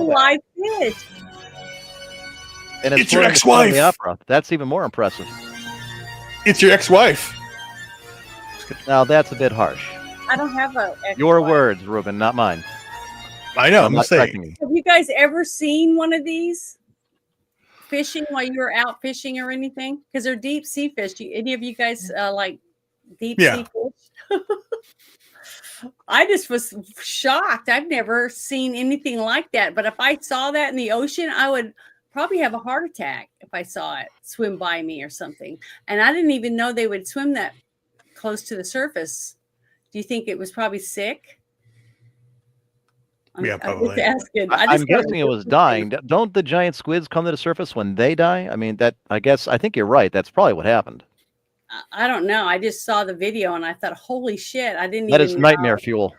live fish. And It's your floating in front of the ex-wife. opera. That's even more impressive. It's your ex-wife. Now that's a bit harsh. I don't have a. Your words, Ruben, not mine. I know. I'm not just saying. correcting you. Have you guys ever seen one of these fishing while you were out fishing or anything? Because they're deep sea fish. Do any of you guys like deep sea fish? I just was shocked. I've never seen anything like that. But if I saw that in the ocean, I would probably have a heart attack if I saw it swim by me or something. And I didn't even know they would swim that close to the surface. Do you think it was probably sick? Yeah, probably. I'm guessing it was dying. Don't the giant squids come to the surface when they die? I mean, I think you're right. That's probably what happened. I don't know. I just saw the video and I thought, holy shit! I didn't. That even is nightmare fuel.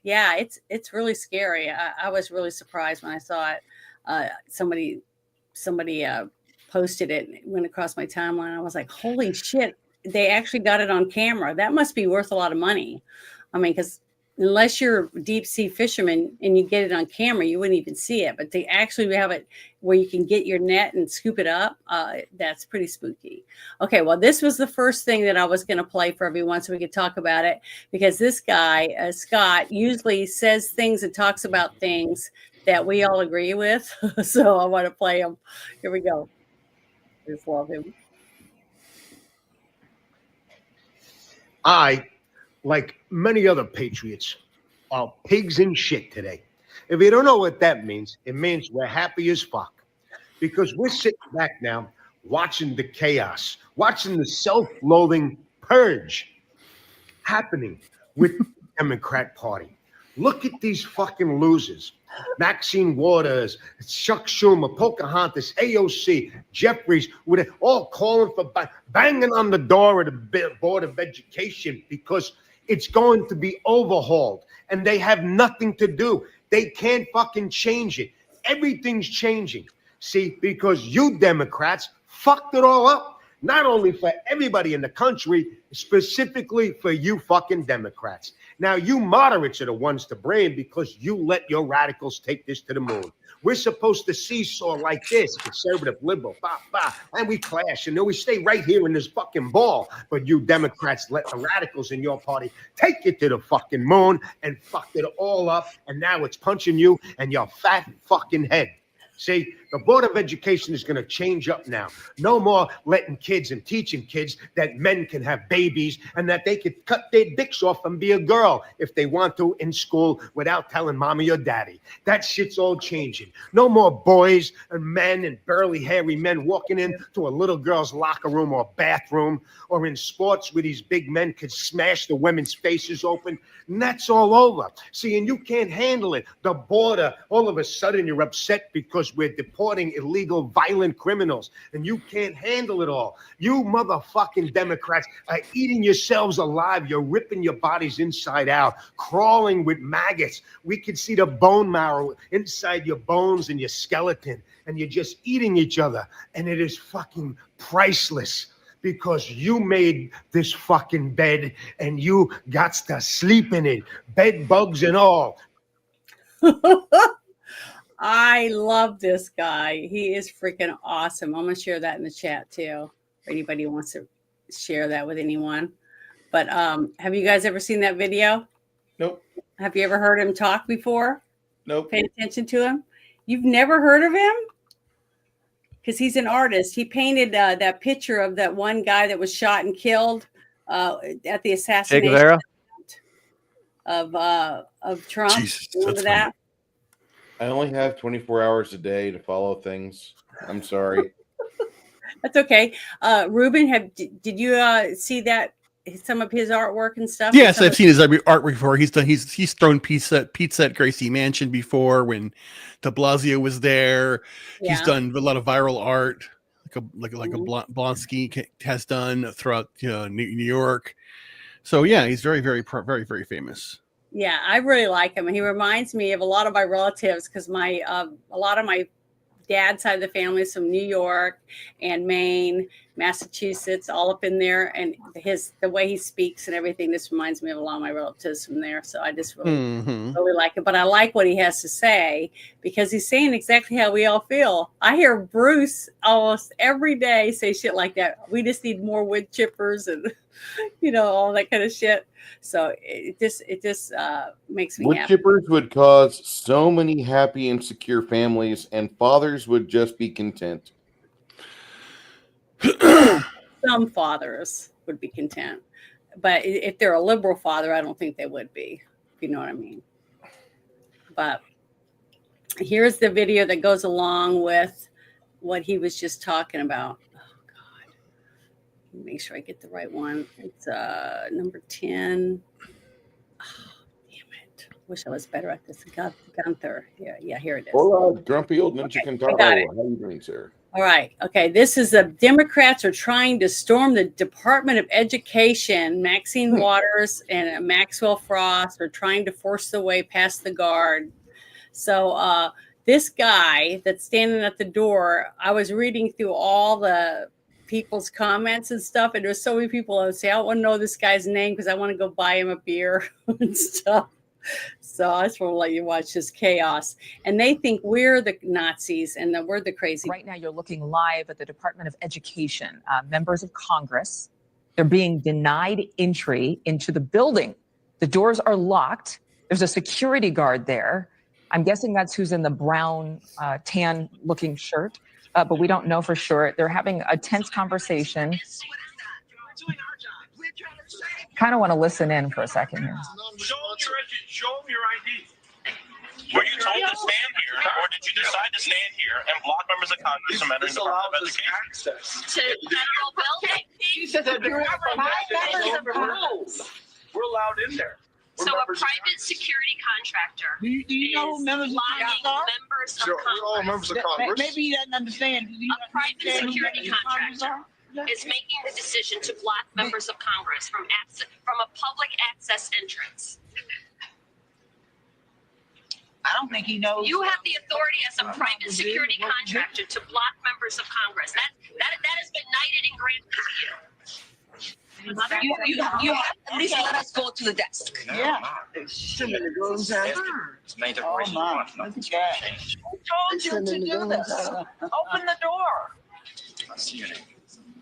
Yeah, it's really scary. I was really surprised when I saw it. Somebody posted it, went across my timeline. I was like, holy shit! They actually got it on camera. That must be worth a lot of money. I mean, because unless you're a deep sea fisherman and you get it on camera, you wouldn't even see it. But they actually have it where you can get your net and scoop it up. That's pretty spooky. Okay, well, this was the first thing that I was going to play for everyone so we could talk about it, because this guy, Scott, usually says things and talks about things that we all agree with. So I want to play him. Here we go. I just love him. I, like many other patriots, are pigs in shit today. If you don't know what that means, it means we're happy as fuck. Because we're sitting back now watching the chaos, watching the self-loathing purge happening with the Democrat Party. Look at these fucking losers. Maxine Waters, Chuck Schumer, Pocahontas, AOC, Jeffries, all calling for banging on the door of the Board of Education because it's going to be overhauled and they have nothing to do. They can't fucking change it. Everything's changing. See, because you Democrats fucked it all up. Not only for everybody in the country, specifically for you fucking Democrats. Now, you moderates are the ones to blame because you let your radicals take this to the moon. We're supposed to seesaw like this, conservative, liberal, and we clash, and then we stay right here in this fucking ball. But you Democrats let the radicals in your party take it to the fucking moon and fucked it all up, and now it's punching you and your fat fucking head. See, the Board of Education is going to change up now. No more letting kids and teaching kids that men can have babies and that they could cut their dicks off and be a girl if they want to in school without telling mommy or daddy. That shit's all changing. No more boys and men and burly, hairy men walking into a little girl's locker room or bathroom or in sports where these big men could smash the women's faces open. And that's all over. See, and you can't handle it. The border, all of a sudden you're upset because we're deporting illegal, violent criminals, and you can't handle it all. You motherfucking Democrats are eating yourselves alive. You're ripping your bodies inside out, crawling with maggots. We can see the bone marrow inside your bones and your skeleton, and you're just eating each other, and it is fucking priceless. Because you made this fucking bed and you got to sleep in it, bed bugs and all. I love this guy. He is freaking awesome. I'm going to share that in the chat too. If anybody wants to share that with anyone. But have you guys ever seen that video? Nope. Have you ever heard him talk before? Nope. Pay attention to him? You've never heard of him? Because he's an artist. He painted that picture of that one guy that was shot and killed at the assassination of Trump. Jesus, remember that? I only have 24 hours a day to follow things. I'm sorry. That's okay. Ruben, did you see that? Some of his artwork and stuff? Yes, I've seen his artwork before. He's thrown pizza at Gracie Mansion before when de Blasio was there. Yeah. He's done a lot of viral art, like a Blonsky has done throughout New York. So yeah, he's very, very, very, very famous. Yeah, I really like him. He reminds me of a lot of my relatives because a lot of my dad's side of the family is from New York and Maine Massachusetts, all up in there, and the way he speaks and everything. This reminds me of a lot of my relatives from there. So I just really like it. But I like what he has to say because he's saying exactly how we all feel. I hear Bruce almost every day say shit like that. We just need more wood chippers and all that kind of shit. So it just makes me Wood happy. chippers would cause so many happy and secure families, and fathers would just be content. Some fathers would be content, but if they're a liberal father, I don't think they would be, if you know what I mean. But here's the video that goes along with what he was just talking about. Oh God, make sure I get the right one. It's number 10. Oh, damn it! Wish I was better at this. Gunther. Yeah, here it is. Hola, grumpy old ninja Kentaro. got it. How are you doing, sir? All right. Okay. This is the Democrats are trying to storm the Department of Education. Maxine Waters and Maxwell Frost are trying to force their way past the guard. So this guy that's standing at the door, I was reading through all the people's comments and stuff, and there's so many people that would say, I want to know this guy's name because I want to go buy him a beer and stuff. So I just want to let you watch this chaos. And they think we're the Nazis and that we're the crazy. Right now, you're looking live at the Department of Education. Members of Congress, they're being denied entry into the building. The doors are locked. There's a security guard there. I'm guessing that's who's in the brown, tan-looking shirt, but we don't know for sure. They're having a tense conversation. Kind of want to listen in for a second here. Show them your ID. Were you told to stand here, or did you decide to stand here and block members of Congress from entering the Department of Education? To federal building. He said that we're allowed in there. So a private security contractor Do you know who members of Congress are? members of Sure, we're all Congress. members of Congress. Maybe he doesn't understand. Do you A private understand who security members of Congress contractor are? is making the decision to block members of Congress from a public access entrance. I don't think he knows. You have the authority as a private security contractor to block members of Congress. That has been knighted and granted to you. You have at least let us go to the desk. Yeah. It's made Oh my, look at that. Who told you to do this? Open the door.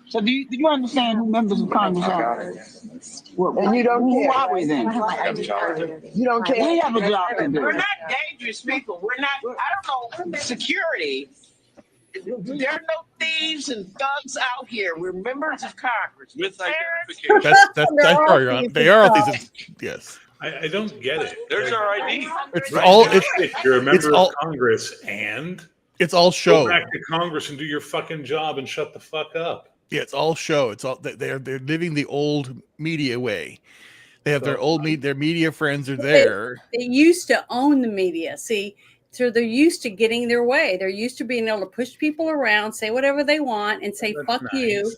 So do you understand who members of Congress are? And you don't care. Who are we then? You don't care. We have a job to do. We're not dangerous people. We're not, I don't know, security. There are no thieves and thugs out here. We're members of Congress. With Parents, That's probably right. They are all these. Yes. I don't get it. There's our ID. It's all. You're a member all- of Congress and It's all show. go back to Congress and do your fucking job and shut the fuck up. Yeah, it's all show. It's all they're living the old media way. They have their their media friends are there. They used to own the media. See, so they're used to getting their way. They're used to being able to push people around, say whatever they want, and say That's "fuck nice. you"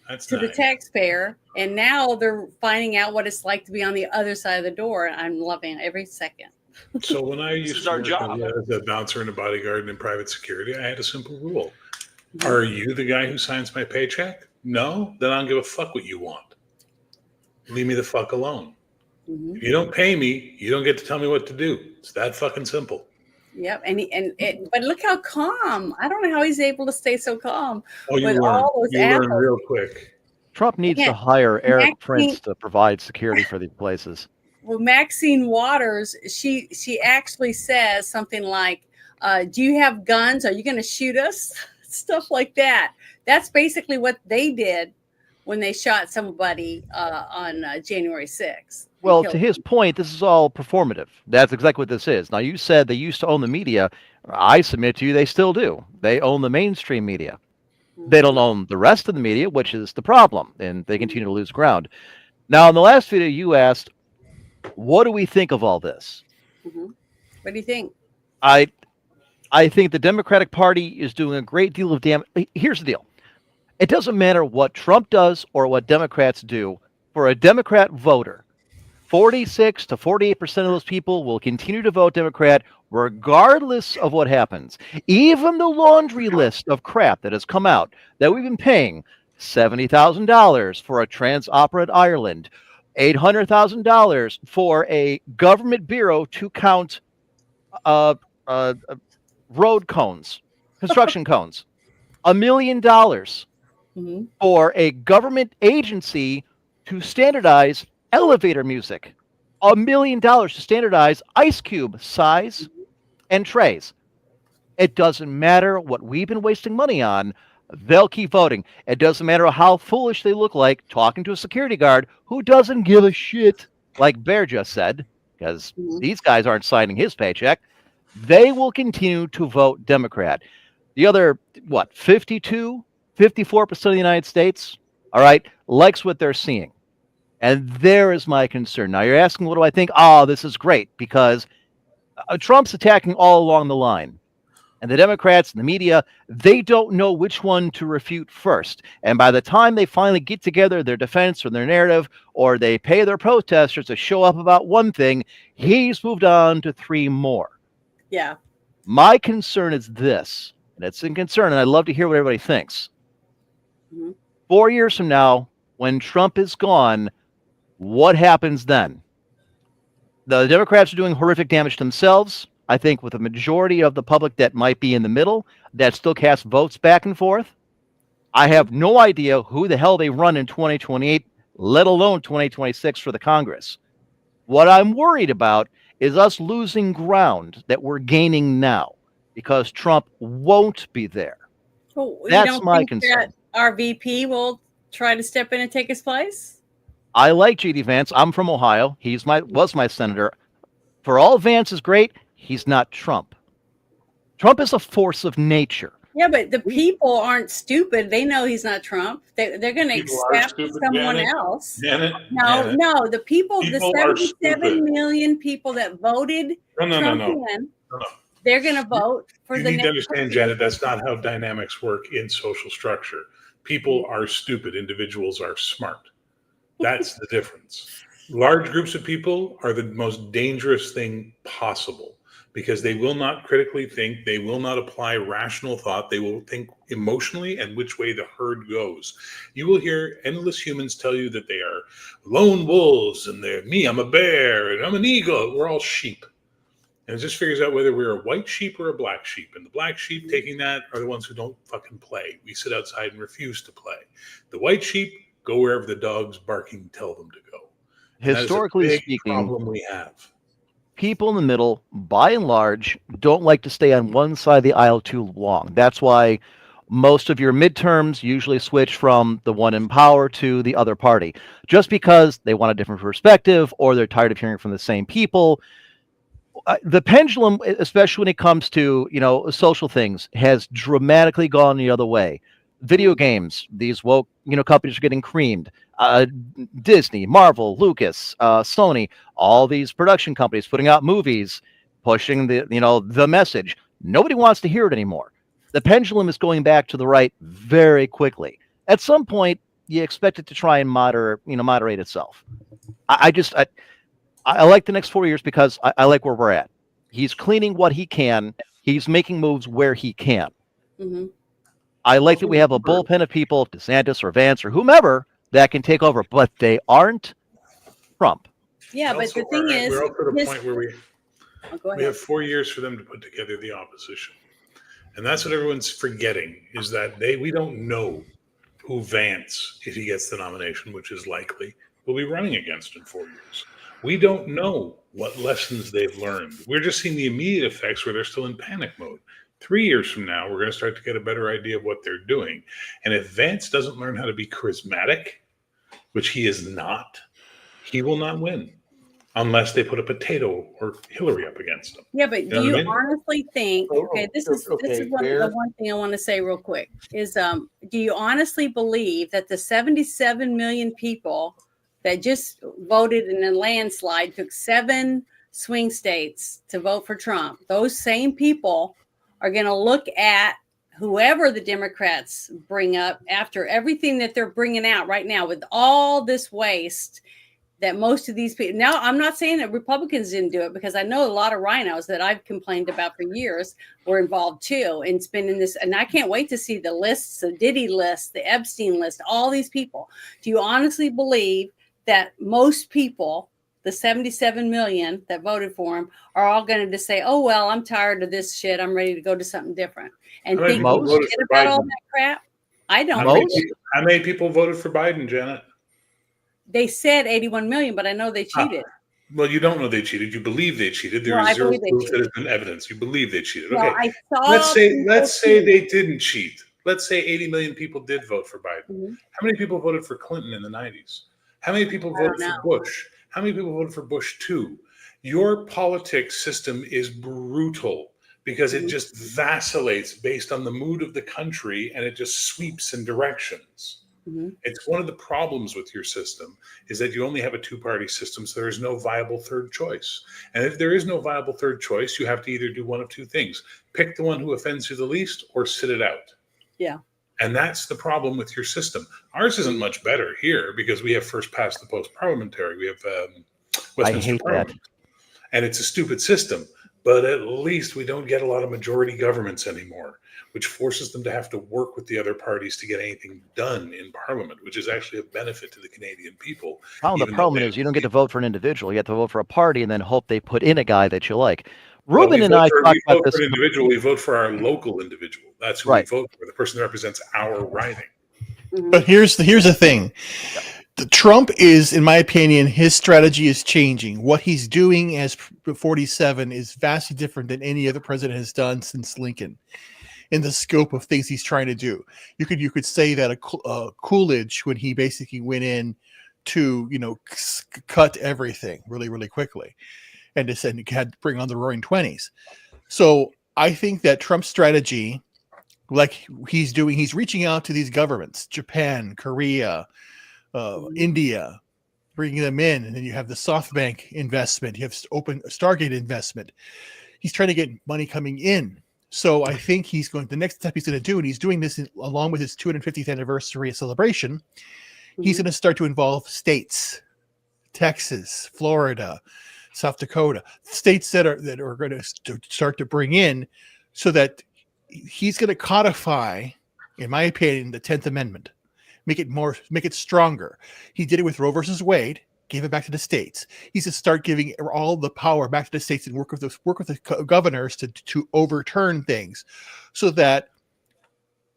That's to the nice. taxpayer. And now they're finding out what it's like to be on the other side of the door. And I'm loving it every second. So when I used is to our work job. as a bouncer and a bodyguard and in private security, I had a simple rule. Are you the guy who signs my paycheck? No? Then I don't give a fuck what you want. Leave me the fuck alone. Mm-hmm. If you don't pay me, you don't get to tell me what to do. It's that fucking simple. Yep. But look how calm. I don't know how he's able to stay so calm. Oh, you With learn. all those You learn apples. real quick. Trump needs Yeah. to hire Eric Maxine- Prince to provide security for these places. Well, Maxine Waters, she actually says something like, do you have guns? Are you going to shoot us? Stuff like that. That's basically what they did when they shot somebody on January 6th. Well, to his point, this is all performative. That's exactly what this is. Now, you said they used to own the media. I submit to you, they still do. They own the mainstream media. They don't own the rest of the media, which is the problem, and they continue to lose ground. Now, in the last video, you asked, what do we think of all this? Mm-hmm. What do you think? I think the Democratic Party is doing a great deal of damage. Here's the deal. It doesn't matter what Trump does or what Democrats do. For a Democrat voter, 46 to 48% of those people will continue to vote Democrat regardless of what happens. Even the laundry list of crap that has come out that we've been paying $70,000 for a trans-operate Ireland, $800,000 for a government bureau to count road cones, construction cones, $1 million for a government agency to standardize elevator music, $1 million to standardize ice cube size and trays. It doesn't matter what we've been wasting money on. They'll keep voting. It doesn't matter how foolish they look like talking to a security guard who doesn't give a shit, like Bear just said, because these guys aren't signing his paycheck. They will continue to vote Democrat. The other, 54% of the United States, all right, likes what they're seeing. And there is my concern. Now, you're asking, what do I think? Oh, this is great, because Trump's attacking all along the line. And the Democrats and the media, they don't know which one to refute first. And by the time they finally get together their defense or their narrative, or they pay their protesters to show up about one thing, he's moved on to 3 more. Yeah. My concern is this, and it's a concern, and I'd love to hear what everybody thinks. 4 years from now, when Trump is gone, what happens then? The Democrats are doing horrific damage to themselves. I think with a majority of the public that might be in the middle, that still casts votes back and forth. I have no idea who the hell they run in 2028, let alone 2026 for the Congress. What I'm worried about is us losing ground that we're gaining now because Trump won't be there. Well, That's my concern. That our VP will try to step in and take his place? I like J.D. Vance. I'm from Ohio. Was my senator. For all Vance is great, he's not Trump. Trump is a force of nature. Yeah, but the people aren't stupid. They know he's not Trump. They're going to accept someone else. No, the people the 77 million people that voted Trump in, they're going to vote for the You need next to understand, Janet, that's not how dynamics work in social structure. People are stupid. Individuals are smart. That's the difference. Large groups of people are the most dangerous thing possible because they will not critically think. They will not apply rational thought. They will think emotionally and which way the herd goes. You will hear endless humans tell you that they are lone wolves and they're me, I'm a bear and I'm an eagle. We're all sheep. And it just figures out whether we're a white sheep or a black sheep. And the black sheep taking that are the ones who don't fucking play. We sit outside and refuse to play. The white sheep go wherever the dogs barking tell them to go. And Historically that is a big speaking, problem we have. People in the middle, by and large, don't like to stay on one side of the aisle too long. That's why most of your midterms usually switch from the one in power to the other party, just because they want a different perspective or they're tired of hearing from the same people. The pendulum, especially when it comes to, social things, has dramatically gone the other way. Video games, these woke, companies are getting creamed. Disney, Marvel, Lucas, Sony, all these production companies putting out movies, pushing the message. Nobody wants to hear it anymore. The pendulum is going back to the right very quickly. At some point, you expect it to try and moderate itself. I like the next 4 years because I like where we're at. He's cleaning what he can. He's making moves where he can. Mm-hmm. I like that we have a bullpen of people, DeSantis or Vance or whomever, that can take over, but they aren't Trump. Yeah, but the thing is, we're also at a point where we have 4 years for them to put together the opposition. And that's what everyone's forgetting, is that we don't know who Vance, if he gets the nomination, which is likely, will be running against in 4 years. We don't know what lessons they've learned. We're just seeing the immediate effects where they're still in panic mode. 3 years from now, we're going to start to get a better idea of what they're doing. And if Vance doesn't learn how to be charismatic, which he is not, he will not win unless they put a potato or Hillary up against him. Yeah, but do you honestly think, this is the one thing I want to say real quick, is do you honestly believe that the 77 million people that just voted in a landslide, took 7 swing states to vote for Trump, those same people are going to look at whoever the Democrats bring up after everything that they're bringing out right now with all this waste, that most of these people, now I'm not saying that Republicans didn't do it, because I know a lot of rhinos that I've complained about for years were involved too in spending this. And I can't wait to see the lists, the Diddy list, the Epstein list, all these people. Do you honestly believe that most people, the 77 million that voted for him, are all going to just say, oh, well, I'm tired of this shit, I'm ready to go to something different, and think about all that crap? I don't. How many people voted for Biden, Janet? They said 81 million, but I know they cheated. Well, you don't know they cheated. You believe they cheated. There is zero proof that has been evidence. You believe they cheated. Well, okay. Let's say they didn't cheat. Let's say 80 million people did vote for Biden. Mm-hmm. How many people voted for Clinton in the 90s? How many people voted for Bush? How many people voted for Bush too? Your politics system is brutal because it just vacillates based on the mood of the country, and it just sweeps in directions. Mm-hmm. It's one of the problems with your system is that you only have a two-party system, so there is no viable third choice. And if there is no viable third choice, you have to either do one of two things: pick the one who offends you the least, or sit it out. Yeah. And that's the problem with your system. Ours isn't much better here because we have first past the post parliamentary. We have Westminster Parliament, and it's a stupid system. But at least we don't get a lot of majority governments anymore, which forces them to have to work with the other parties to get anything done in Parliament, which is actually a benefit to the Canadian people. The problem is you don't get to vote for an individual. You have to vote for a party and then hope they put in a guy that you like. Ruben and I talked about this. We vote for an individual. We vote for our local individual. That's who we vote for, the person that represents our riding. But here's the thing. Trump is, in my opinion, his strategy is changing. What he's doing as 47 is vastly different than any other president has done since Lincoln in the scope of things he's trying to do. You could say that Coolidge, when he basically went in to, cut everything really, really quickly and just had to bring on the Roaring 20s. So I think that Trump's strategy, like he's doing, he's reaching out to these governments, Japan, Korea, India, bringing them in, and then you have the SoftBank investment, you have open Stargate investment. He's trying to get money coming in. So I think the next step he's going to do, and he's doing this along with his 250th anniversary celebration, he's going to start to involve states, Texas, Florida, South Dakota, states that are going to start to bring in, so that he's going to codify, in my opinion, the 10th Amendment. Make it stronger. He did it with Roe versus Wade, gave it back to the states. He's to start giving all the power back to the states and work with the governors to overturn things, so that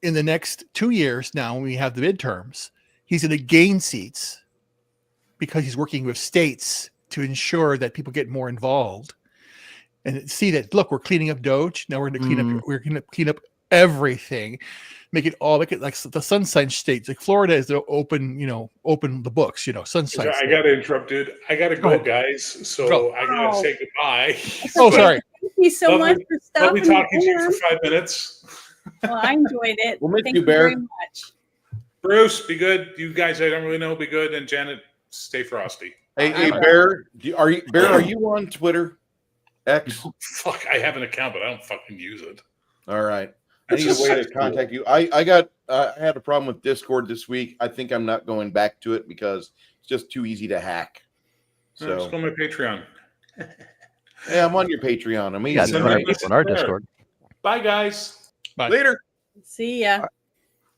in the next 2 years, now when we have the midterms, he's going to gain seats because he's working with states to ensure that people get more involved and see that, look, we're cleaning up Doge. Now we're going to clean up everything. Make it like the Sunshine State. Like Florida is the open the books, Sunshine. I got to interrupt, dude. I got to go, guys. So I got to say goodbye. Oh, sorry. Thank you so much for stopping. Lovely talking to you for 5 minutes. Well, I enjoyed it. We'll miss Thank you, Bear. very much. Bruce, be good. You guys, I don't really know, be good. And Janet, stay frosty. Hey, Bear, are you on Twitter? X? Fuck, I have an account, but I don't fucking use it. All right. I need a way to contact you. I had a problem with Discord this week. I think I'm not going back to it because it's just too easy to hack. So just go on my Patreon. Yeah, I'm on your Patreon. I'm on our Discord. Bye, guys. Bye. Later. See ya.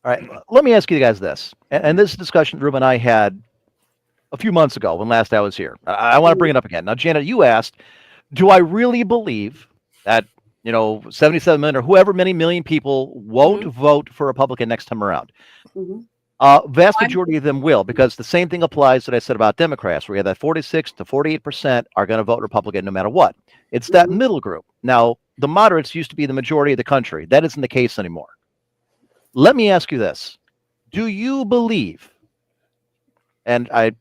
All right. Let me ask you guys this. And this discussion Ruben and I had a few months ago when last I was here. I want to bring it up again. Now, Janet, you asked, do I really believe that 77 million or whoever many million people won't vote for Republican next time around? Vast majority of them will, because the same thing applies that I said about Democrats, where you have that 46 to 48% are going to vote Republican no matter what. It's that middle group. Now, the moderates used to be the majority of the country. That isn't the case anymore. Let me ask you this. Do you believe, and I'm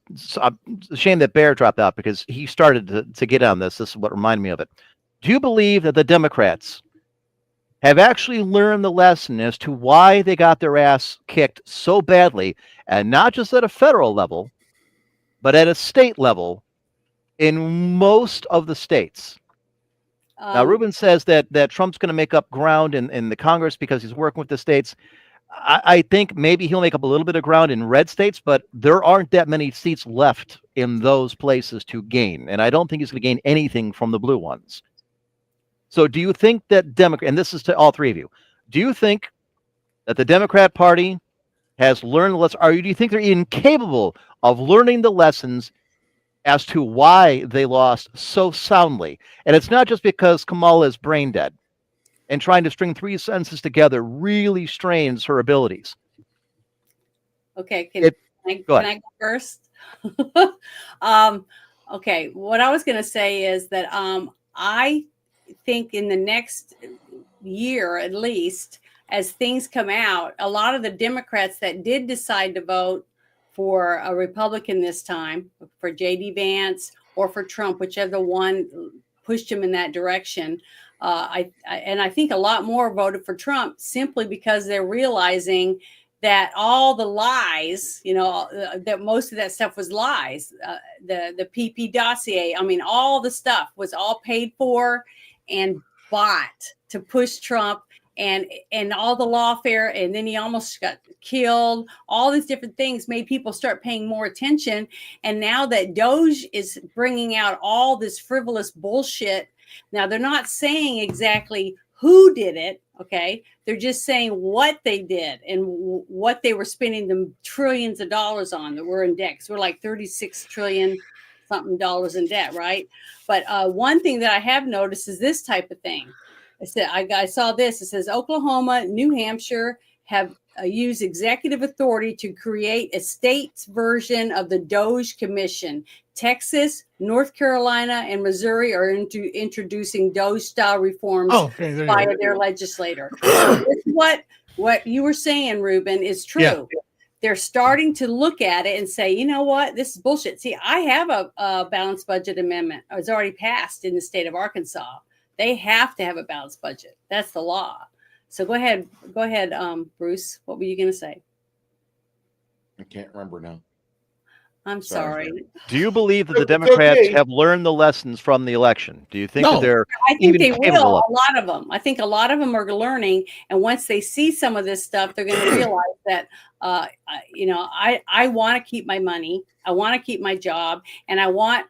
ashamed that Bear dropped out because he started to get on this. This is what reminded me of it. Do you believe that the Democrats have actually learned the lesson as to why they got their ass kicked so badly, and not just at a federal level, but at a state level in most of the states? Now, Ruben says that Trump's going to make up ground in the Congress because he's working with the states. I think maybe he'll make up a little bit of ground in red states, but there aren't that many seats left in those places to gain. And I don't think he's going to gain anything from the blue ones. So do you think that and this is to all three of you, do you think that the Democrat Party has learned the lessons, or do you think they're incapable of learning the lessons as to why they lost so soundly? And it's not just because Kamala is brain dead, and trying to string three sentences together really strains her abilities. Okay, can I go first? Okay, what I was going to say is that I think in the next year, at least, as things come out, a lot of the Democrats that did decide to vote for a Republican this time, for J.D. Vance or for Trump, whichever one pushed him in that direction, I think a lot more voted for Trump simply because they're realizing that all the lies, that most of that stuff was lies. The PP dossier, I mean, all the stuff was all paid for and bought to push Trump, and all the lawfare, and then he almost got killed. All these different things made people start paying more attention. And now that Doge is bringing out all this frivolous bullshit, now they're not saying exactly who did it, okay? They're just saying what they did and what they were spending the trillions of dollars on that were in debt. 'Cause we're like 36 trillion something dollars in debt, right? But one thing that I have noticed is this type of thing. I saw this. It says Oklahoma, New Hampshire have used executive authority to create a state's version of the Doge Commission. Texas, North Carolina, and Missouri are introducing Doge-style reforms via their legislator. So what you were saying, Ruben, is true. Yeah. They're starting to look at it and say, you know what, this is bullshit. See, I have a balanced budget amendment. It's already passed in the state of Arkansas. They have to have a balanced budget. That's the law. So go ahead, Bruce. What were you going to say? I can't remember now. I'm sorry. Do you believe that the Democrats have learned the lessons from the election? Do you think that they're I think they will, a lot of them. I think a lot of them are learning. And once they see some of this stuff, they're going to realize that, I want to keep my money. I want to keep my job. And I want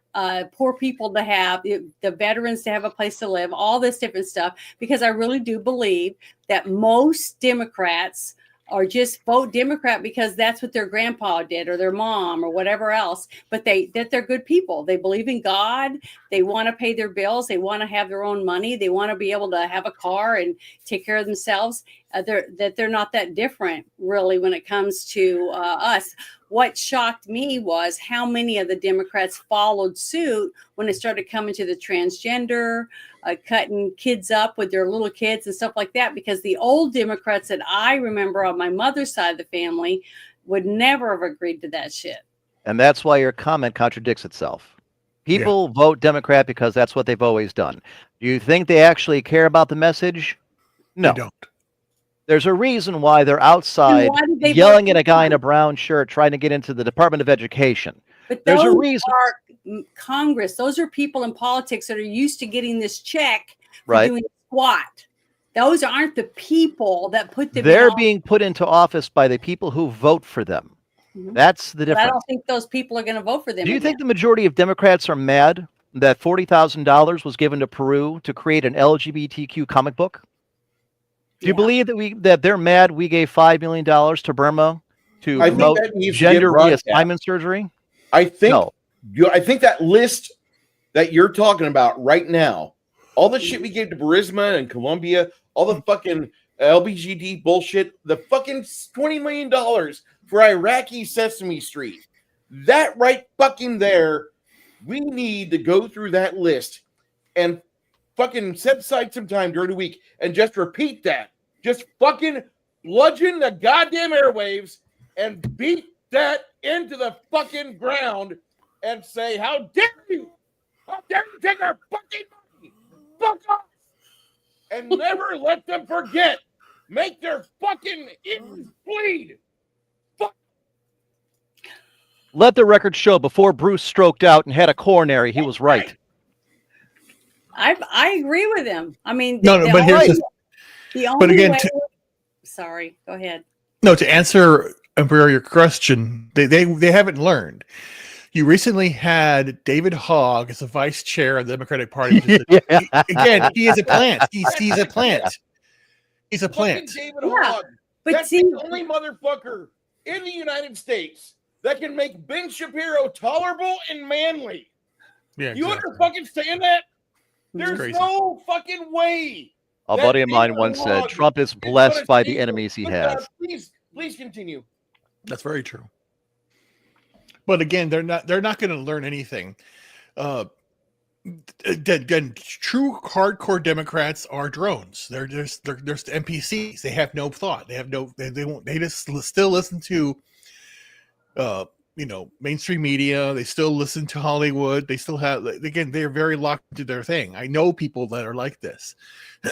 poor people to have, the veterans to have a place to live, all this different stuff, because I really do believe that most Democrats or just vote Democrat because that's what their grandpa did or their mom or whatever else. But that they're good people. They believe in God. They want to pay their bills. They want to have their own money. They want to be able to have a car and take care of themselves. They're not that different, really, when it comes to us. What shocked me was how many of the Democrats followed suit when it started coming to the transgender, cutting kids up with their little kids and stuff like that, because the old Democrats that I remember on my mother's side of the family would never have agreed to that shit. And that's why your comment contradicts itself. People vote Democrat because that's what they've always done. Do you think they actually care about the message? No. They don't. There's a reason why they're outside yelling at a guy in a brown shirt trying to get into the Department of Education. But there's a reason. Are Congress. Those are people in politics that are used to getting this check for doing squat. Those aren't the people that put them. They're being put into office by the people who vote for them. Mm-hmm. That's the difference. But I don't think those people are going to vote for them. Do you think the majority of Democrats are mad that $40,000 was given to Peru to create an LGBTQ comic book? Do you believe that they're mad we gave $5 million to Burma to promote gender reassignment surgery? I think that list that you're talking about right now, all the shit we gave to Burisma and Colombia, all the fucking LBGD bullshit, the fucking $20 million for Iraqi Sesame Street, that right fucking there, we need to go through that list and fucking set aside some time during the week and just repeat that. Just fucking bludgeon the goddamn airwaves and beat that into the fucking ground and say, how dare you? How dare you take our fucking money? Fuck off! And never let them forget. Make their fucking ears bleed. Fuck. Let the record show before Bruce stroked out and had a coronary, he was right. I agree with him. I mean, but here's the only way. Sorry, go ahead. No, to answer Emperor your question, they haven't learned. You recently had David Hogg as the vice chair of the Democratic Party. Which is again, he is a plant. He's a plant. He's a Fucking plant. David Yeah, Hogg. but That's see, the only motherfucker in the United States that can make Ben Shapiro tolerable and manly. Yeah, You exactly. understand that? There's crazy. no fucking way. A that buddy of mine David once said, Hogg Trump is gonna blessed by the say enemies he good has. job. Please continue. That's very true. But again, they're not going to learn anything. Again, true hardcore Democrats are drones. They're NPCs. They have no thought. They have no. They won't. They just still listen to, mainstream media. They still listen to Hollywood. They still have. Again, they're very locked into their thing. I know people that are like this.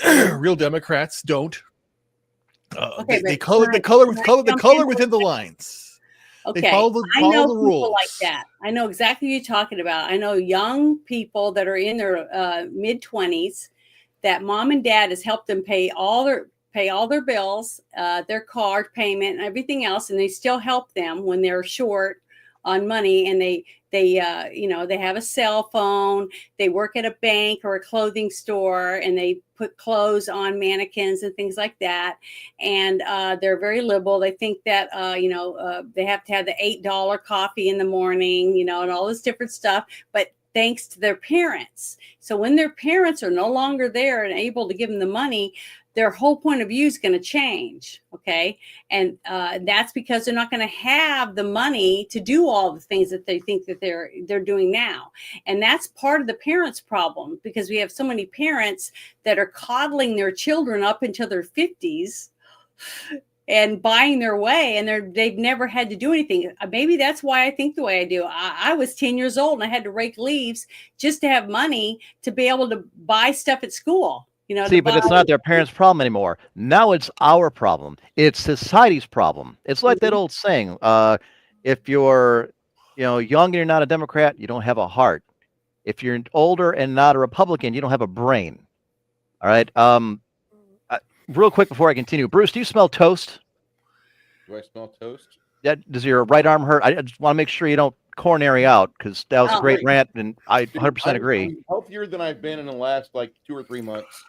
Real Democrats don't. Okay, They but color can the I- color can with I color the jump color in for within a the second? lines. Okay, They follow I know the people rules. like that. I know exactly what you're talking about. I know young people that are in their mid-20s that mom and dad has helped them pay all their bills, their card payment, and everything else, and they still help them when they're short on money, and they have a cell phone, they work at a bank or a clothing store, and they put clothes on mannequins and things like that, and they're very liberal. They think that they have to have the $8 coffee in the morning, and all this different stuff, but thanks to their parents. So when their parents are no longer there and able to give them the money, their whole point of view is going to change. Okay. And that's because they're not going to have the money to do all the things that they think that they're doing now. And that's part of the parents' problem, because we have so many parents that are coddling their children up until their 50s and buying their way, and they've never had to do anything. Maybe that's why I think the way I do. I was 10 years old and I had to rake leaves just to have money to be able to buy stuff at school. See, but it's not their parents' problem anymore. Now it's our problem. It's society's problem. It's like that old saying, if you're young and you're not a Democrat, you don't have a heart. If you're older and not a Republican, you don't have a brain. All right. Real quick before I continue, Bruce, do you smell toast? Do I smell toast? Yeah. Does your right arm hurt? I just want to make sure you don't coronary out, because that was a great rant, and I 100% agree. I'm healthier than I've been in the last 2 or 3 months.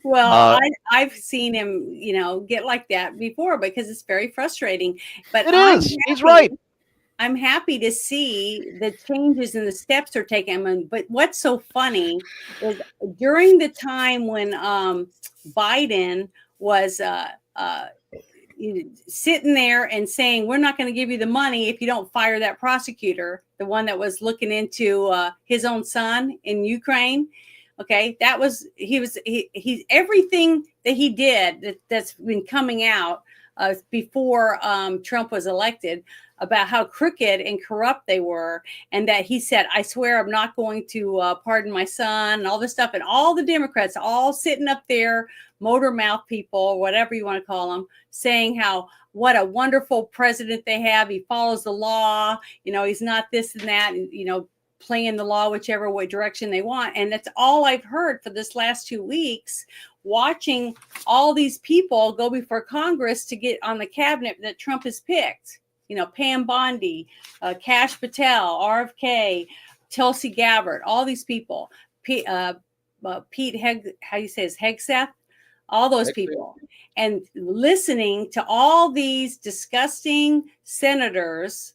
Well, I've seen him, get like that before, because it's very frustrating. But it is. He's right. I'm happy to see the changes and the steps they're taking. But what's so funny is during the time when Biden was sitting there and saying, we're not going to give you the money if you don't fire that prosecutor, the one that was looking into his own son in Ukraine. Okay, he's everything that he did that's been coming out before Trump was elected, about how crooked and corrupt they were, and that he said, I swear I'm not going to pardon my son, and all this stuff. And all the Democrats all sitting up there, motor mouth people, whatever you want to call them, saying what a wonderful president they have. He follows the law. He's not this and that, and, playing the law whichever way direction they want. And that's all I've heard for this last 2 weeks, watching all these people go before Congress to get on the cabinet that Trump has picked. Pam Bondi, Kash Patel, RFK, Tulsi Gabbard, all these people, Pete Hegseth, all those people, and listening to all these disgusting senators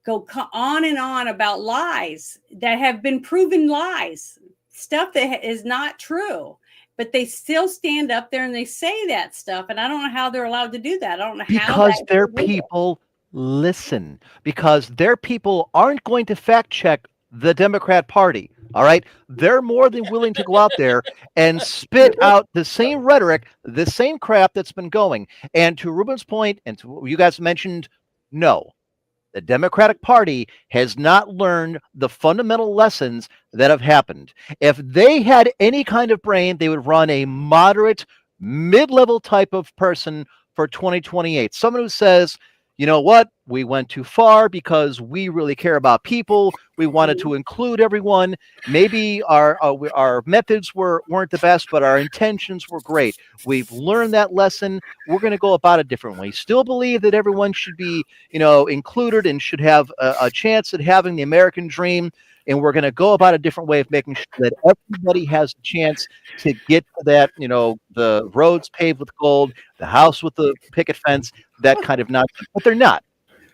go on and on about lies that have been proven lies, stuff that is not true. But they still stand up there and they say that stuff. And I don't know how they're allowed to do that. I don't know how. Because their people listen. Because their people aren't going to fact check the Democrat Party. All right. They're more than willing to go out there and spit out the same rhetoric, the same crap that's been going. And to Ruben's point, and to what you guys mentioned, no. The Democratic Party has not learned the fundamental lessons that have happened. If they had any kind of brain, they would run a moderate, mid-level type of person for 2028. Someone who says, you know what? We went too far because we really care about people. We wanted to include everyone. Maybe our methods weren't the best, but our intentions were great. We've learned that lesson. We're going to go about it differently. Still believe that everyone should be, included and should have a chance at having the American dream. And we're going to go about a different way of making sure that everybody has a chance to get to that, the roads paved with gold, the house with the picket fence, that kind of nonsense. But they're not,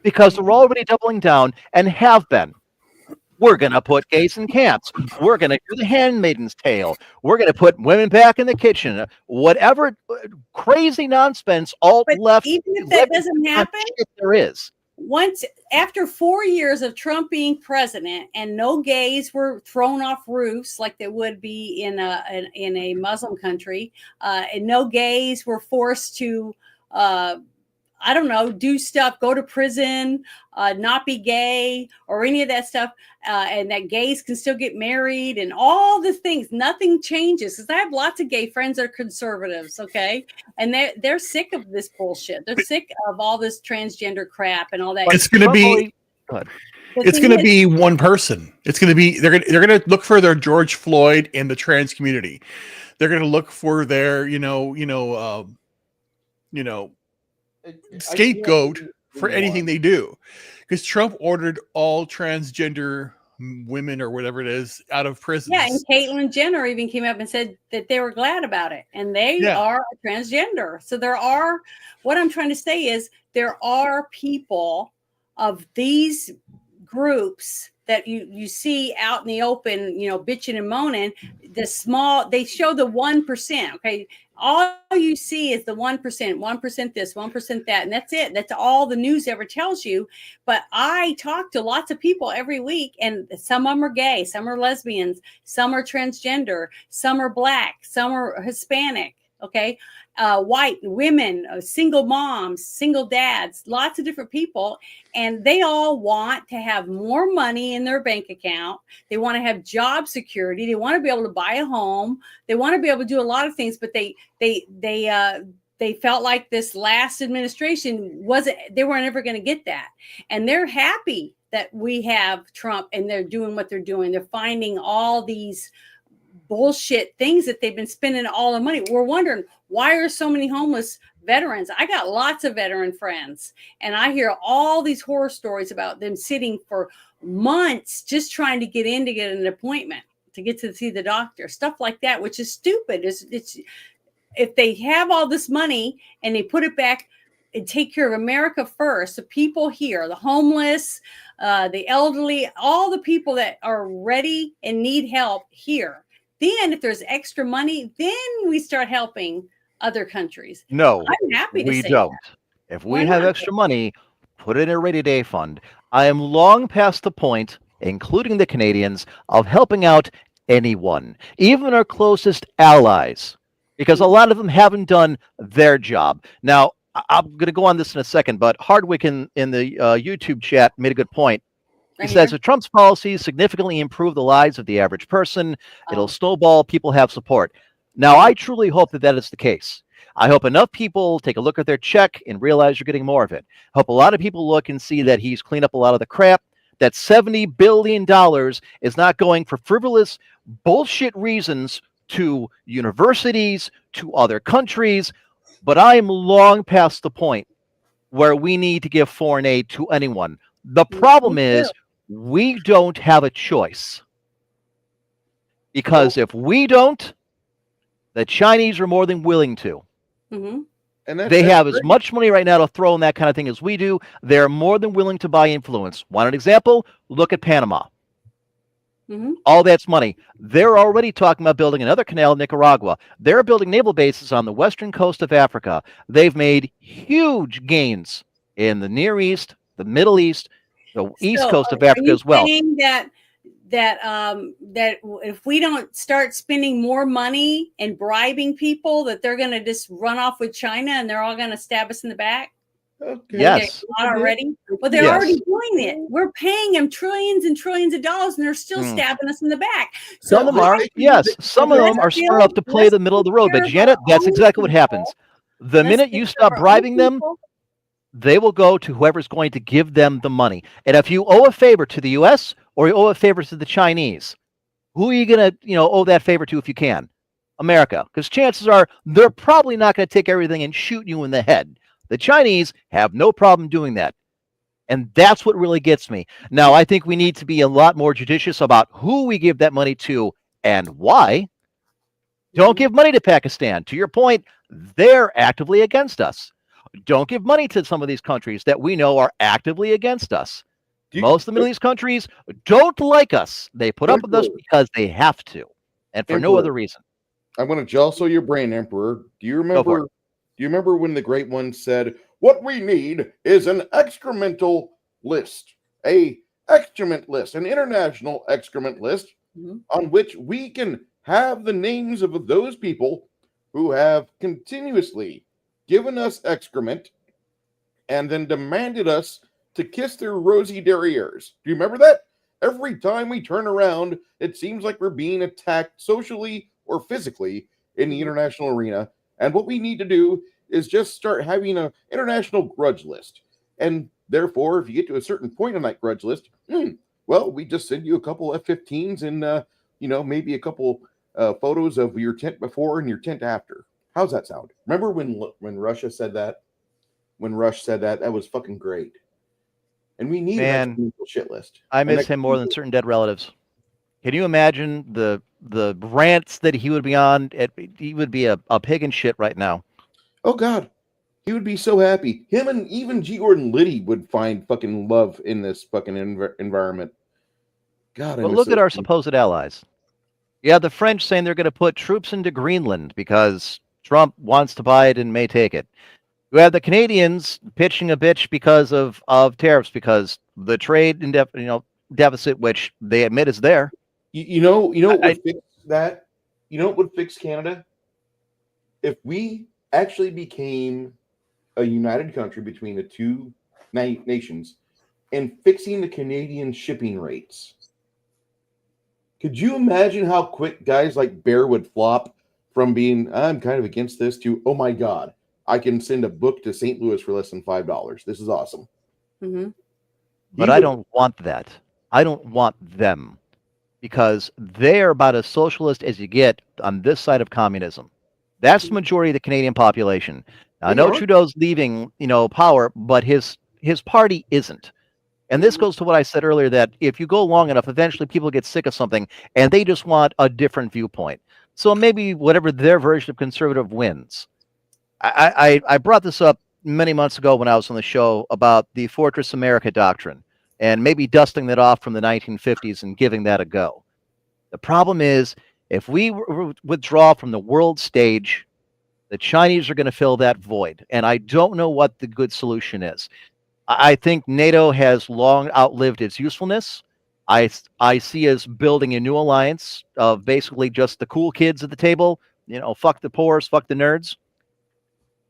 because they're already doubling down and have been. We're going to put gays in camps. We're going to do the handmaiden's tale. We're going to put women back in the kitchen. Whatever crazy nonsense, alt-left. Even if that doesn't happen, there is. Once after 4 years of Trump being president and no gays were thrown off roofs like they would be in a Muslim country, and no gays were forced to do stuff, go to prison, not be gay or any of that stuff, and that gays can still get married and all the things. Nothing changes, because I have lots of gay friends that are conservatives, okay? And they're sick of this bullshit. They're sick of all this transgender crap and all that. It's going to be... It's going to be one person. It's going to be they're going to look for their George Floyd in the trans community. They're going to look for their scapegoat for anything they do, because Trump ordered all transgender women or whatever it is out of prison. Yeah, and Caitlyn Jenner even came up and said that they were glad about it, and they are transgender. So what I'm trying to say is there are people of these groups that you see out in the open, bitching and moaning. They show the 1%. Okay. All you see is the 1%, 1% this, 1% that, and that's it. That's all the news ever tells you. But I talk to lots of people every week, and some of them are gay, some are lesbians, some are transgender, some are black, some are Hispanic. Okay. White women, single moms, single dads, lots of different people. And they all want to have more money in their bank account. They want to have job security. They want to be able to buy a home. They want to be able to do a lot of things, but they felt like this last administration they weren't ever going to get that. And they're happy that we have Trump and they're doing what they're doing. They're finding all these bullshit things that they've been spending all the money. We're wondering, why are so many homeless veterans? I got lots of veteran friends, and I hear all these horror stories about them sitting for months just trying to get in to get an appointment to get to see the doctor, stuff like that, which is stupid. It's if they have all this money and they put it back and take care of America first, the people here, the homeless, the elderly, all the people that are ready and need help here. Then if there's extra money, then we start helping other countries. No, I'm happy to we say don't. That. If we have extra money, put it in a rainy day fund. I am long past the point, including the Canadians, of helping out anyone, even our closest allies, because a lot of them haven't done their job. Now, I'm going to go on this in a second, but Hardwick in the YouTube chat made a good point. He says, if Trump's policies significantly improve the lives of the average person, it'll snowball, people have support. Now, I truly hope that is the case. I hope enough people take a look at their check and realize you're getting more of it. I hope a lot of people look and see that he's cleaned up a lot of the crap, that $70 billion is not going for frivolous bullshit reasons to universities, to other countries. But I am long past the point where we need to give foreign aid to anyone. The problem is we don't have a choice. Because if we don't, the Chinese are more than willing to. Mm-hmm. And they have as much money right now to throw in that kind of thing as we do. They're more than willing to buy influence. Want an example? Look at Panama. Mm-hmm. All that's money. They're already talking about building another canal in Nicaragua. They're building naval bases on the western coast of Africa. They've made huge gains in the Near East, the Middle East, the east coast of Africa as well. Saying that if we don't start spending more money and bribing people, that they're going to just run off with China and they're all going to stab us in the back? Okay. Yes. Not already? Well, they're already doing it. We're paying them trillions and trillions of dollars, and they're still stabbing us in the back. Some of them are, yes. Some of them are smart enough to play the middle of the road. But Janet, that's exactly what happens. The minute you stop bribing them, they will go to whoever's going to give them the money. And if you owe a favor to the U.S. or you owe a favor to the Chinese, who are you going to, owe that favor to if you can? America, because chances are they're probably not going to take everything and shoot you in the head. The Chinese have no problem doing that. And that's what really gets me. Now, I think we need to be a lot more judicious about who we give that money to and why. Don't give money to Pakistan. To your point, they're actively against us. Don't give money to some of these countries that we know are actively against us. Most of the Middle East countries don't like us. They put up with us because they have to, and for no other reason. I'm going to jostle your brain, Emperor. Do you remember? Do you remember when the Great One said, "What we need is an excremental list, an international excrement list, on which we can have the names of those people who have continuously given us excrement and then demanded us to kiss their rosy derrieres." Do you remember that? Every time we turn around, it seems like we're being attacked socially or physically in the international arena. And what we need to do is just start having an international grudge list. And therefore, if you get to a certain point on that grudge list, well, we just send you a couple F-15s and, maybe a couple photos of your tent before and your tent after. How's that sound? Remember when Russia said that? When Rush said that, that was fucking great. And we need an shit list. I miss him more than certain dead relatives. Can you imagine the rants that he would be on? He would be a pig in shit right now. Oh, God. He would be so happy. Him and even G. Gordon Liddy would find fucking love in this fucking environment. God, but look at our supposed allies. You have the French saying they're going to put troops into Greenland because Trump wants to buy it and may take it. You have the Canadians pitching a bitch because of tariffs, because the trade deficit, which they admit is there. You know what would fix that? You know what would fix Canada? If we actually became a united country between the two nations and fixing the Canadian shipping rates. Could you imagine how quick guys like Bear would flop from being, I'm kind of against this, to, oh my God, I can send a book to St. Louis for less than $5. This is awesome. Mm-hmm. But I don't want that. I don't want them, because they're about as socialist as you get on this side of communism. That's the majority of the Canadian population. Now, I know Trudeau's leaving, power, but his party isn't. And this goes to what I said earlier, that if you go long enough, eventually people get sick of something and they just want a different viewpoint. So maybe whatever their version of conservative wins. I brought this up many months ago when I was on the show about the Fortress America doctrine and maybe dusting that off from the 1950s and giving that a go. The problem is, if we withdraw from the world stage, the Chinese are going to fill that void. And I don't know what the good solution is. I think NATO has long outlived its usefulness. I see us building a new alliance of basically just the cool kids at the table. Fuck the poors, fuck the nerds.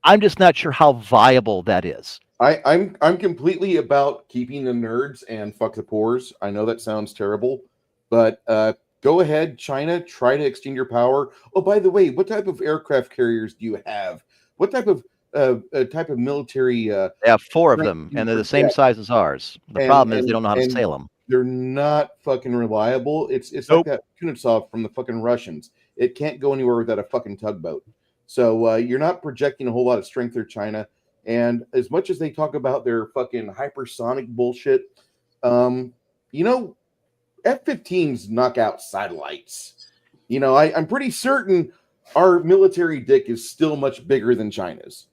I'm just not sure how viable that is. I'm completely about keeping the nerds and fuck the poors. I know that sounds terrible, but go ahead, China. Try to extend your power. Oh, by the way, what type of aircraft carriers do you have? What type of military? They have 4 of them, and they're the same size as ours. The problem is they don't know how to sail them. They're not fucking reliable. It's like that Kuznetsov from the fucking Russians. It can't go anywhere without a fucking tugboat. So you're not projecting a whole lot of strength there, China. And as much as they talk about their fucking hypersonic bullshit, F-15s knock out satellites. I'm pretty certain our military dick is still much bigger than China's.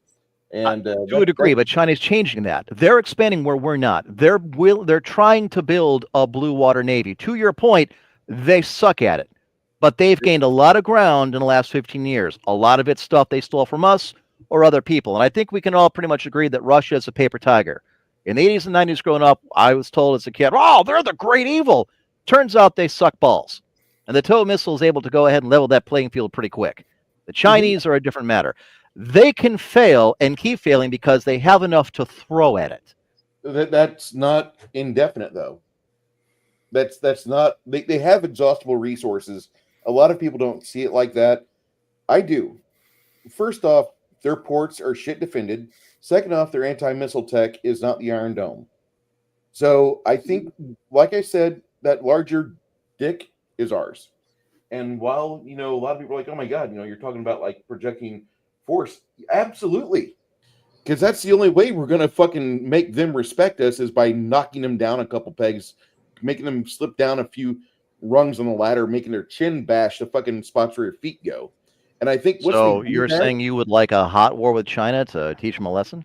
And to a degree, but China's changing that. They're expanding where we're not. They're trying to build a blue water navy. To your point, they suck at it. But they've gained a lot of ground in the last 15 years. A lot of it's stuff they stole from us or other people. And I think we can all pretty much agree that Russia is a paper tiger. In the 80s and 90s growing up, I was told as a kid, oh, they're the great evil. Turns out they suck balls. And the TOW missile is able to go ahead and level that playing field pretty quick. The Chinese are a different matter. They can fail and keep failing because they have enough to throw at it. That's not indefinite, though. That's not. They have exhaustible resources. A lot of people don't see it like that. I do. First off, their ports are shit defended. Second off, their anti-missile tech is not the Iron Dome. So I think, like I said, that larger dick is ours. And while, a lot of people are like, oh my God, you're talking about like projecting force. Absolutely. Because that's the only way we're going to fucking make them respect us is by knocking them down a couple pegs, making them slip down a few rungs on the ladder, making their chin bash the fucking spots where your feet go. And I think So you're saying you would like a hot war with China to teach them a lesson?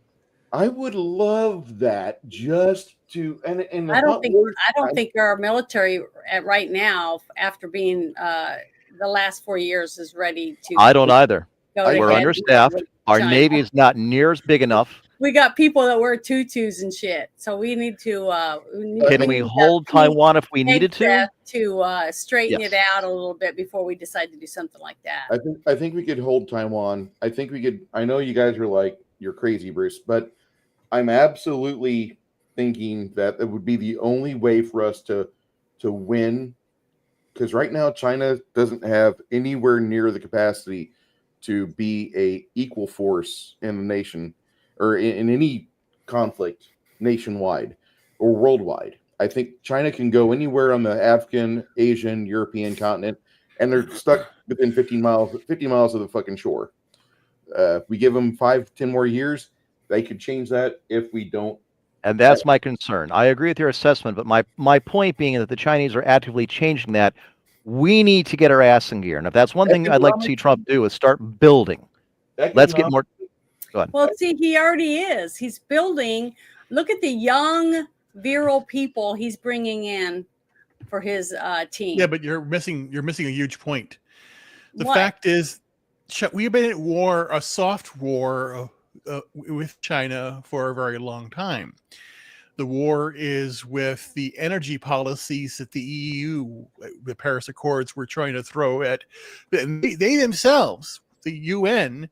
I would love that just to and I don't think our military right now, after being the last 4 years, is ready to. I don't either. We're understaffed. Our Navy is not near as big enough. We got people that wear tutus and shit, so we need to. Can we hold Taiwan if we needed to? To straighten it out a little bit before we decide to do something like that. I think we could hold Taiwan. I think we could. I know you guys are like, you're crazy, Bruce, but I'm absolutely thinking that it would be the only way for us to win, because right now China doesn't have anywhere near the capacity to be a equal force in the nation or in any conflict nationwide or worldwide. I think China can go anywhere on the African, Asian, European continent, and they're stuck within 50 miles of the fucking shore. If we give them 5-10 more years, they could change that if we don't. And that's my concern. I agree with your assessment, but my point being that the Chinese are actively changing that. We need to get our ass in gear. And if that's one thing I'd like to see Trump do is start building. Let's get more. Go ahead. Well, see, he already is. He's building. Look at the young, virile people he's bringing in for his team. Yeah, but you're missing a huge point. The fact is, we've been at war, a soft war with China for a very long time. The war is with the energy policies that the EU, the Paris Accords, were trying to throw at. And they themselves, the UN,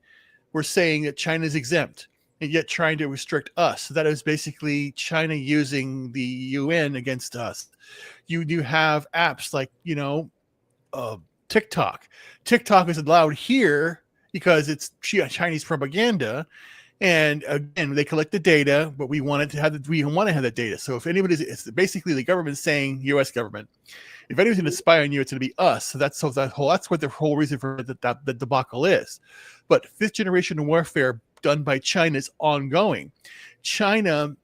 were saying that China's exempt and yet trying to restrict us. So that is basically China using the UN against us. You have apps like, TikTok. TikTok is allowed here because it's Chinese propaganda. And again, they collect the data, but we want to have the data. So if it's basically the government saying, U.S. government, if anyone's going to spy on you, it's going to be us. So that's what the whole reason for the debacle is. But fifth generation warfare done by China is ongoing. China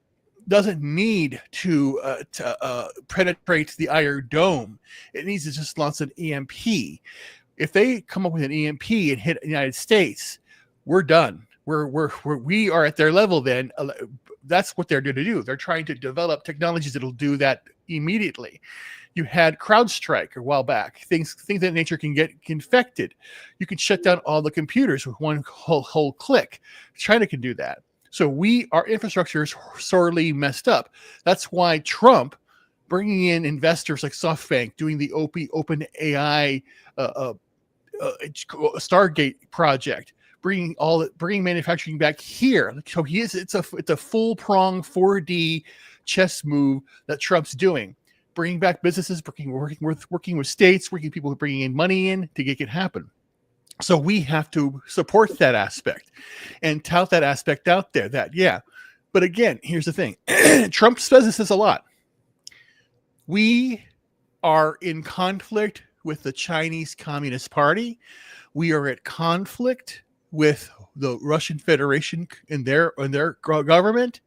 doesn't need to penetrate the Iron Dome. It needs to just launch an EMP. If they come up with an EMP and hit the United States, we're done. We are at their level then. That's what they're going to do. They're trying to develop technologies that'll do that immediately. You had CrowdStrike a while back. Things that nature can get infected. You can shut down all the computers with one whole click. China can do that. So our infrastructure is sorely messed up. That's why Trump bringing in investors like SoftBank, doing the open AI Stargate project, bringing manufacturing back here. So it's a full prong 4D chess move that Trump's doing. Bringing back businesses, working with states, working people bringing in money in to make it happen. So we have to support that aspect and tout that aspect out there. But again, here's the thing: Trump says this a lot. We are in conflict with the Chinese Communist Party. We are at conflict with the Russian Federation and their government.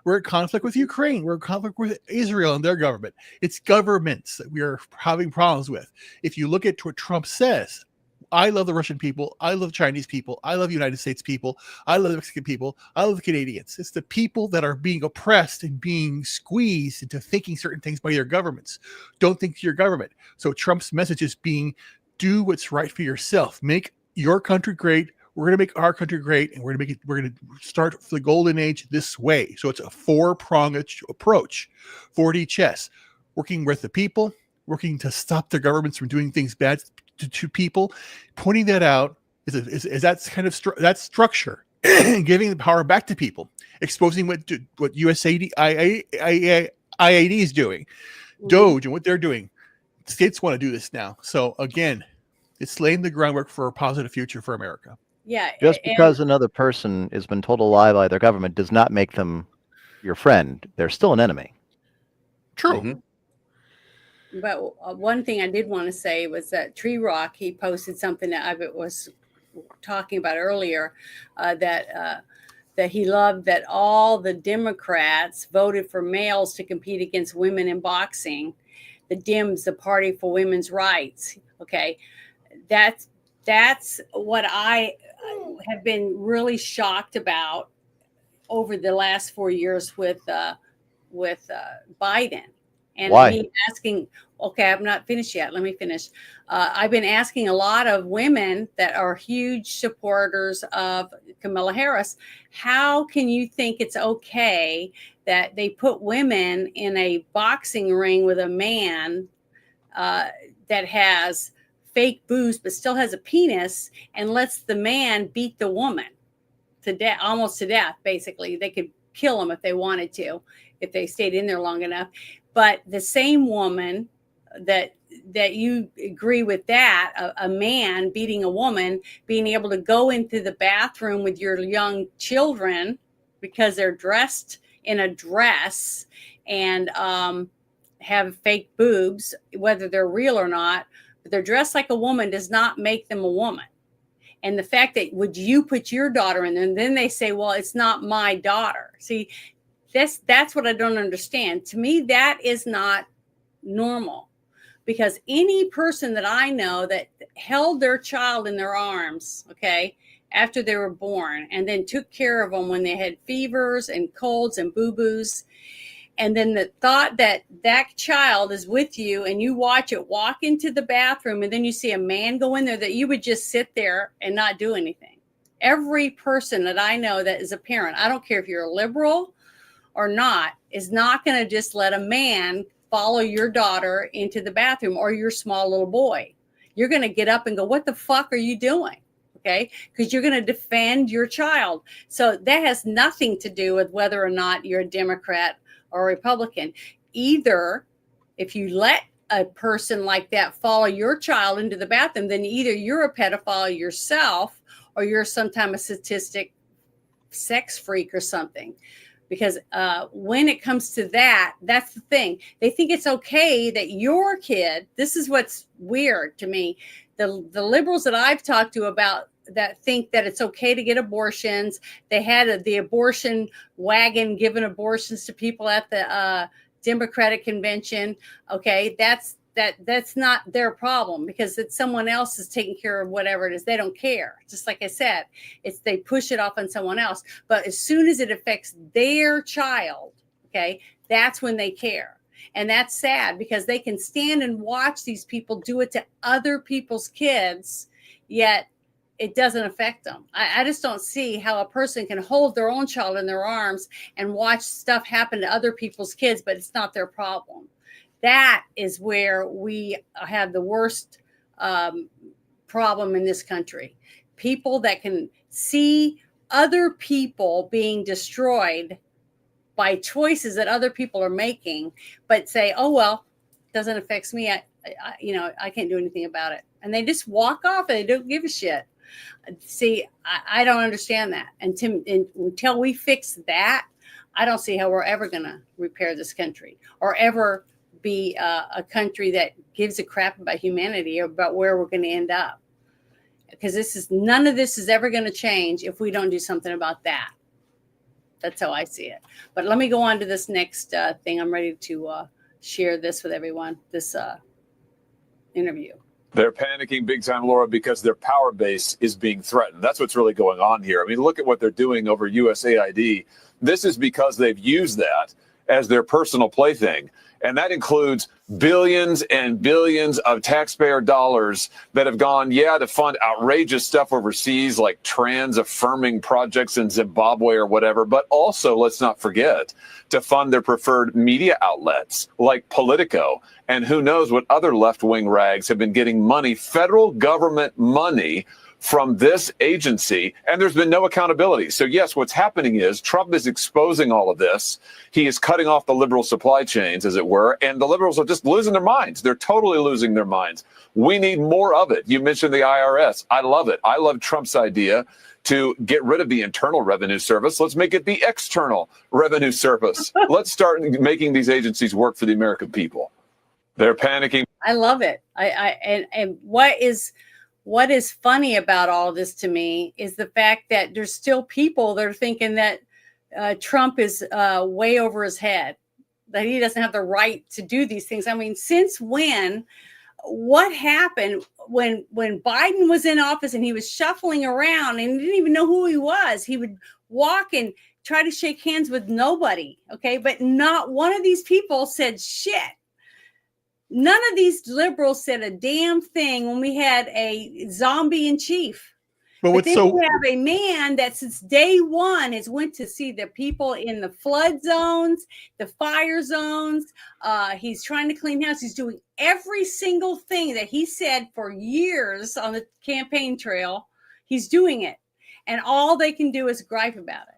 We're at conflict with Ukraine. We're at conflict with Israel and their government. It's governments that we are having problems with. If you look at what Trump says, I love the Russian people. I love Chinese people. I love United States people. I love the Mexican people. I love the Canadians. It's the people that are being oppressed and being squeezed into thinking certain things by their governments. Don't think to your government. So Trump's message is being, do what's right for yourself. Make your country great. We're going to make our country great, and we're going to start the golden age this way. So it's a 4-pronged approach, 4D chess, working with the people, working to stop their governments from doing things bad to people, pointing that out is that kind of that structure, giving the power back to people, exposing what USAID, IAD is doing, Doge and what they're doing. States want to do this now. So again, it's laying the groundwork for a positive future for America. Yeah. Just because another person has been told a lie by their government does not make them your friend. They're still an enemy. True. Mm-hmm. But one thing I did want to say was that Tree Rock, he posted something that I was talking about earlier, that he loved that all the Democrats voted for males to compete against women in boxing. The Dems, the Party for Women's Rights. Okay, that's what I have been really shocked about over the last 4 years with Biden. And Why? me asking, okay, I'm not finished yet. Let me finish. I've been asking a lot of women that are huge supporters of Kamala Harris, how can you think it's okay that they put women in a boxing ring with a man that has fake boobs but still has a penis and lets the man beat the woman to death, almost to death, basically. They could kill him if they wanted to, if they stayed in there long enough. But the same woman that you agree with that, a man beating a woman, being able to go into the bathroom with your young children because they're dressed in a dress and have fake boobs, whether they're real or not, but they're dressed like a woman does not make them a woman. And the fact that would you put your daughter in there, and then they say, well, it's not my daughter. See, that's what I don't understand. To me, that is not normal, because any person that I know that held their child in their arms, okay, after they were born, and then took care of them when they had fevers and colds and boo-boos, and then the thought that that child is with you and you watch it walk into the bathroom and then you see a man go in there, that you would just sit there and not do anything. Every person that I know that is a parent, I don't care if you're a liberal or not, is not going to just let a man follow your daughter into the bathroom or your small little boy. You're going to get up and go, what the fuck are you doing? Okay, because you're going to defend your child. So that has nothing to do with whether or not you're a Democrat or Republican. Either if you let a person like that follow your child into the bathroom, then either you're a pedophile yourself or you're some kind of sadistic sex freak or something. Because when it comes to that, that's the thing. They think it's okay that your kid, this is what's weird to me. The liberals that I've talked to about that think that it's okay to get abortions. They had the abortion wagon giving abortions to people at the Democratic convention. Okay, that's not their problem, because it's someone else is taking care of whatever it is. They don't care. Just like I said, they push it off on someone else. But as soon as it affects their child, okay, that's when they care. And that's sad, because they can stand and watch these people do it to other people's kids, yet it doesn't affect them. I just don't see how a person can hold their own child in their arms and watch stuff happen to other people's kids, but it's not their problem. That is where we have the worst problem in this country. People that can see other people being destroyed by choices that other people are making, but say, oh, well, it doesn't affect me. I can't do anything about it. And they just walk off and they don't give a shit. See, I don't understand that. And until we fix that, I don't see how we're ever going to repair this country or ever be a country that gives a crap about humanity or about where we're going to end up. Because none of this is ever going to change if we don't do something about that. That's how I see it. But let me go on to this next thing. I'm ready to share this with everyone, this interview. They're panicking big time, Laura, because their power base is being threatened. That's what's really going on here. I mean, look at what they're doing over USAID. This is because they've used that as their personal plaything. And that includes billions and billions of taxpayer dollars that have gone, to fund outrageous stuff overseas, like trans affirming projects in Zimbabwe or whatever. But also, let's not forget, to fund their preferred media outlets like Politico. And who knows what other left wing rags have been getting money, federal government money, from this agency, and there's been no accountability. So yes, what's happening is Trump is exposing all of this. He is cutting off the liberal supply chains, as it were, and the liberals are just losing their minds. They're totally losing their minds. We need more of it. You mentioned the IRS. I love it. I love Trump's idea to get rid of the Internal Revenue Service. Let's make it the External Revenue Service. Let's start making these agencies work for the American people. They're panicking. I love it. And what is funny about all this to me is the fact that there's still people that are thinking that Trump is way over his head, that he doesn't have the right to do these things. I mean, since when? What happened when Biden was in office and he was shuffling around and he didn't even know who he was? He would walk and try to shake hands with nobody. Okay. But not one of these people said shit. None of these liberals said a damn thing when we had a zombie in chief. But then we have a man that since day one has went to see the people in the flood zones, the fire zones. He's trying to clean house. He's doing every single thing that he said for years on the campaign trail. He's doing it. And all they can do is gripe about it.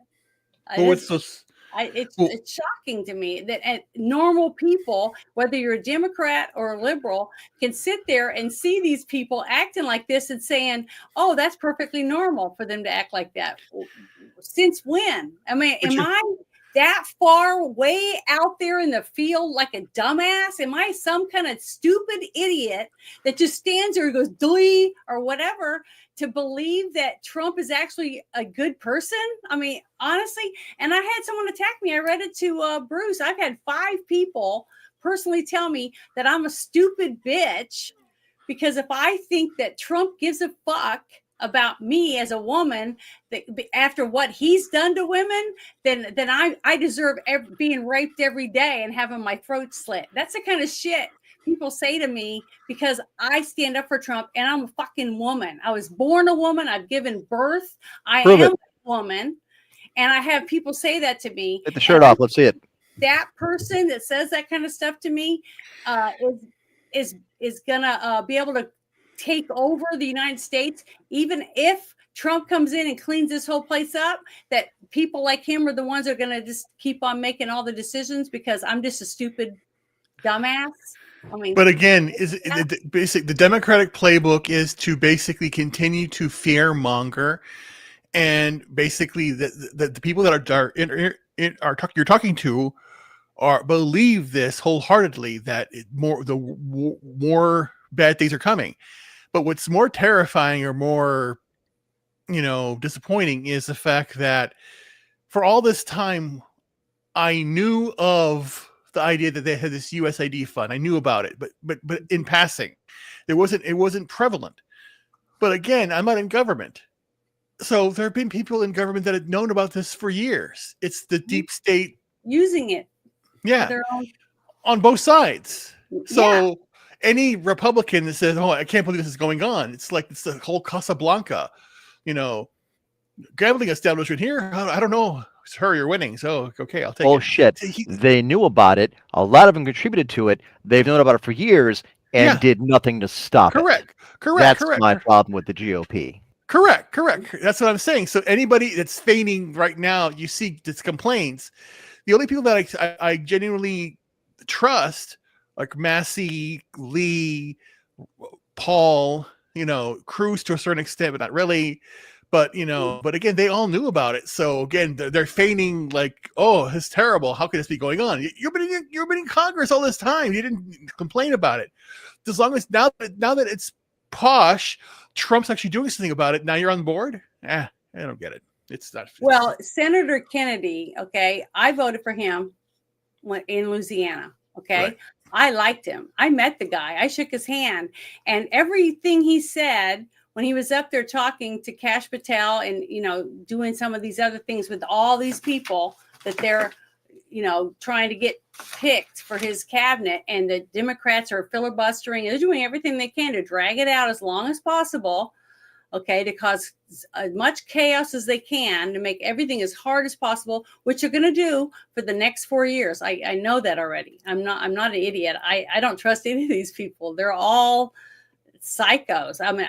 It's shocking to me that normal people, whether you're a Democrat or a liberal, can sit there and see these people acting like this and saying, oh, that's perfectly normal for them to act like that. Since when? I mean, am I that far way out there in the field like a dumbass? Am I some kind of stupid idiot that just stands there and goes, "Dlee" or whatever, to believe that Trump is actually a good person? I mean, honestly, and I had someone attack me. I read it to Bruce. I've had 5 people personally tell me that I'm a stupid bitch because if I think that Trump gives a fuck about me as a woman, that after what he's done to women, then I deserve being raped every day and having my throat slit. That's the kind of shit people say to me because I stand up for Trump and I'm a fucking woman. I was born a woman. I've given birth. I am a woman. And I have people say that to me. Get the shirt off. Let's see it. That person that says that kind of stuff to me is gonna be able to take over the United States, even if Trump comes in and cleans this whole place up. That people like him are the ones that are gonna just keep on making all the decisions because I'm just a stupid dumbass. I mean, but again, the Democratic playbook is to basically continue to fear monger, and basically the people that you're talking to believe this wholeheartedly, that more bad things are coming. But what's more terrifying or more, disappointing is the fact that for all this time, I knew of the idea that they had this USAID fund. I knew about it, but in passing, it wasn't prevalent. But again, I'm not in government. So there have been people in government that had known about this for years. It's the deep state using it. Yeah. On both sides. So any Republican that says, oh, I can't believe this is going on. It's like it's the whole Casablanca, gambling establishment here. I don't know. It's her, you're winning. So, okay, I'll take it. Bullshit. They knew about it. A lot of them contributed to it. They've known about it for years and did nothing to stop it. Correct. That's my problem with the GOP. Correct. That's what I'm saying. So anybody that's feigning right now, you see this complaints. The only people that I genuinely trust, like Massey, Lee, Paul, Cruz to a certain extent, but not really. But but again, they all knew about it. So again, they're feigning like, oh, it's terrible. How could this be going on? You've been in Congress all this time. You didn't complain about it. As long as now that it's posh, Trump's actually doing something about it. Now you're on board. I don't get it. It's not. Well, Senator Kennedy. Okay, I voted for him in Louisiana. Okay. Right. I liked him. I met the guy. I shook his hand, and everything he said when he was up there talking to Kash Patel and, doing some of these other things with all these people that they're, trying to get picked for his cabinet, and the Democrats are filibustering. They're doing everything they can to drag it out as long as possible. Okay. To cause as much chaos as they can, to make everything as hard as possible, which they're going to do for the next 4 years. I know that already. I'm not an idiot. I don't trust any of these people. They're all psychos. I mean,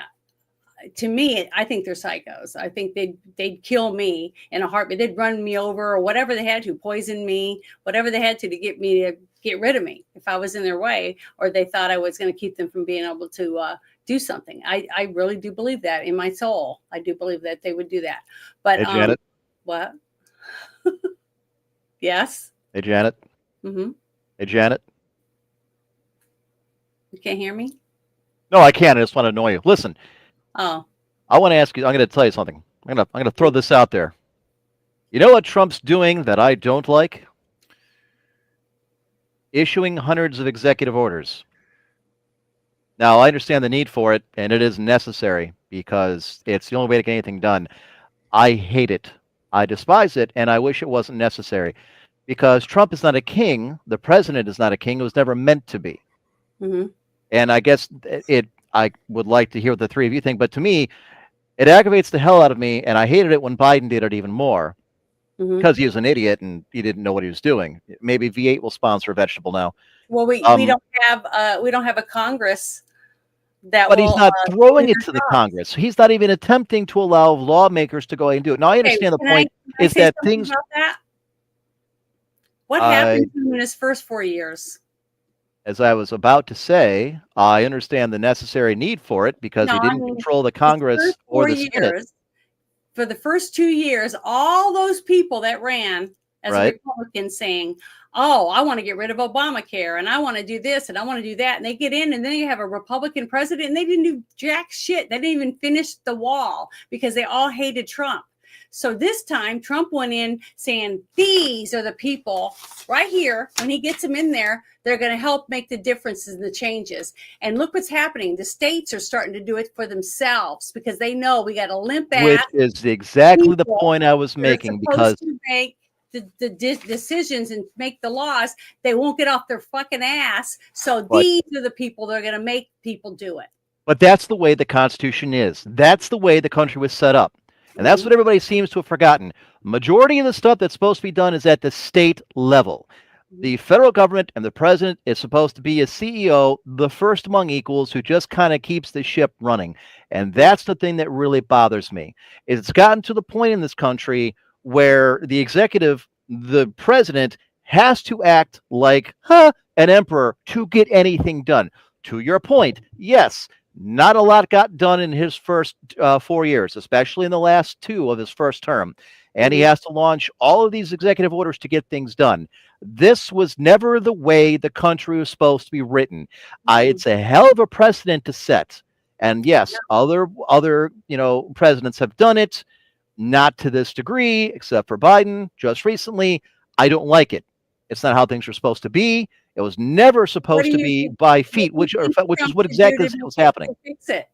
to me, I think they're psychos. I think they'd kill me in a heartbeat. They'd run me over or whatever they had to, poison me, whatever they had to get me to get rid of me if I was in their way, or they thought I was going to keep them from being able to do something. I really do believe that in my soul. I do believe that they would do that. But Hey, Janet. what? Yes. Hey, Janet. Mm-hmm. Hey, Janet. You can't hear me? No, I can't. I just want to annoy you. Listen. Oh. I want to ask you. I'm going to tell you something. I'm going to throw this out there. You know what Trump's doing that I don't like? Issuing hundreds of executive orders. Now, I understand the need for it, and it is necessary because it's the only way to get anything done. I hate it. I despise it, and I wish it wasn't necessary because Trump is not a king. The president is not a king. It was never meant to be. Mm-hmm. And I guess I would like to hear what the three of you think, but to me, it aggravates the hell out of me, and I hated it when Biden did it even more. Because he was an idiot and he didn't know what he was doing. Maybe V8 will sponsor a vegetable now. Well, we don't have a Congress that. But he's not throwing it to the Congress. He's not even attempting to allow lawmakers to go ahead and do it. Now I understand the point is that things. About that? What happened to him in his first 4 years? As I was about to say, I understand the necessary need for it because he didn't control the Congress or the Senate. For the first 2 years, all those people that ran as a Republican saying, oh, I want to get rid of Obamacare and I want to do this and I want to do that. And they get in and then you have a Republican president and they didn't do jack shit. They didn't even finish the wall because they all hated Trump. So this time Trump went in saying, these are the people right here. When he gets them in there, they're going to help make the differences and the changes. And look what's happening. The states are starting to do it for themselves because they know we got a limp ass. Which is exactly the point I was making because to make the decisions and make the laws, they won't get off their fucking ass. So these are the people that are going to make people do it. But that's the way the Constitution is. That's the way the country was set up. And that's what everybody seems to have forgotten. Majority of the stuff that's supposed to be done is at the state level. The federal government and the president is supposed to be a CEO, the first among equals, who just kind of keeps the ship running. And that's the thing that really bothers me. It's gotten to the point in this country where the executive, the president, has to act like an emperor to get anything done. To your point, yes, not a lot got done in his first 4 years, especially in the last 2 of his first term. And he has to launch all of these executive orders to get things done. This was never the way the country was supposed to be written. It's a hell of a precedent to set. And yes, other presidents have done it, not to this degree, except for Biden just recently. I don't like it. It's not how things are supposed to be. It was never supposed to be by feet, which is what exactly was happening. Fix it.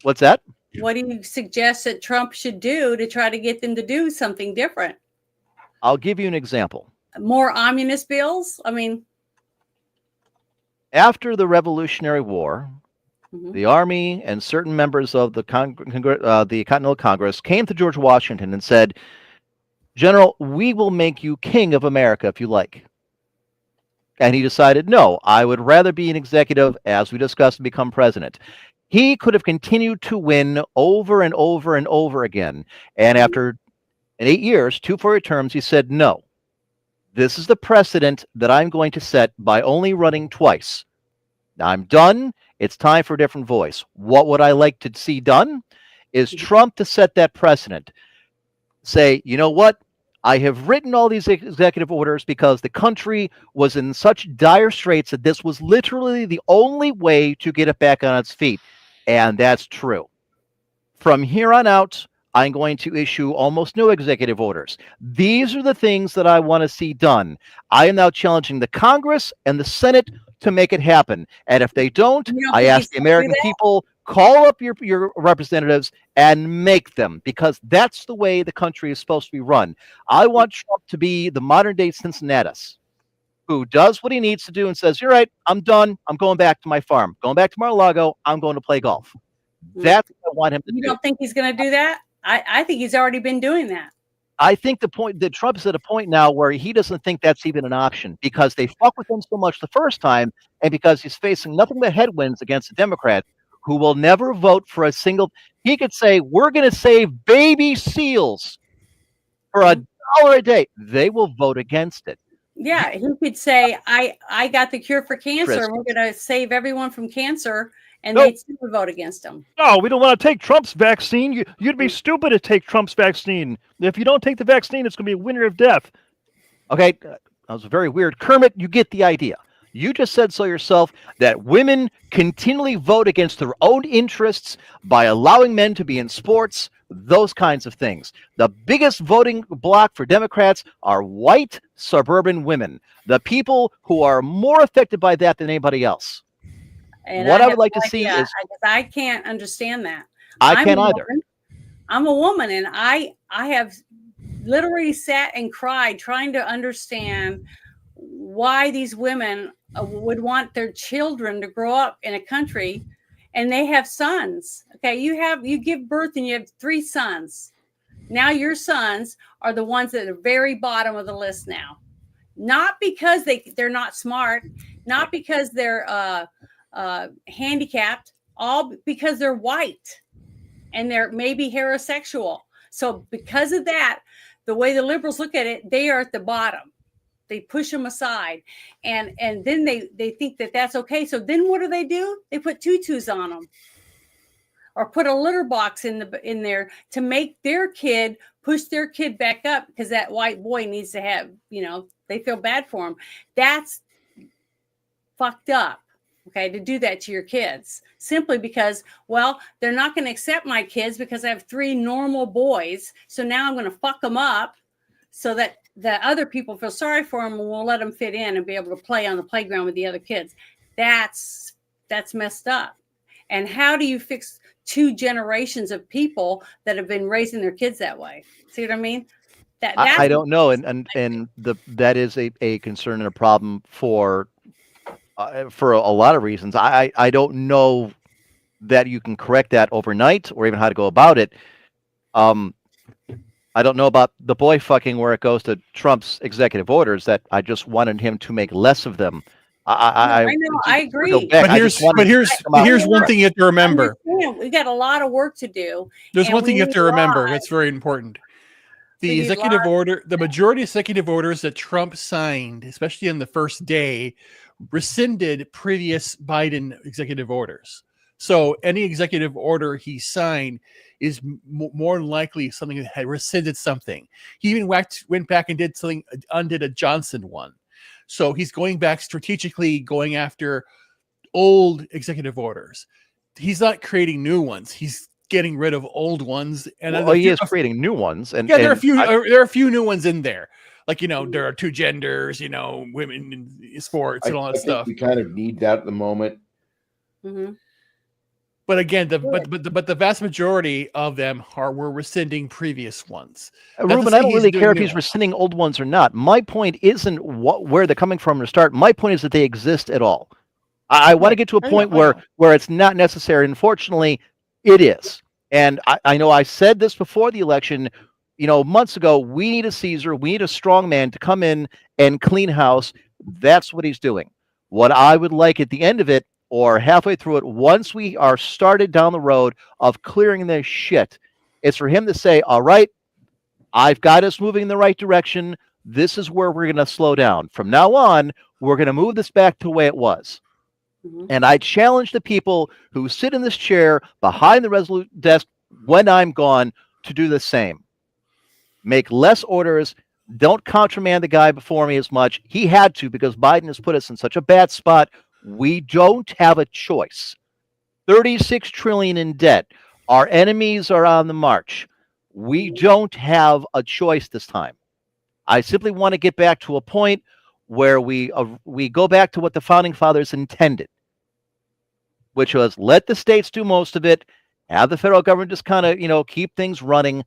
What's that? What do you suggest that Trump should do to try to get them to do something different? I'll give you an example. More omnibus bills? I mean, after the Revolutionary War, the Army and certain members of the Continental Congress came to George Washington and said, General, we will make you king of America if you like. And he decided, no, I would rather be an executive, as we discussed, and become president. He could have continued to win over and over and over again. And after 8 years, 2 4-year terms, he said, no, this is the precedent that I'm going to set by only running twice. Now I'm done. It's time for a different voice. What would I like to see done is Trump to set that precedent. Say, you know what? I have written all these executive orders because the country was in such dire straits that this was literally the only way to get it back on its feet. And that's true. From here on out, I'm going to issue almost no executive orders. These are the things that I want to see done. I am now challenging the Congress and the Senate to make it happen. And if they don't, I ask the American people, call up your representatives and make them, because that's the way the country is supposed to be run. I want Trump to be the modern-day Cincinnatus, who does what he needs to do and says, you're right, I'm done. I'm going back to my farm. Going back to Mar-a-Lago. I'm going to play golf. That's what I want him to do. You don't think he's going to do that? I think he's already been doing that. I think the point that Trump is at a point now where he doesn't think that's even an option because they fuck with him so much the first time and because he's facing nothing but headwinds against the Democrats who will never vote for a single. He could say, we're going to save baby seals for $1 a day. They will vote against it. Yeah, he could say, I got the cure for cancer, and we're going to save everyone from cancer, and they'd still vote against him. No, we don't want to take Trump's vaccine. You'd be stupid to take Trump's vaccine. If you don't take the vaccine, it's going to be a winter of death. Okay, that was very weird. Kermit, you get the idea. You just said so yourself that women continually vote against their own interests by allowing men to be in sports, those kinds of things. The biggest voting bloc for Democrats are white suburban women, the people who are more affected by that than anybody else. And what I would like to see is... I can't understand that. I can't either. I'm a woman, and I have literally sat and cried trying to understand why these women would want their children to grow up in a country, and they have sons. Okay, you give birth and you have 3 sons. Now your sons are the ones that are very bottom of the list now, not because they're not smart, not because they're handicapped, all because they're white and they're maybe heterosexual. So because of that, the way the liberals look at it, they are at the bottom. They push them aside, and then they think that that's okay. So then what do? They put tutus on them, or put a litter box in there to make their kid push their kid back up because that white boy needs to have, they feel bad for him. That's fucked up. Okay, to do that to your kids simply because, well, they're not going to accept my kids because I have 3 normal boys. So now I'm going to fuck them up so that the other people feel sorry for them and won't let them fit in and be able to play on the playground with the other kids. That's messed up. And how do you fix 2 generations of people that have been raising their kids that way? See what I mean? I don't know, and that is a concern and a problem for a lot of reasons. I don't know that you can correct that overnight or even how to go about it. I don't know about the boy fucking where it goes to Trump's executive orders that I just wanted him to make less of them. I know, I agree. But here's one thing you have to remember. We got a lot of work to do. There's one thing you have to remember that's very important. The executive order, the majority of executive orders that Trump signed, especially on the first day, rescinded previous Biden executive orders. So any executive order he signed is more than likely something that had rescinded something. He even went back and undid a Johnson one. So he's going back strategically, going after old executive orders. He's not creating new ones. He's getting rid of old ones. And he is creating new ones. And there are a few new ones in there. Like, there are 2 genders, women in sports and all that stuff. We kind of need that at the moment. Mm-hmm. But again, the vast majority of them were rescinding previous ones. Ruben, I don't really care if he's rescinding old ones or not. My point isn't where they're coming from to start. My point is that they exist at all. I want to get to a point where it's not necessary. Unfortunately, it is. And I know I said this before the election, months ago, we need a Caesar, we need a strong man to come in and clean house. That's what he's doing. What I would like at the end of it, or halfway through it, once we are started down the road of clearing this shit, is for him to say, all right, I've got us moving in the right direction. This is where we're going to slow down. From now on, we're going to move this back to the way it was. Mm-hmm. And I challenge the people who sit in this chair behind the Resolute desk when I'm gone to do the same. Make less orders. Don't countermand the guy before me as much. He had to because Biden has put us in such a bad spot. We don't have a choice. 36 trillion in debt. Our enemies are on the march. We don't have a choice this time. I simply want to get back to a point where we go back to what the founding fathers intended, which was let the states do most of it, have the federal government just kind of, keep things running.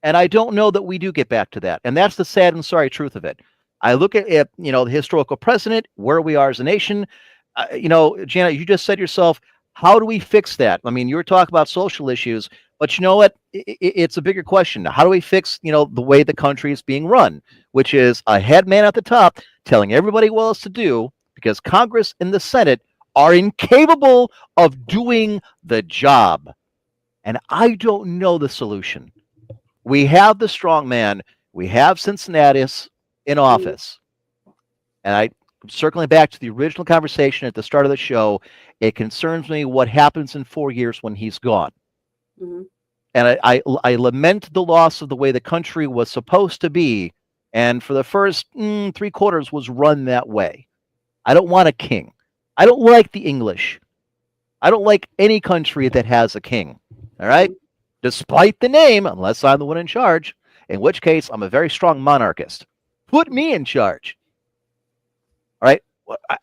And I don't know that we do get back to that. And that's the sad and sorry truth of it. I look at the historical precedent, where we are as a nation. Janet, you just said yourself, how do we fix that? I mean, you were talking about social issues, but you know what? It's a bigger question. How do we fix, the way the country is being run, which is a head man at the top telling everybody what else to do because Congress and the Senate are incapable of doing the job. And I don't know the solution. We have the strong man. We have Cincinnatus in office. And I'm circling back to the original conversation at the start of the show. It concerns me what happens in 4 years when he's gone. Mm-hmm. And I lament the loss of the way the country was supposed to be. And for the first 3/4 was run that way. I don't want a king. I don't like the English. I don't like any country that has a king. All right? Despite the name, unless I'm the one in charge, in which case I'm a very strong monarchist. Put me in charge. All right?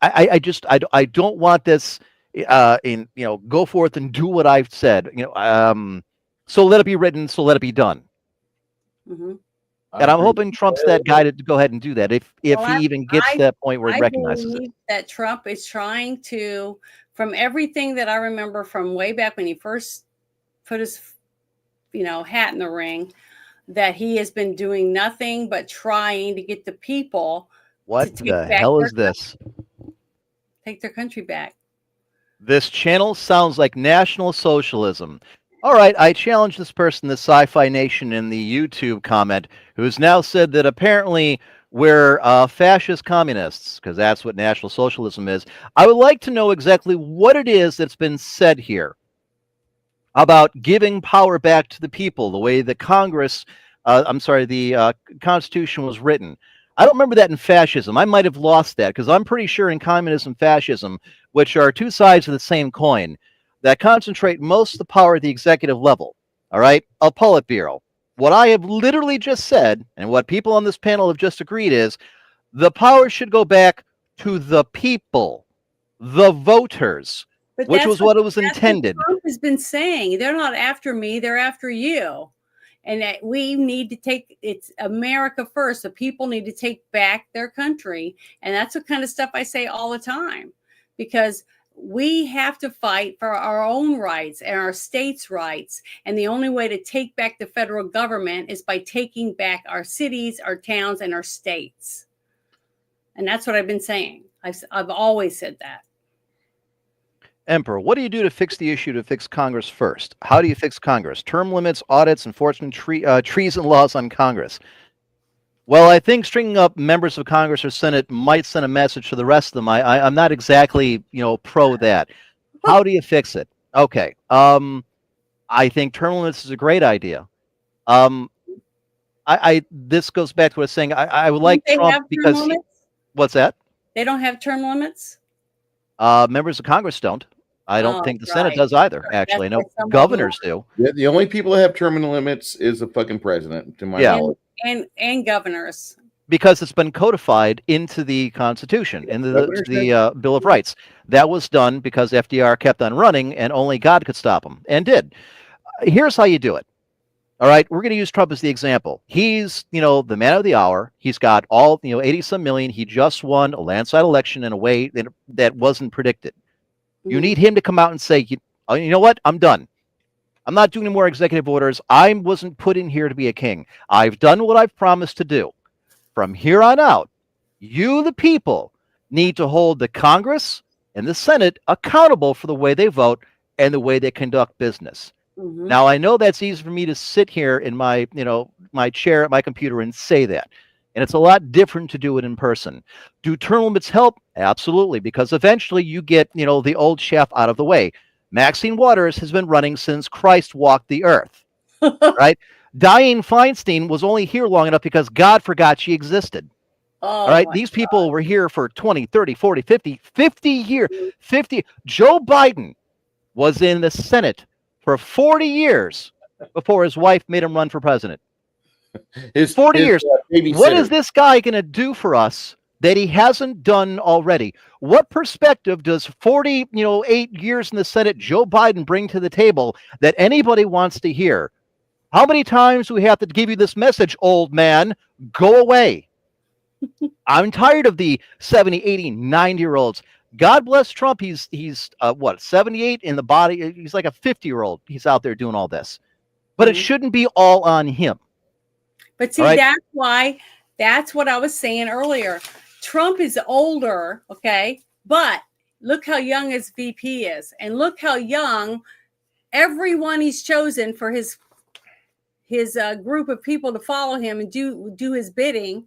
I don't want this go forth and do what I've said. So let it be written, so let it be done. Mm-hmm. And I'm hoping Trump's that guy to go ahead and do that if he even gets to that point where he recognizes believe it. that Trump is trying to, from everything that I remember from way back when he first put his hat in the ring, that he has been doing nothing but trying to get the people What to the hell is this? take their country back. This channel sounds like National Socialism. All right, I challenge this person, the Sci-Fi Nation, in the YouTube comment, who's now said that apparently we're fascist communists, because that's what National Socialism is. I would like to know exactly what it is that's been said here about giving power back to the people, the way the the Constitution was written. I don't remember that in fascism. I might have lost that, because I'm pretty sure in communism, fascism, which are two sides of the same coin, that concentrate most of the power at the executive level, all right, of Politburo. What I have literally just said, and what people on this panel have just agreed is, the power should go back to the people, the voters, which was what it was intended. What Trump has been saying. They're not after me, they're after you. And that we need to it's America first. The people need to take back their country. And that's the kind of stuff I say all the time, because we have to fight for our own rights and our states' rights. And the only way to take back the federal government is by taking back our cities, our towns, and our states. And that's what I've been saying. I've always said that. Emperor, what do you do to fix the issue to fix Congress first? How do you fix Congress? Term limits, audits, enforcement, treason laws on Congress. Well, I think stringing up members of Congress or Senate might send a message to the rest of them. I'm not exactly, pro that. How do you fix it? Okay. I think term limits is a great idea. This goes back to what I was saying. I would like Trump because what's that? They don't have term limits? Members of Congress don't. I don't think the Senate does either, actually. No, governors do. Yeah, the only people that have term limits is the fucking president, to my knowledge. And governors. Because it's been codified into the Constitution, into the Bill of Rights. That was done because FDR kept on running and only God could stop him, and did. Here's how you do it. All right, we're going to use Trump as the example. He's, the man of the hour. He's got all, 80-some million. He just won a landslide election in a way that wasn't predicted. You need him to come out and say, you know what? I'm done. I'm not doing any more executive orders. I wasn't put in here to be a king. I've done what I've promised to do. From here on out, you, the people, need to hold the Congress and the Senate accountable for the way they vote and the way they conduct business. Mm-hmm. Now, I know that's easy for me to sit here in my, my chair at my computer and say that. And it's a lot different to do it in person. Do term limits help? Absolutely, because eventually you get, the old chef out of the way. Maxine Waters has been running since Christ walked the earth, right? Dianne Feinstein was only here long enough because God forgot she existed. All right, these people were here for 20, 30, 40, 50 years. 50. Joe Biden was in the Senate for 40 years before his wife made him run for president. 40 years. What is this guy going to do for us that he hasn't done already? What perspective does 8 years in the Senate Joe Biden bring to the table that anybody wants to hear? How many times do we have to give you this message, old man? Go away. I'm tired of the 70, 80, 90-year-olds. God bless Trump. He's 78 in the body. He's like a 50-year-old. He's out there doing all this. But it shouldn't be all on him. But see, that's what I was saying earlier. Trump is older, okay? But look how young his VP is, and look how young everyone he's chosen for his group of people to follow him and do his bidding,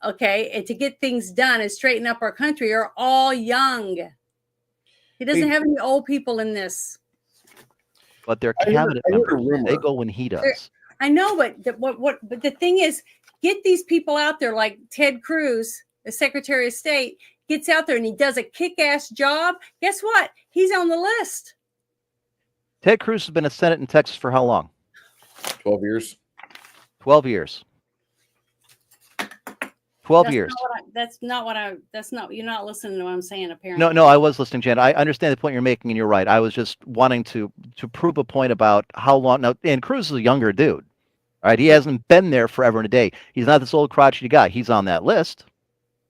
okay, and to get things done and straighten up our country are all young. He doesn't have any old people in this. But they're cabinet members. They go when he does. I know, but but the thing is, get these people out there like Ted Cruz, the Secretary of State, gets out there and he does a kick-ass job. Guess what? He's on the list. Ted Cruz has been a Senate in Texas for how long? 12 years. 12 years. 12 years. That's not, you're not listening to what I'm saying, apparently. No, I was listening, Jen. I understand the point you're making, and you're right. I was just wanting to prove a point about how long. Now, and Cruz is a younger dude. All right, he hasn't been there forever and a day. He's not this old crotchety guy. He's on that list.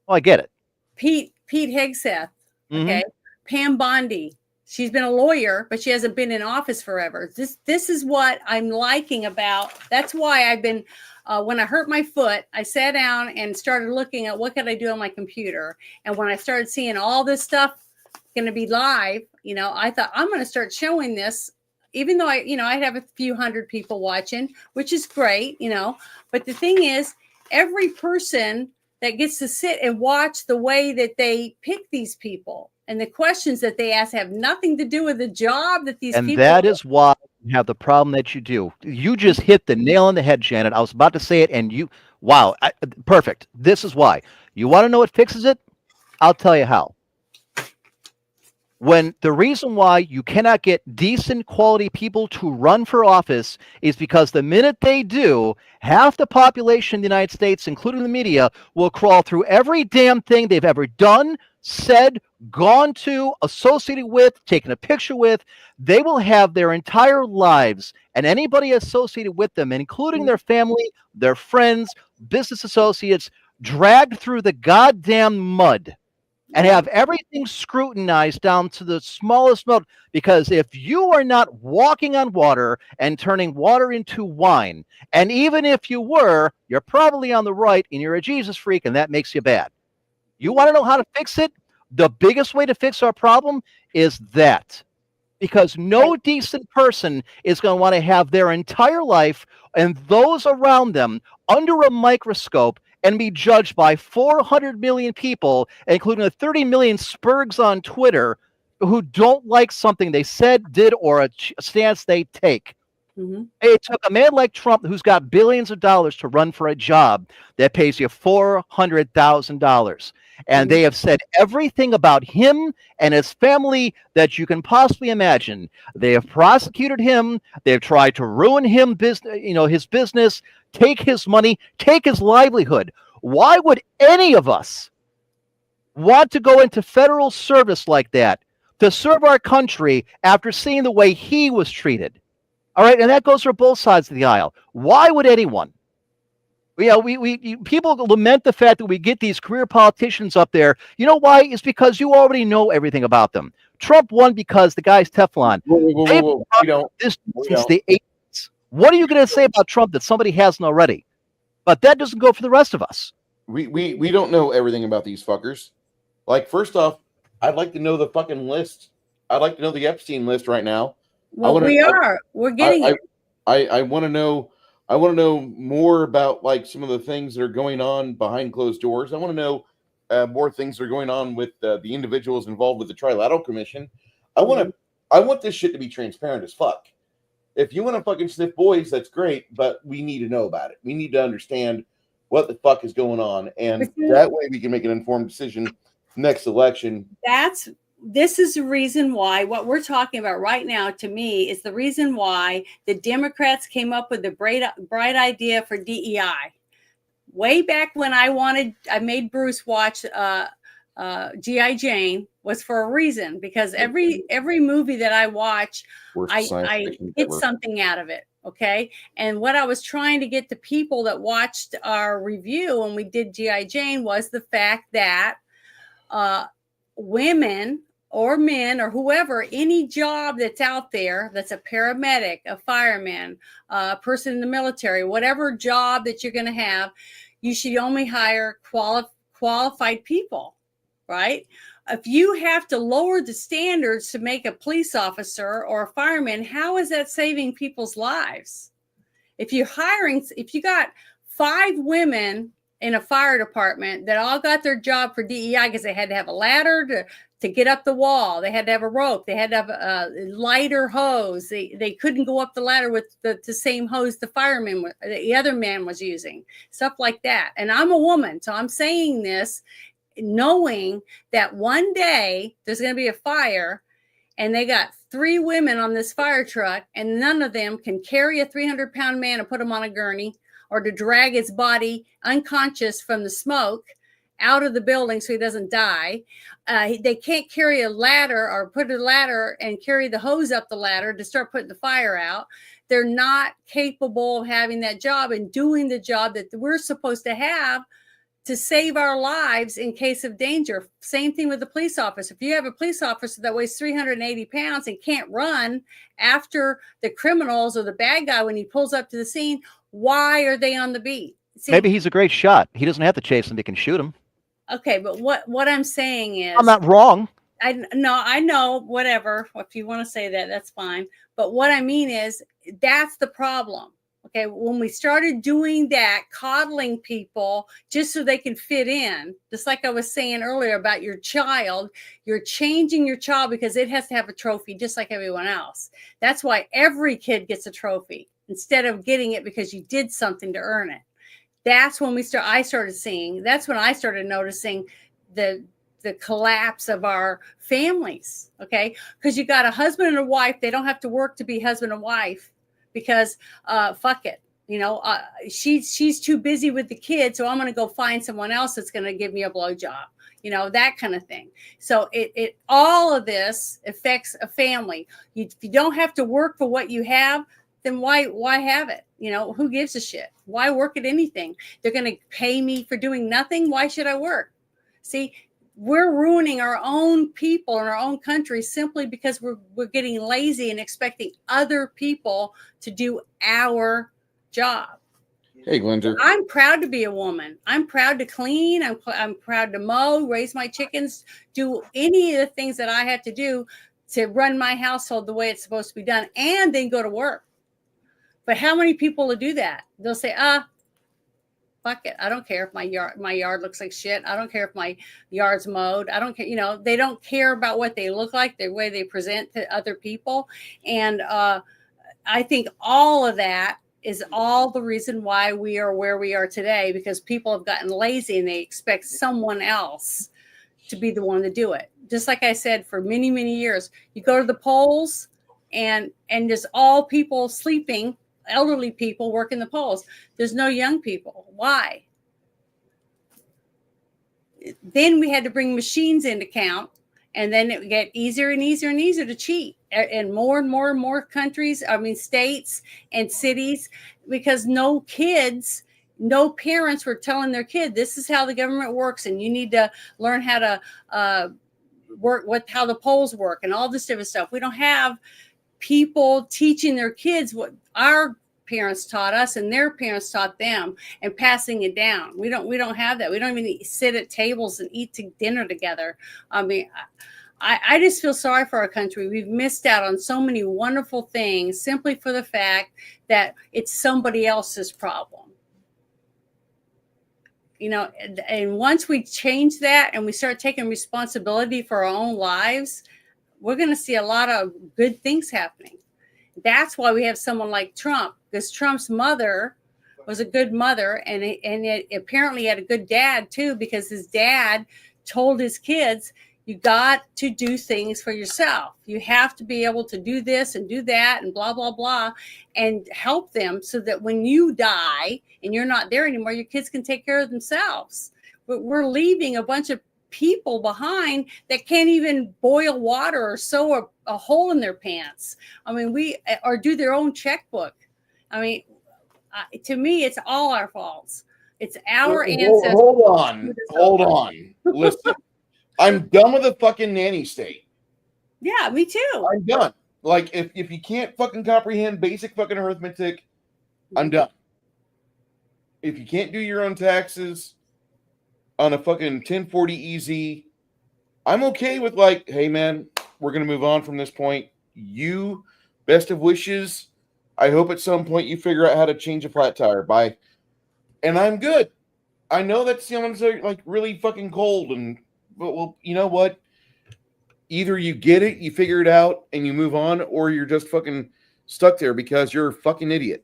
Oh, I get it. Pete Hegseth, okay. Pam Bondi. She's been a lawyer, but she hasn't been in office forever. This is what I'm liking about. That's why I've been. When I hurt my foot, I sat down and started looking at what could I do on my computer. And when I started seeing all this stuff going to be live, I thought I'm going to start showing this, even though I'd have a few hundred people watching, which is great, But the thing is, every person that gets to sit and watch the way that they pick these people and the questions that they ask have nothing to do with the job that these people. And that is why you have the problem that you do. You just hit the nail on the head, Janet. I was about to say it, and wow, perfect. This is why. You want to know what fixes it? I'll tell you how. When the reason why you cannot get decent quality people to run for office is because the minute they do, half the population in the United States, including the media, will crawl through every damn thing they've ever done, said, gone to, associated with, taken a picture with. They will have their entire lives and anybody associated with them, including their family, their friends, business associates, dragged through the goddamn mud and have everything scrutinized down to the smallest note. Because if you are not walking on water and turning water into wine, and even if you were, you're probably on the right and you're a Jesus freak, and that makes you bad. You want to know how to fix it? The biggest way to fix our problem is that. Because no decent person is going to want to have their entire life and those around them under a microscope and be judged by 400 million people, including the 30 million spurgs on Twitter who don't like something they said, did, or a stance they take. It took a man like Trump, who's got billions of dollars, to run for a job that pays you $400,000. And they have said everything about him and his family that you can possibly imagine. They have prosecuted him. They've tried to ruin him, his business, take his money, take his livelihood. Why would any of us want to go into federal service like that to serve our country after seeing the way he was treated? All right, and that goes for both sides of the aisle. Why would anyone? Yeah, people lament the fact that we get these career politicians up there. You know why? It's because you already know everything about them. Trump won because the guy's Teflon. We don't. This since the 80s. What are you going to say about Trump that somebody hasn't already? But that doesn't go for the rest of us. We don't know everything about these fuckers. Like, first off, I'd like to know the fucking list. I'd like to know the Epstein list right now. Well, we're getting it. I want to know. I want to know more about like some of the things that are going on behind closed doors. I want to know more things that are going on with the individuals involved with the Trilateral Commission. I want this shit to be transparent as fuck. If you want to fucking sniff boys, that's great, but we need to know about it. We need to understand what the fuck is going on, and that way we can make an informed decision next election. This is the reason why what we're talking about right now, to me, is the reason why the Democrats came up with the bright idea for DEI. Way back when I made Bruce watch G.I. Jane was for a reason, because every movie that I watch, I get something out of it. Okay. And what I was trying to get the people that watched our review when we did G.I. Jane was the fact that women or men or whoever, any job that's out there, that's a paramedic, a fireman, a person in the military, whatever job that you're going to have, you should only hire qualified people, right? if you have to lower the standards to make a police officer or a fireman, how is that saving people's lives? If you got 5 women in a fire department that all got their job for DEI because they had to have a ladder to get up the wall, they had to have a rope, they had to have a lighter hose, they couldn't go up the ladder with the same hose the other man was using, stuff like that. And I'm a woman, so I'm saying this knowing that one day there's going to be a fire and they got 3 women on this fire truck and none of them can carry a 300-pound man and put him on a gurney or to drag his body unconscious from the smoke out of the building so he doesn't die. They can't carry a ladder or put a ladder and carry the hose up the ladder to start putting the fire out. They're not capable of having that job and doing the job that we're supposed to have to save our lives in case of danger. Same thing with the police officer. If you have a police officer that weighs 380 pounds and can't run after the criminals or the bad guy when he pulls up to the scene, why are they on the beat? See, maybe he's a great shot. He doesn't have to chase them. He can shoot them. Okay, but what I'm saying is, I'm not wrong. I know, whatever. If you want to say that, that's fine. But what I mean is, that's the problem. Okay, when we started doing that, coddling people just so they can fit in, just like I was saying earlier about your child, you're changing your child because it has to have a trophy just like everyone else. That's why every kid gets a trophy instead of getting it because you did something to earn it. That's when that's when I started noticing the collapse of our families. Okay, because you got a husband and a wife, they don't have to work to be husband and wife. Because fuck it, she's too busy with the kids, so I'm going to go find someone else that's going to give me a blowjob, that kind of thing. So it all of this affects a family. If you don't have to work for what you have, then why have it? Who gives a shit? Why work at anything? They're going to pay me for doing nothing. Why should I work? See, we're ruining our own people in our own country simply because we're getting lazy and expecting other people to do our job. Hey, Glinter. I'm proud to be a woman. I'm proud to clean. I'm proud to mow, raise my chickens, do any of the things that I have to do to run my household the way it's supposed to be done, and then go to work. But how many people will do that? They'll say, fuck it. I don't care if my yard looks like shit. I don't care if my yard's mowed. I don't care. They don't care about what they look like, the way they present to other people. And I think all of that is all the reason why we are where we are today, because people have gotten lazy and they expect someone else to be the one to do it. Just like I said, for many, many years, you go to the polls and there's all people sleeping, elderly people working the polls. There's no young people. Why? Then we had to bring machines into count, and then it would get easier and easier and easier to cheat. And more countries, states and cities, because no parents were telling their kid, this is how the government works, and you need to learn how to how the polls work and all this different stuff. We don't have people teaching their kids what our parents taught us and their parents taught them and passing it down. We don't have that. We don't even sit at tables and eat dinner together. I just feel sorry for our country. We've missed out on so many wonderful things simply for the fact that it's somebody else's problem. And once we change that and we start taking responsibility for our own lives, we're going to see a lot of good things happening. That's why we have someone like Trump, because Trump's mother was a good mother, and it apparently had a good dad too, because his dad told his kids, you got to do things for yourself. You have to be able to do this and do that and blah, blah, blah, and help them so that when you die and you're not there anymore, your kids can take care of themselves. But we're leaving a bunch of people behind that can't even boil water or sew a hole in their pants. Or do their own checkbook. To me, it's all our faults. It's our ancestors. Hold on. Listen, I'm done with the fucking nanny state. Yeah, me too. I'm done. Like, if you can't fucking comprehend basic fucking arithmetic, I'm done. If you can't do your own taxes on a fucking 1040 EZ, I'm okay with like, hey man, we're gonna move on from this point. You, best of wishes. I hope at some point you figure out how to change a flat tire. Bye. And I'm good. I know that someone's like really fucking cold, but well, you know what? Either you get it, you figure it out, and you move on, or you're just fucking stuck there because you're a fucking idiot.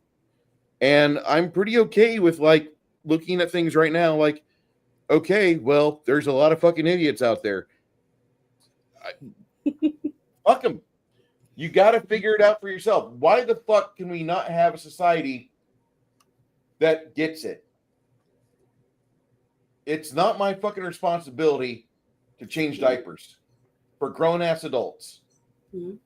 And I'm pretty okay with like looking at things right now, like, okay, well, there's a lot of fucking idiots out there. Fuck them. You got to figure it out for yourself. Why the fuck can we not have a society that gets it? It's not my fucking responsibility to change diapers for grown-ass adults. Mhm.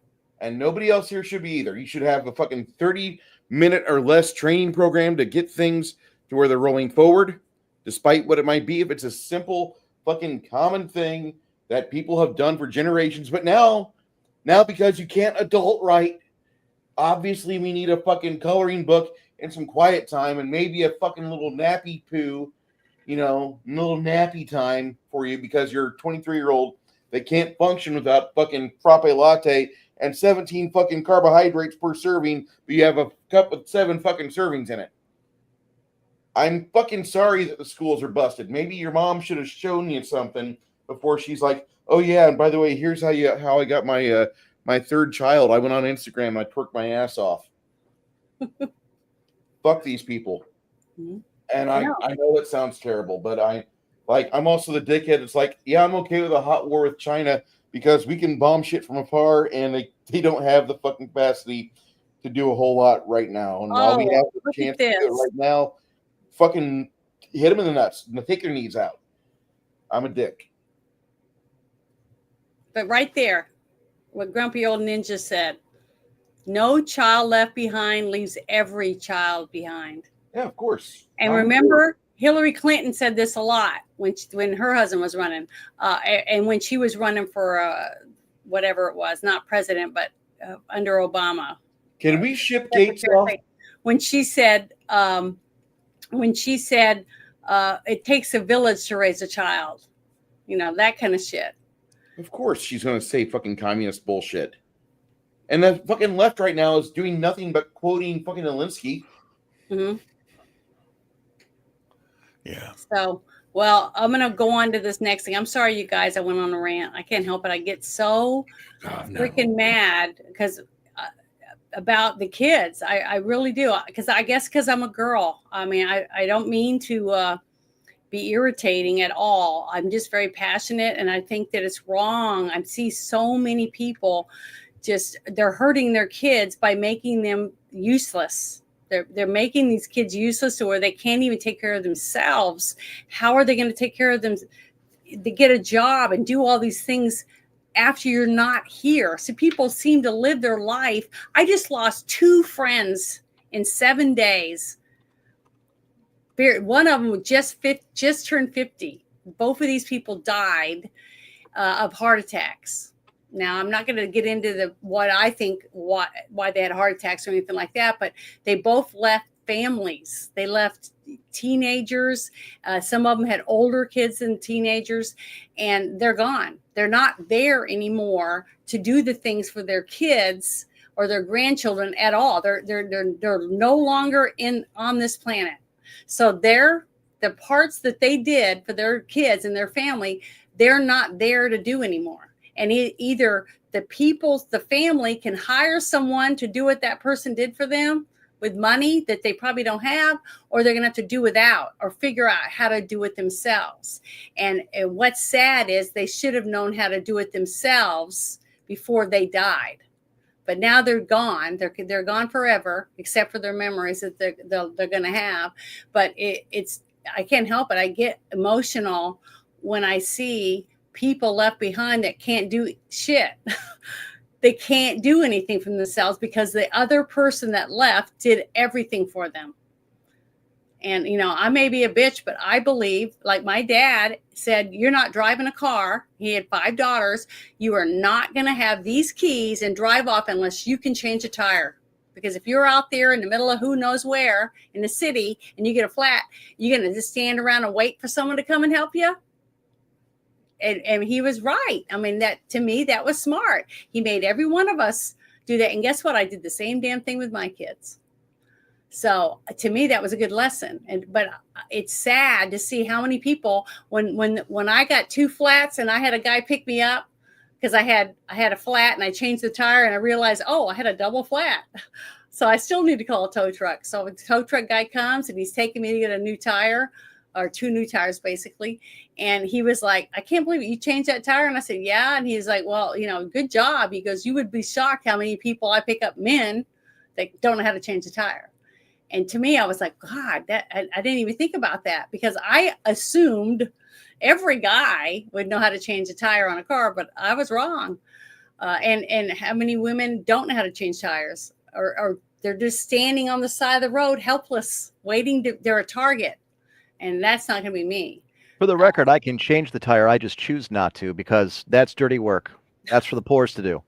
And nobody else here should be either. You should have a fucking 30-minute or less training program to get things to where they're rolling forward, despite what it might be. If it's a simple fucking common thing that people have done for generations. But now because you can't adult right, obviously we need a fucking coloring book and some quiet time and maybe a fucking little nappy poo, little nappy time for you because you're a 23-year-old that can't function without fucking frappe latte and 17 fucking carbohydrates per serving, but you have a cup with 7 fucking servings in it. I'm fucking sorry that the schools are busted. Maybe your mom should have shown you something before she's like, oh yeah, and by the way, here's how I got my my third child. I went on Instagram and I twerked my ass off. Fuck these people. Mm-hmm. And I know it sounds terrible, but I'm also the dickhead. It's like, yeah, I'm okay with a hot war with China because we can bomb shit from afar and they don't have the fucking capacity to do a whole lot right now. And while we have the chance to do it right now, fucking hit them in the nuts and take their knees out. I'm a dick. But right there, what Grumpy Old Ninja said, no child left behind leaves every child behind. Yeah, of course. And remember, Hillary Clinton said this a lot when her husband was running, and when she was running for whatever it was, not president, but under Obama. Can we ship Gates off? When she said, it takes a village to raise a child, that kind of shit. Of course, she's going to say fucking communist bullshit. And the fucking left right now is doing nothing but quoting fucking Alinsky. Mm-hmm. Yeah. So, well, I'm going to go on to this next thing. I'm sorry, you guys. I went on a rant. I can't help it. I get so freaking mad because about the kids. I really do. Because I'm a girl. I mean, I don't mean to be irritating at all. I'm just very passionate, and I think that it's wrong. I see so many people they're hurting their kids by making them useless. They're making these kids useless to where they can't even take care of themselves. How are they going to take care of them? They get a job and do all these things after you're not here. So people seem to live their life. I just lost 2 friends in 7 days. One of them just turned 50. Both of these people died of heart attacks. Now, I'm not going to get into what I think why they had heart attacks or anything like that, but they both left families. They left teenagers. Some of them had older kids than teenagers, and they're gone. They're not there anymore to do the things for their kids or their grandchildren at all. They're no longer on this planet. So the parts that they did for their kids and their family, they're not there to do anymore. And either the family can hire someone to do what that person did for them with money that they probably don't have, or they're going to have to do without or figure out how to do it themselves. And what's sad is they should have known how to do it themselves before they died. But now they're gone. They're gone forever, except for their memories that they're going to have. But I can't help it. I get emotional when I see people left behind that can't do shit. They can't do anything for themselves because the other person that left did everything for them. And, I may be a bitch, but I believe, like my dad said, you're not driving a car. He had 5 daughters. You are not going to have these keys and drive off unless you can change a tire. Because if you're out there in the middle of who knows where in the city and you get a flat, you're going to just stand around and wait for someone to come and help you? and he was right. I mean, that to me, that was smart. He made every one of us do that. And guess what? I did the same damn thing with my kids. So to me, that was a good lesson. But it's sad to see how many people, when I got 2 flats and I had a guy pick me up because I had a flat and I changed the tire and I realized, oh, I had a double flat. So I still need to call a tow truck. So the tow truck guy comes and he's taking me to get a new tire, or 2 new tires basically. And he was like, I can't believe it. You changed that tire. And I said, yeah. And he's like, well, good job. He goes, you would be shocked how many people I pick up, men, that don't know how to change a tire. And to me, I was like, God, I didn't even think about that, because I assumed every guy would know how to change a tire on a car, but I was wrong. And how many women don't know how to change tires, or they're just standing on the side of the road, helpless, waiting they're a target. And that's not going to be me. For the record, I can change the tire. I just choose not to, because that's dirty work. That's for the poorest to do.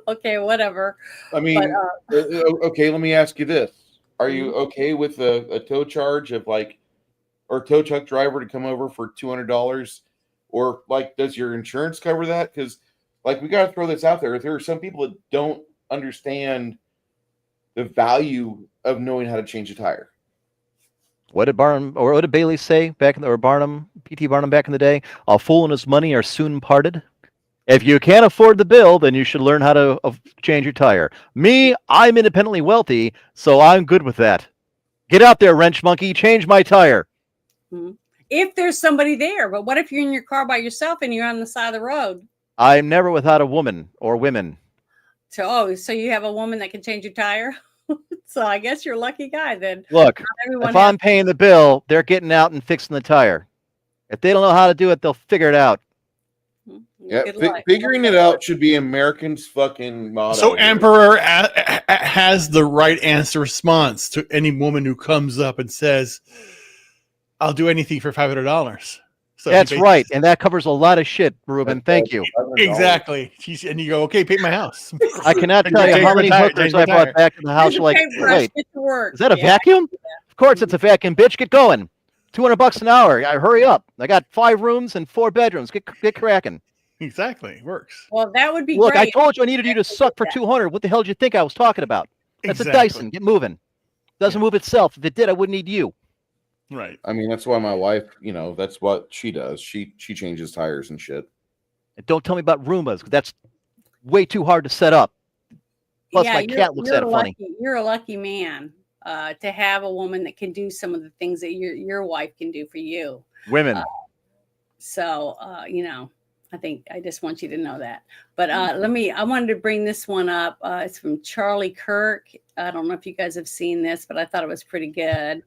Okay, whatever. I mean, okay, let me ask you this. Are you okay with a tow charge of or tow truck driver to come over for $200? Or does your insurance cover that? Because we got to throw this out there. There are some people that don't understand the value of knowing how to change a tire. What did Bailey say back in P.T. Barnum back in the day? A fool and his money are soon parted. If you can't afford the bill, then you should learn how to change your tire. Me, I'm independently wealthy, so I'm good with that. Get out there, wrench monkey, change my tire. If there's somebody there, but what if you're in your car by yourself and you're on the side of the road? I'm never without a woman or women. So you have a woman that can change your tire? So I guess you're a lucky guy then. Look, if I'm paying the bill, they're getting out and fixing the tire. If they don't know how to do it, they'll figure it out. Yeah, figuring it out should be Americans' fucking motto. So Emperor has the right answer response to any woman who comes up and says, I'll do anything for $500. So that's right. And that covers a lot of shit, Ruben. Thank you. Exactly. And you go, okay, paint my house. I cannot tell you how many hookers I brought back in the house. Like, wait, is that a vacuum? Of course it's a vacuum, bitch. Get going. $200 an hour. Hurry up. I got 5 rooms and 4 bedrooms. Get cracking. Exactly. It works. Well, that would be Look, great. I told you I needed you to suck for 200. What the hell did you think I was talking about? That's a Dyson. Get moving. Doesn't move itself. If it did, I wouldn't need you. Right. I mean, that's why my wife, that's what she does. She changes tires and shit. And don't tell me about Roombas, because that's way too hard to set up. Plus, my cat looks at it funny. You're a lucky man to have a woman that can do some of the things that your wife can do for you. Women. I think I just want you to know that. But I wanted to bring this one up. It's from Charlie Kirk. I don't know if you guys have seen this, but I thought it was pretty good.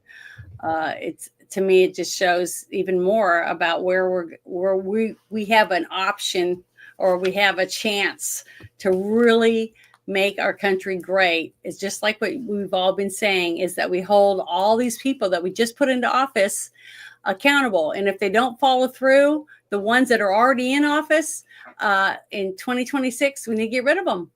To me, it just shows even more about where we have an option, or we have a chance to really make our country great. It's just like what we've all been saying, is that we hold all these people that we just put into office accountable. And if they don't follow through, the ones that are already in office in 2026, we need to get rid of them.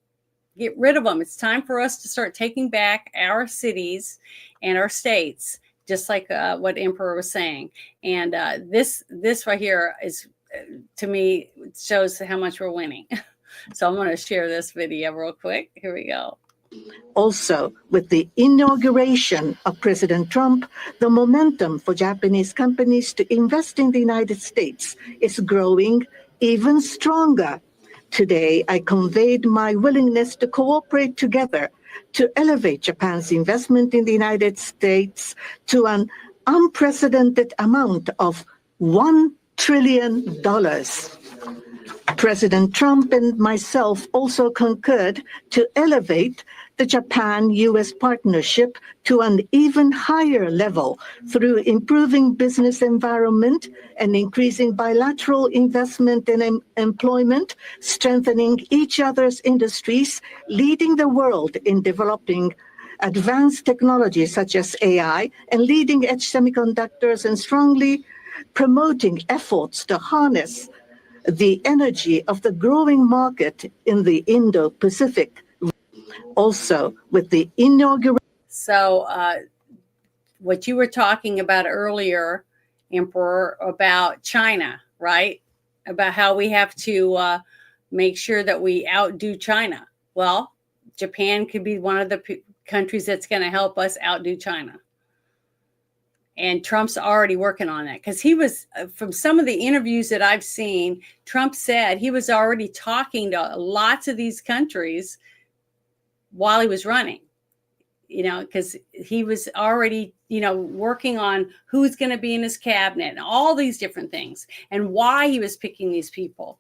Get rid of them. It's time for us to start taking back our cities and our states, just like what Emperor was saying. And this right here is, to me, shows how much we're winning. So I'm going to share this video real quick. Here we go. Also, with the inauguration of President Trump, the momentum for Japanese companies to invest in the United States is growing even stronger. Today, I conveyed my willingness to cooperate together to elevate Japan's investment in the United States to an unprecedented amount of $1 trillion. President Trump and myself also concurred to elevate the Japan-U.S. partnership to an even higher level through improving business environment and increasing bilateral investment and employment, strengthening each other's industries, leading the world in developing advanced technologies such as AI and leading-edge semiconductors, and strongly promoting efforts to harness the energy of the growing market in the Indo-Pacific. Also, with the inauguration. So, what you were talking about earlier, Emperor, about China, right? about how we have to make sure that we outdo China. Well, Japan could be one of the countries that's going to help us outdo China. And Trump's already working on that, because he was, from some of the interviews that I've seen, Trump said he was already talking to lots of these countries while he was running, because he was already, working on who's going to be in his cabinet and all these different things and why he was picking these people.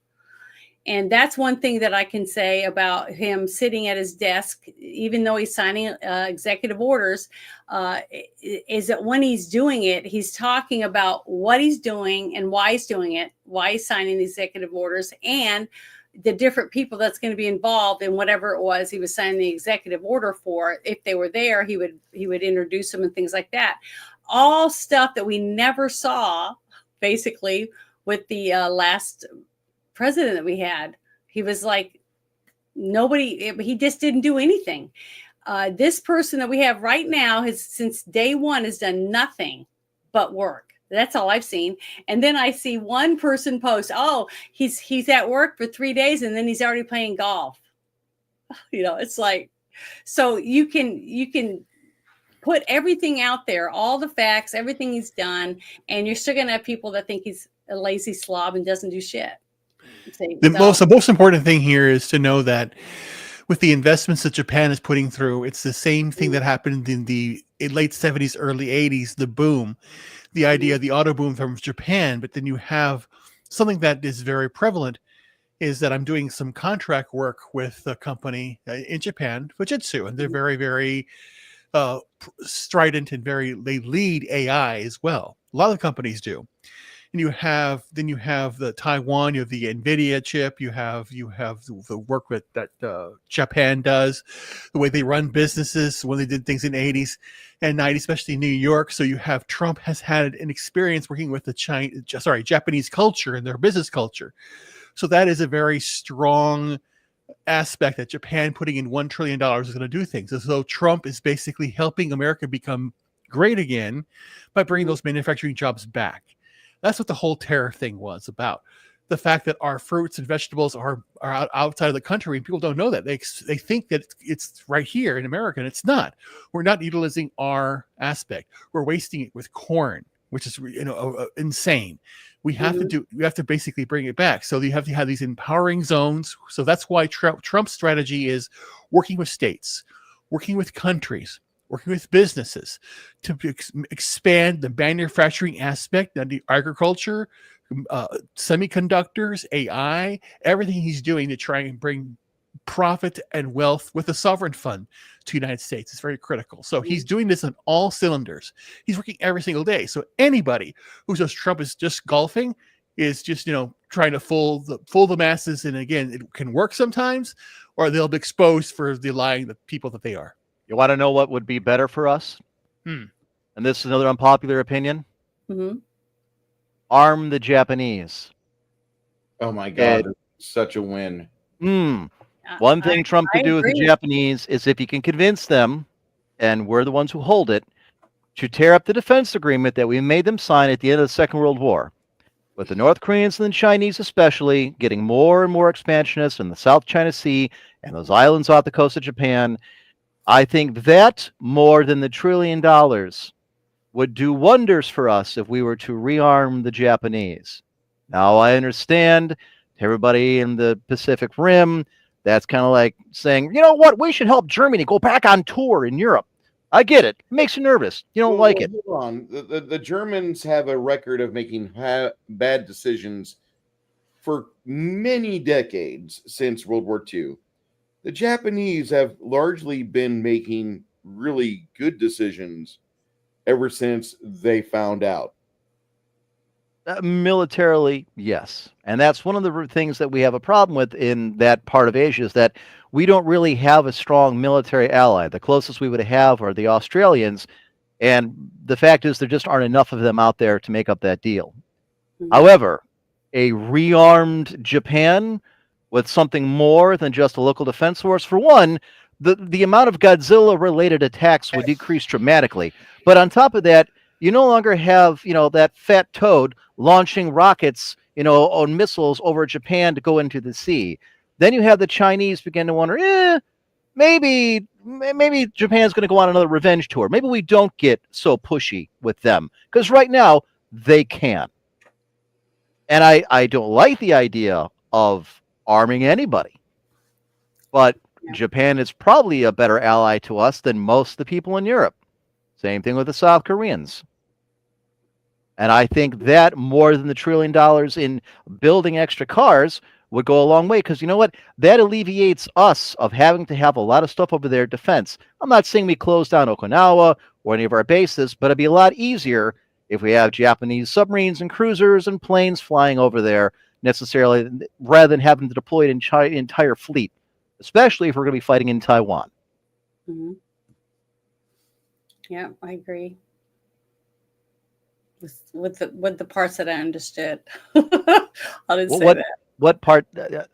And that's one thing that I can say about him sitting at his desk, even though he's signing executive orders, is that when he's doing it, he's talking about what he's doing and why he's doing it, why he's signing the executive orders, and the different people that's going to be involved in whatever it was he was signing the executive order for. If they were there, he would introduce them and things like that. All stuff that we never saw, basically, with the last president that we had. He was like, he just didn't do anything. This person that we have right now has, since day one, has done nothing but work. That's all I've seen. And then I see one person post, oh, he's at work for 3 days and then he's already playing golf. It's like, so you can put everything out there, all the facts, everything he's done, and you're still gonna have people that think he's a lazy slob and doesn't do shit. The most important thing here is to know that with the investments that Japan is putting through, it's the same thing that happened in the late 70s, early 80s, the boom, the idea of the auto boom from Japan. But then you have something that is very prevalent, is that I'm doing some contract work with a company in Japan, Fujitsu, and they're very, very strident and they lead AI as well. A lot of companies do. And you have the Taiwan, you have the NVIDIA chip, you have the work that Japan does, the way they run businesses, when they did things in the 80s and 90s, especially in New York. So you have Trump has had an experience working with the Japanese culture and their business culture. So that is a very strong aspect, that Japan putting in $1 trillion is going to do things. And so Trump is basically helping America become great again by bringing those manufacturing jobs back. That's what the whole tariff thing was about. The fact that our fruits and vegetables are outside of the country, and people don't know that. They think that it's right here in America, and it's not. We're not utilizing our aspect. We're wasting it with corn, which is insane. We have to basically bring it back. So you have to have these empowering zones. So that's why Trump's strategy is working with states, working with countries, working with businesses to expand the manufacturing aspect, and the agriculture, semiconductors, AI, everything he's doing to try and bring profit and wealth with the sovereign fund to the United States. It's very critical. So he's doing this on all cylinders. He's working every single day. So anybody who says Trump is just golfing is just, trying to fool the masses. And again, it can work sometimes, or they'll be exposed for the lying the people that they are. You want to know what would be better for us? And this is another unpopular opinion. Arm the Japanese. Oh my God, such a win. One thing Trump could do with the Japanese is, if he can convince them, and we're the ones who hold it, to tear up the defense agreement that we made them sign at the end of the Second World War, with the North Koreans and the Chinese especially getting more and more expansionist in the South China Sea and those islands off the coast of Japan. I think that more than the $1 trillion would do wonders for us if we were to rearm the Japanese. Now, I understand everybody in the Pacific Rim, that's kind of like saying, you know what, we should help Germany go back on tour in Europe. I get it. It makes you nervous. You don't like it. Hold on. The Germans have a record of making bad decisions for many decades since World War II. The Japanese have largely been making really good decisions ever since they found out. Militarily, yes. And that's one of the things that we have a problem with in that part of Asia, is that we don't really have a strong military ally. The closest we would have are the Australians. And the fact is, there just aren't enough of them out there to make up that deal. However, a rearmed Japan with something more than just a local defense force, for one, the amount of Godzilla-related attacks would decrease dramatically. But on top of that, you no longer have, that fat toad launching rockets, on missiles over Japan to go into the sea. Then you have the Chinese begin to wonder, maybe Japan's going to go on another revenge tour. Maybe we don't get so pushy with them, because right now they can. And I don't like the idea of arming anybody. But Japan is probably a better ally to us than most of the people in Europe. Same thing with the South Koreans. And I think that more than the $1 trillion in building extra cars would go a long way, because you know what? That alleviates us of having to have a lot of stuff over there defense. I'm not saying we close down Okinawa or any of our bases, but it'd be a lot easier if we have Japanese submarines and cruisers and planes flying over there necessarily, rather than having to deploy an entire fleet, especially if we're going to be fighting in Taiwan. Mm-hmm. Yeah, I agree. With the parts that I understood. I didn't say that. What part?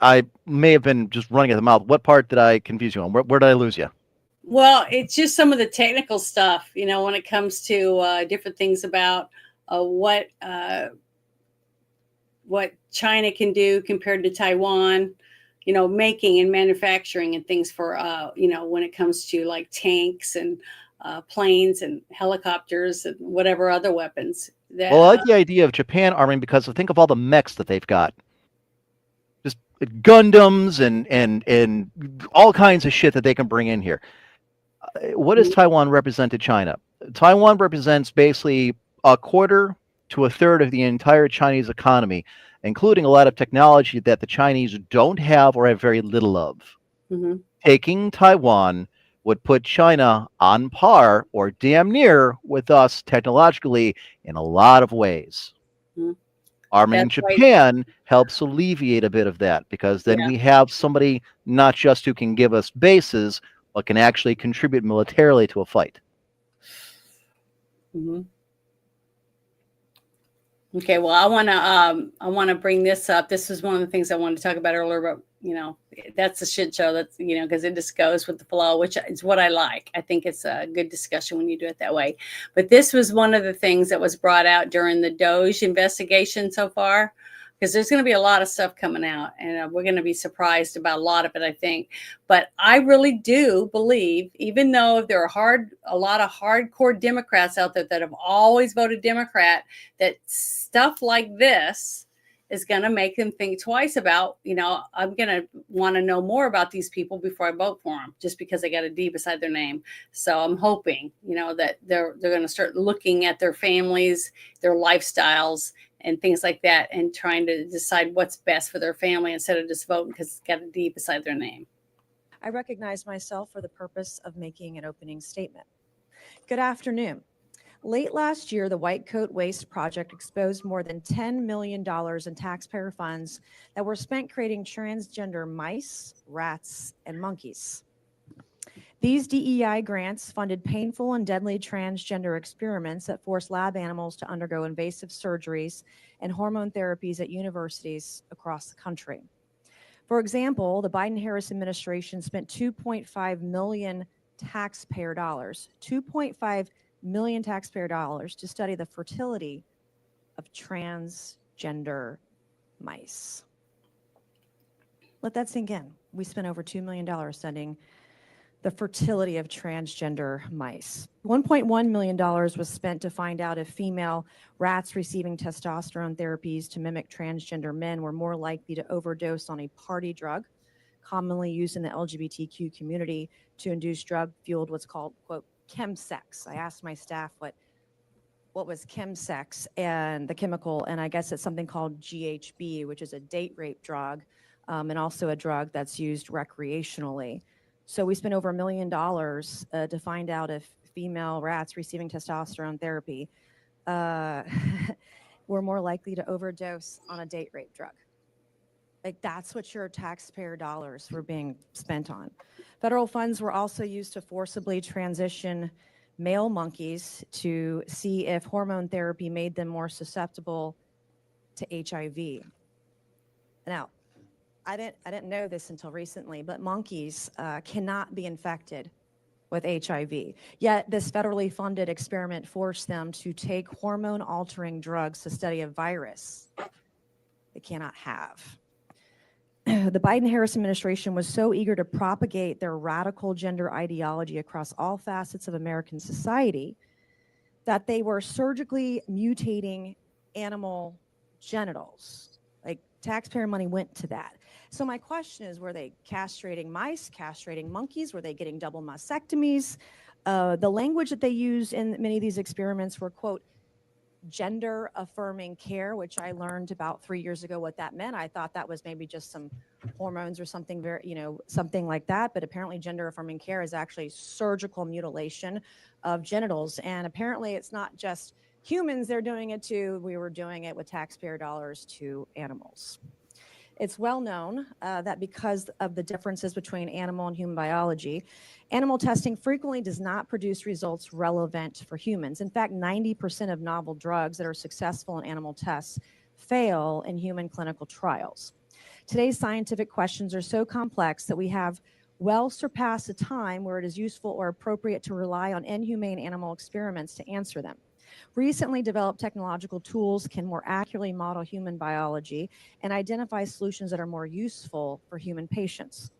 I may have been just running at the mouth. What part did I confuse you on? Where did I lose you? Well, it's just some of the technical stuff, when it comes to different things about what China can do compared to Taiwan, making and manufacturing and things for, when it comes to like tanks and planes and helicopters and whatever other weapons. That, well, I like the idea of Japan arming, because think of all the mechs that they've got. Just Gundams and all kinds of shit that they can bring in here. What does Taiwan represent to China? Taiwan represents basically a quarter to a third of the entire Chinese economy, including a lot of technology that the Chinese don't have or have very little of. Mm-hmm. Taking Taiwan would put China on par or damn near with us technologically in a lot of ways. Mm-hmm. Arming Japan helps alleviate a bit of that, because then we have somebody not just who can give us bases, but can actually contribute militarily to a fight. Mm-hmm. Okay, well, I want to bring this up. This was one of the things I wanted to talk about earlier, but that's a shit show. That's because it just goes with the flow, which is what I like. I think it's a good discussion when you do it that way. But this was one of the things that was brought out during the Doge investigation so far, because there's going to be a lot of stuff coming out, and we're going to be surprised about a lot of it, I think. But I really do believe, even though there are a lot of hardcore Democrats out there that have always voted Democrat, that stuff like this is going to make them think twice about, I'm going to want to know more about these people before I vote for them, just because they got a D beside their name. So I'm hoping, that they're going to start looking at their families, their lifestyles, and things like that, and trying to decide what's best for their family instead of just voting because it's got a D beside their name. I recognize myself for the purpose of making an opening statement. Good afternoon. Late last year, the White Coat Waste Project exposed more than $10 million in taxpayer funds that were spent creating transgender mice, rats, and monkeys. These DEI grants funded painful and deadly transgender experiments that forced lab animals to undergo invasive surgeries and hormone therapies at universities across the country. For example, the Biden-Harris administration spent $2.5 million taxpayer dollars, $2.5 million taxpayer dollars to study the fertility of transgender mice. Let that sink in. We spent over $2 million studying the fertility of transgender mice. $1.1 million was spent to find out if female rats receiving testosterone therapies to mimic transgender men were more likely to overdose on a party drug, commonly used in the LGBTQ community to induce drug-fueled what's called, quote, chemsex. I asked my staff what was chemsex and the chemical, and I guess it's something called GHB, which is a date rape drug, and also a drug that's used recreationally. So we spent over $1 million to find out if female rats receiving testosterone therapy were more likely to overdose on a date rape drug. Like, that's what your taxpayer dollars were being spent on. Federal funds were also used to forcibly transition male monkeys to see if hormone therapy made them more susceptible to HIV. Now, I didn't know this until recently, but monkeys cannot be infected with HIV. Yet this federally funded experiment forced them to take hormone-altering drugs to study a virus they cannot have. The Biden-Harris administration was so eager to propagate their radical gender ideology across all facets of American society that they were surgically mutating animal genitals. Like taxpayer money went to that. So my question is, were they castrating mice, castrating monkeys? Were they getting double mastectomies? The language that they used in many of these experiments were, quote, gender affirming care, which I learned about 3 years ago what that meant. I thought that was maybe just some hormones or something very, something like that. But apparently gender affirming care is actually surgical mutilation of genitals. And apparently it's not just humans, they're doing it too. We were doing it with taxpayer dollars to animals. It's well known that because of the differences between animal and human biology, animal testing frequently does not produce results relevant for humans. In fact, 90% of novel drugs that are successful in animal tests fail in human clinical trials. Today's scientific questions are so complex that we have well surpassed a time where it is useful or appropriate to rely on inhumane animal experiments to answer them. Recently developed technological tools can more accurately model human biology and identify solutions that are more useful for human patients.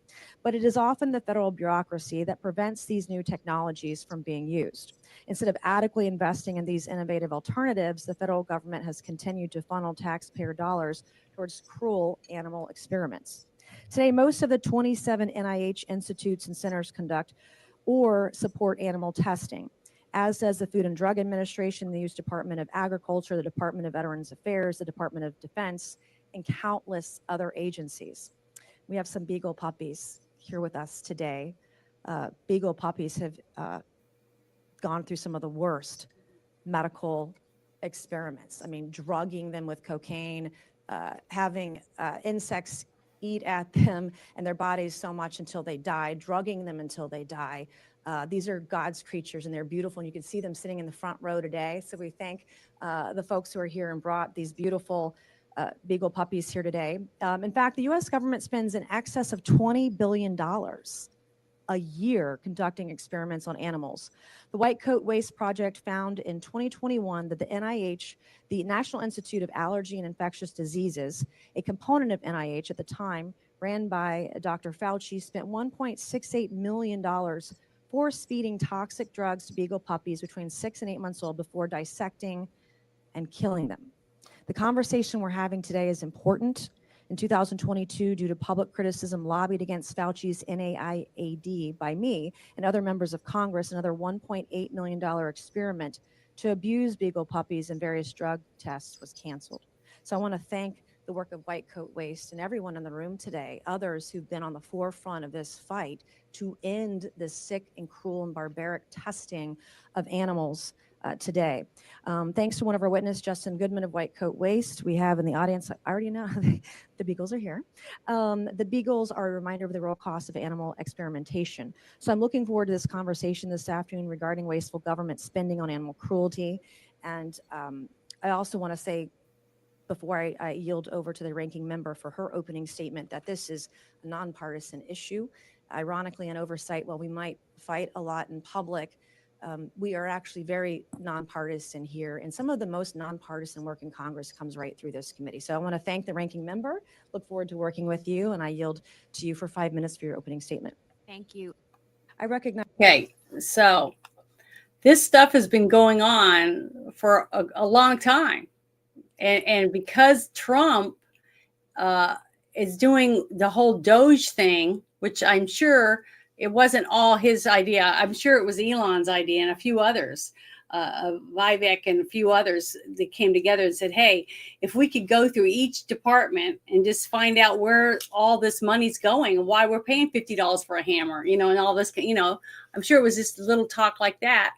But it is often the federal bureaucracy that prevents these new technologies from being used. Instead of adequately investing in these innovative alternatives, the federal government has continued to funnel taxpayer dollars towards cruel animal experiments. Today, most of the 27 NIH institutes and centers conduct or support animal testing, as does the Food and Drug Administration, the U.S. Department of Agriculture, the Department of Veterans Affairs, the Department of Defense, and countless other agencies. We have some beagle puppies here with us today. Beagle puppies have gone through some of the worst medical experiments. I mean, drugging them with cocaine, having insects eat at them and their bodies so much until they die, drugging them until they die. These are God's creatures and they're beautiful, and you can see them sitting in the front row today. So we thank the folks who are here and brought these beautiful beagle puppies here today. In fact, the U.S. government spends in excess of $20 billion a year conducting experiments on animals. The White Coat Waste Project found in 2021 that the NIH, the National Institute of Allergy and Infectious Diseases, a component of NIH at the time, ran by Dr. Fauci, spent $1.68 million force-feeding toxic drugs to beagle puppies between 6 and 8 months old before dissecting and killing them. The conversation we're having today is important. In 2022, due to public criticism lobbied against Fauci's NIAID by me and other members of Congress, another $1.8 million experiment to abuse beagle puppies in various drug tests was canceled. So I want to thank the work of White Coat Waste and everyone in the room today, others who've been on the forefront of this fight to end this sick and cruel and barbaric testing of animals today. Thanks to one of our witnesses, Justin Goodman of White Coat Waste. We have in the audience, I already know, the beagles are here. The beagles are a reminder of the real cost of animal experimentation. So I'm looking forward to this conversation this afternoon regarding wasteful government spending on animal cruelty. And I also want to say, before I yield over to the ranking member for her opening statement, that this is a nonpartisan issue. Ironically, in oversight, while we might fight a lot in public, we are actually very nonpartisan here, and some of the most nonpartisan work in Congress comes right through this committee. So I want to thank the ranking member, look forward to working with you, and I yield to you for 5 minutes for your opening statement. Thank you. I recognize. Okay, so this stuff has been going on for a long time. And because Trump is doing the whole Doge thing, which I'm sure it wasn't all his idea. I'm sure it was Elon's idea and a few others, Vivek and a few others that came together and said, hey, if we could go through each department and just find out where all this money's going and why we're paying $50 for a hammer, and all this, I'm sure it was just a little talk like that.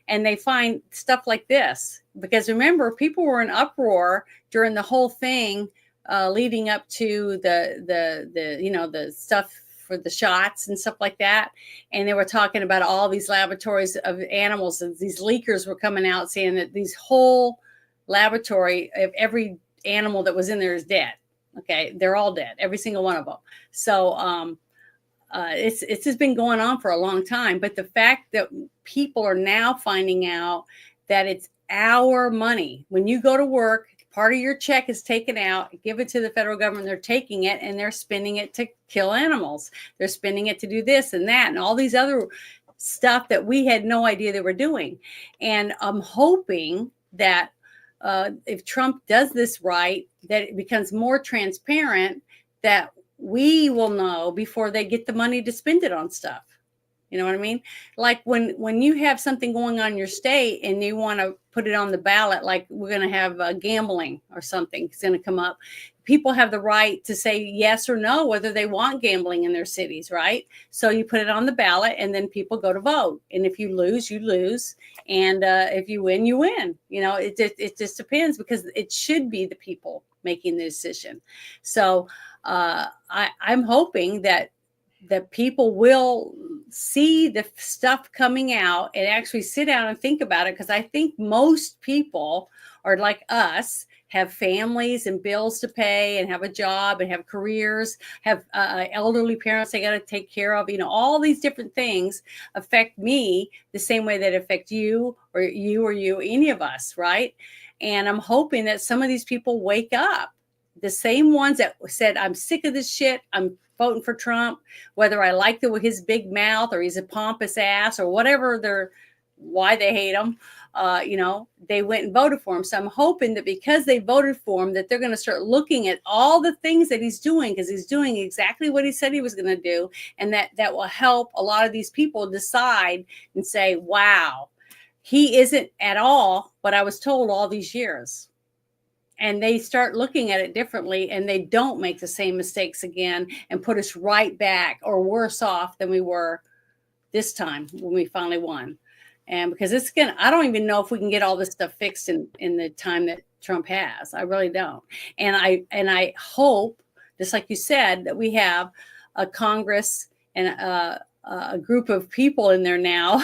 And they find stuff like this, because remember, people were in uproar during the whole thing leading up to the stuff for the shots and stuff like that. And they were talking about all these laboratories of animals, and these leakers were coming out saying that these whole laboratory of every animal that was in there is dead. Okay. They're all dead, every single one of them. So it's just been going on for a long time. But the fact that people are now finding out that it's our money, when you go to work, part of your check is taken out, give it to the federal government. They're taking it and they're spending it to kill animals. They're spending it to do this and that and all these other stuff that we had no idea they were doing. And I'm hoping that if Trump does this right, that it becomes more transparent, that we will know before they get the money to spend it on stuff. You know what I mean? Like when you have something going on in your state and you want to put it on the ballot, like we're going to have gambling or something, it's going to come up. People have the right to say yes or no, whether they want gambling in their cities, right? So you put it on the ballot and then people go to vote. And if you lose, you lose. And if you win, you win. You know, it just depends, because it should be the people making the decision. So I'm hoping that people will see the stuff coming out and actually sit down and think about it. Because I think most people are like us, have families and bills to pay and have a job and have careers, have elderly parents they got to take care of. You know, all these different things affect me the same way that affect you, any of us, right? And I'm hoping that some of these people wake up. The same ones that said, I'm sick of this shit, I'm voting for Trump, whether I like his big mouth or he's a pompous ass or whatever why they hate him, you know, they went and voted for him. So I'm hoping that because they voted for him, that they're going to start looking at all the things that he's doing, because he's doing exactly what he said he was going to do. And that will help a lot of these people decide and say, wow, he isn't at all what I was told all these years. And they start looking at it differently, and they don't make the same mistakes again and put us right back or worse off than we were this time when we finally won. And because I don't even know if we can get all this stuff fixed in the time that Trump has. I really don't. And I hope, just like you said, that we have a Congress and a group of people in there now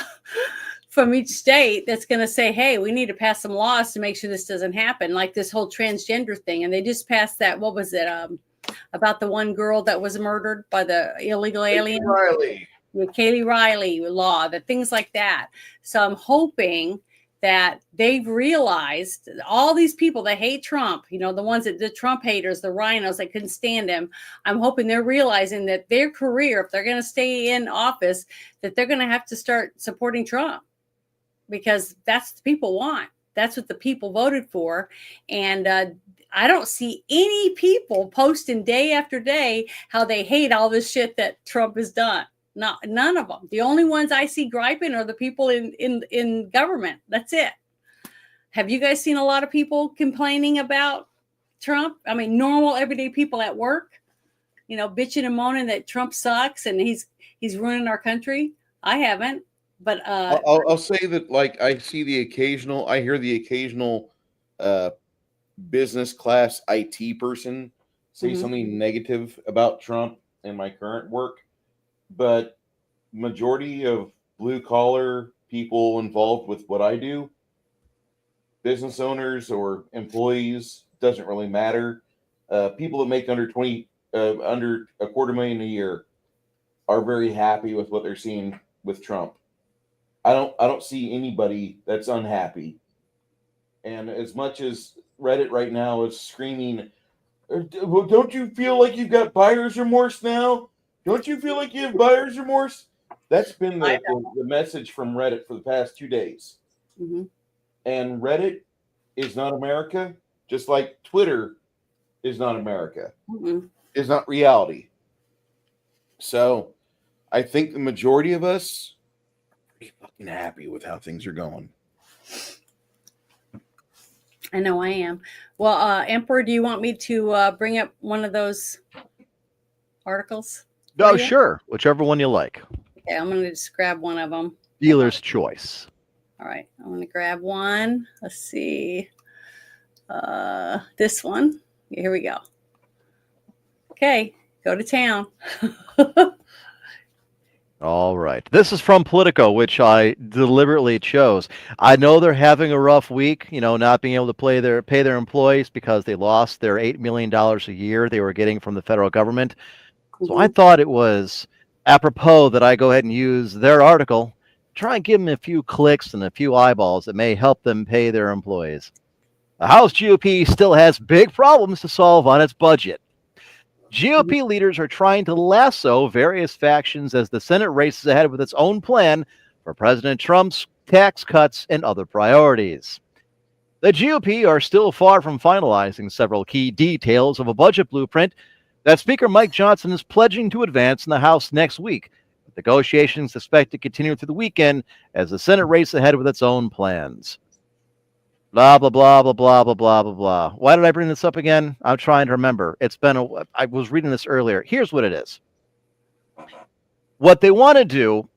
from each state that's going to say, hey, we need to pass some laws to make sure this doesn't happen, like this whole transgender thing. And they just passed that, what was it, about the one girl that was murdered by the illegal alien? Kaylee Riley law, that things like that. So I'm hoping that they've realized, all these people that hate Trump, you know, the Trump haters, the rhinos that couldn't stand him, I'm hoping they're realizing that their career, if they're going to stay in office, that they're going to have to start supporting Trump. Because that's what the people want. That's what the people voted for. And I don't see any people posting day after day how they hate all this shit that Trump has done. None of them. The only ones I see griping are the people in government. That's it. Have you guys seen a lot of people complaining about Trump? I mean, normal, everyday people at work, you know, bitching and moaning that Trump sucks and he's ruining our country. I haven't. But I'll say that, like, I hear the occasional business class IT person say something negative about Trump in my current work, but majority of blue collar people involved with what I do, business owners or employees, doesn't really matter. People that make under $250,000 a year are very happy with what they're seeing with Trump. I don't see anybody that's unhappy. And as much as Reddit right now is screaming, well, don't you feel like you've got buyer's remorse now? Don't you feel like you have buyer's remorse? That's been the message from Reddit for the past 2 days. Mm-hmm. And Reddit is not America, just like Twitter is not America. Mm-hmm. Is not reality. So I think the majority of us fucking happy with how things are going. I know I am. Well, Emperor, do you want me to bring up one of those articles? Oh, sure. Whichever one you like. Okay, I'm going to just grab one of them. Dealer's choice. All right, I'm going to grab one. Let's see. This one. Here we go. Okay, go to town. All right. This is from Politico, which I deliberately chose. I know they're having a rough week, you know, not being able to pay their employees because they lost their $8 million a year they were getting from the federal government. So I thought it was apropos that I go ahead and use their article, try and give them a few clicks and a few eyeballs that may help them pay their employees. The House GOP still has big problems to solve on its budget. GOP leaders are trying to lasso various factions as the Senate races ahead with its own plan for President Trump's tax cuts and other priorities. The GOP are still far from finalizing several key details of a budget blueprint that Speaker Mike Johnson is pledging to advance in the House next week. Negotiations expect to continue through the weekend as the Senate races ahead with its own plans. Blah, blah, blah, blah, blah, blah, blah, blah, blah. Why did I bring this up again? I'm trying to remember. I was reading this earlier. Here's what it is. What they want to do,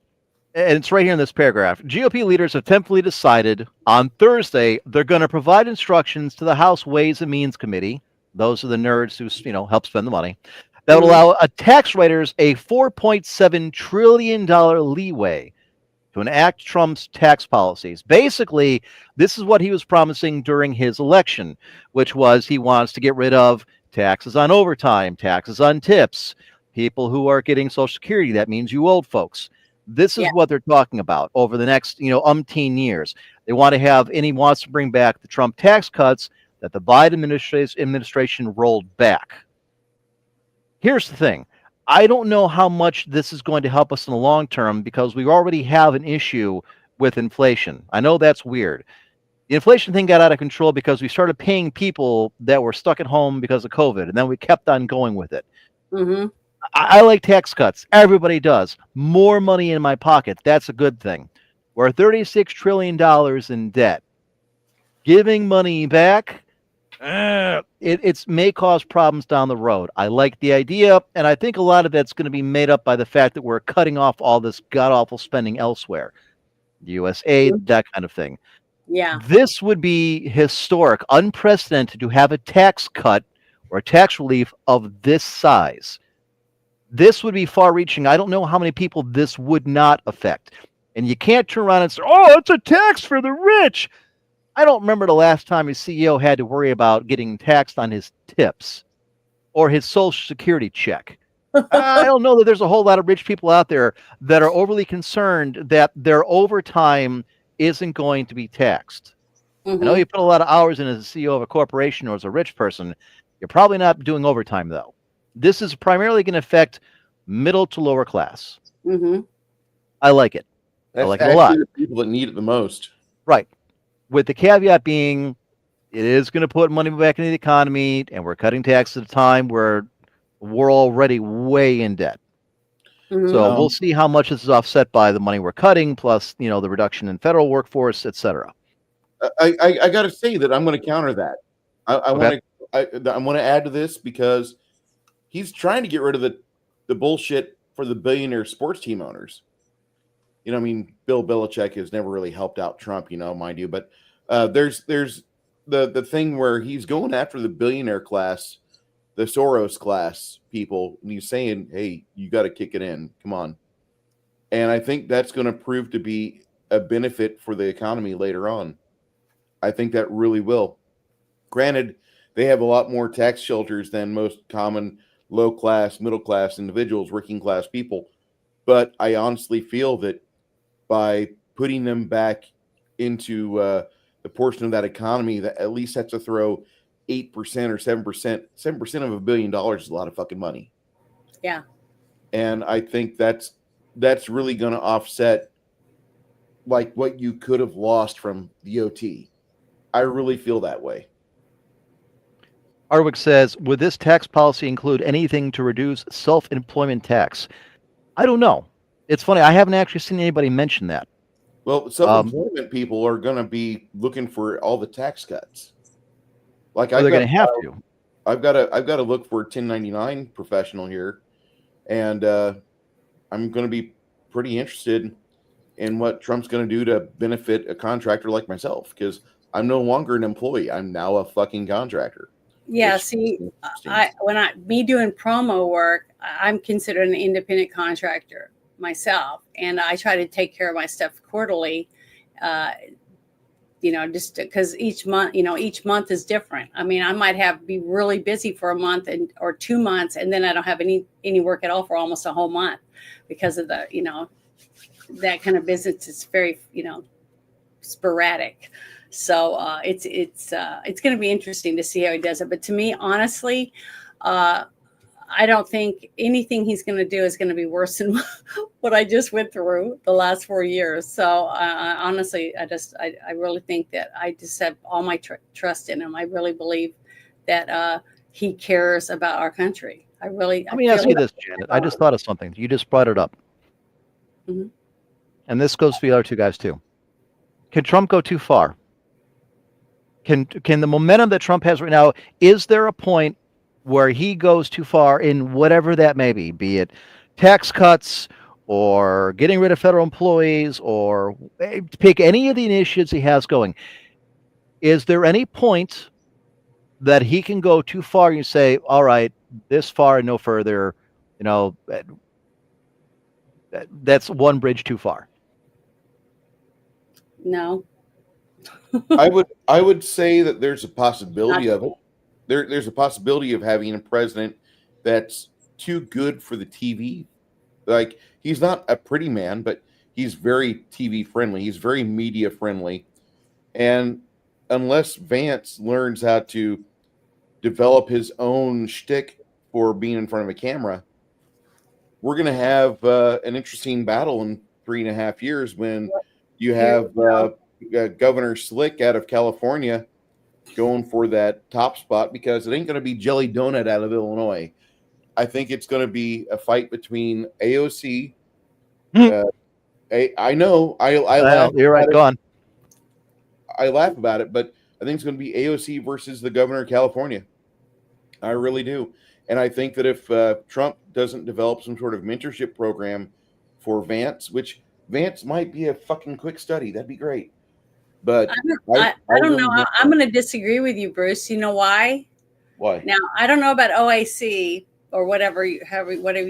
and it's right here in this paragraph, GOP leaders have tentatively decided on Thursday they're going to provide instructions to the House Ways and Means Committee. Those are the nerds who help spend the money. That would allow tax writers a $4.7 trillion leeway to enact Trump's tax policies. Basically, this is what he was promising during his election, which was he wants to get rid of taxes on overtime, taxes on tips, people who are getting Social Security. That means you old folks. This is what they're talking about over the next, umpteen years. They want to have, and he wants to bring back the Trump tax cuts that the Biden administration rolled back. Here's the thing. I don't know how much this is going to help us in the long term because we already have an issue with inflation. I know that's weird. The inflation thing got out of control because we started paying people that were stuck at home because of COVID, and then we kept on going with it. Mm-hmm. I like tax cuts. Everybody does. More money in my pocket. That's a good thing. We're $36 trillion in debt. Giving money back, it may cause problems down the road. I like the idea, and I think a lot of that's going to be made up by the fact that we're cutting off all this god-awful spending elsewhere. USAID, that kind of thing. Yeah. This would be historic, unprecedented to have a tax cut or a tax relief of this size. This would be far-reaching. I don't know how many people this would not affect. And you can't turn around and say, oh, it's a tax for the rich. I don't remember the last time his CEO had to worry about getting taxed on his tips or his Social Security check. I don't know that there's a whole lot of rich people out there that are overly concerned that their overtime isn't going to be taxed. I know you put a lot of hours in as a CEO of a corporation or as a rich person. You're probably not doing overtime, though. This is primarily going to affect middle to lower class. I like it. I like it a lot. The people that need it the most. Right. With the caveat being, it is going to put money back into the economy, and we're cutting taxes at a time where we're already way in debt. So we'll see how much this is offset by the money we're cutting, plus the reduction in federal workforce, et cetera. I got to say that I'm going to counter that. I want to add to this because he's trying to get rid of the bullshit for the billionaire sports team owners. Bill Belichick has never really helped out Trump, mind you. But there's the thing where he's going after the billionaire class, the Soros class people, and he's saying, hey, you got to kick it in. Come on. And I think that's going to prove to be a benefit for the economy later on. I think that really will. Granted, they have a lot more tax shelters than most common low-class, middle-class individuals, working-class people. But I honestly feel that by putting them back into the portion of that economy that at least has to throw 8% or 7%, 7% of $1 billion is a lot of fucking money. Yeah. And I think that's really going to offset like what you could have lost from the OT. I really feel that way. Arwick says, would this tax policy include anything to reduce self-employment tax? I don't know. It's funny. I haven't actually seen anybody mention that. Well, self-employment people are going to be looking for all the tax cuts. Like they're going to have to. I've got to look for a 1099 professional here, and I'm going to be pretty interested in what Trump's going to do to benefit a contractor like myself, because I'm no longer an employee. I'm now a fucking contractor. Yeah, see, me doing promo work, I'm considered an independent contractor myself, and I try to take care of my stuff quarterly, just because each month is different. I mean, I might be really busy for a month or 2 months, and then I don't have any work at all for almost a whole month because of the, that kind of business is very, sporadic. So it's going to be interesting to see how he does it. But to me, honestly, I don't think anything he's going to do is going to be worse than what I just went through the last 4 years. So honestly, I really think that I just have all my trust in him. I really believe that he cares about our country. Let me ask you this, Janet. I just thought of something. You just brought it up. Mhm. And this goes for the other two guys too. Can Trump go too far? Can the momentum that Trump has right now, is there a point where he goes too far in whatever that may be it tax cuts or getting rid of federal employees or pick any of the initiatives he has going? Is there any point that he can go too far and you say, all right, this far and no further, you know, that's one bridge too far? No. I would say that there's a possibility of it. There's a possibility of having a president that's too good for the TV. Like, he's not a pretty man, but he's very TV friendly. He's very media friendly. And unless Vance learns how to develop his own shtick for being in front of a camera, we're going to have an interesting battle in 3.5 years when you have Governor Slick out of California going for that top spot, because it ain't going to be Jelly Donut out of Illinois. I think it's going to be a fight between AOC. I know I laugh. You're right. Go on. I laugh about it, but I think it's going to be AOC versus the governor of California. I really do. And I think that if Trump doesn't develop some sort of mentorship program for Vance, which Vance might be a fucking quick study, that'd be great. But I don't know. I'm going to disagree with you, Bruce. You know why? Why? Now, I don't know about OAC or whatever you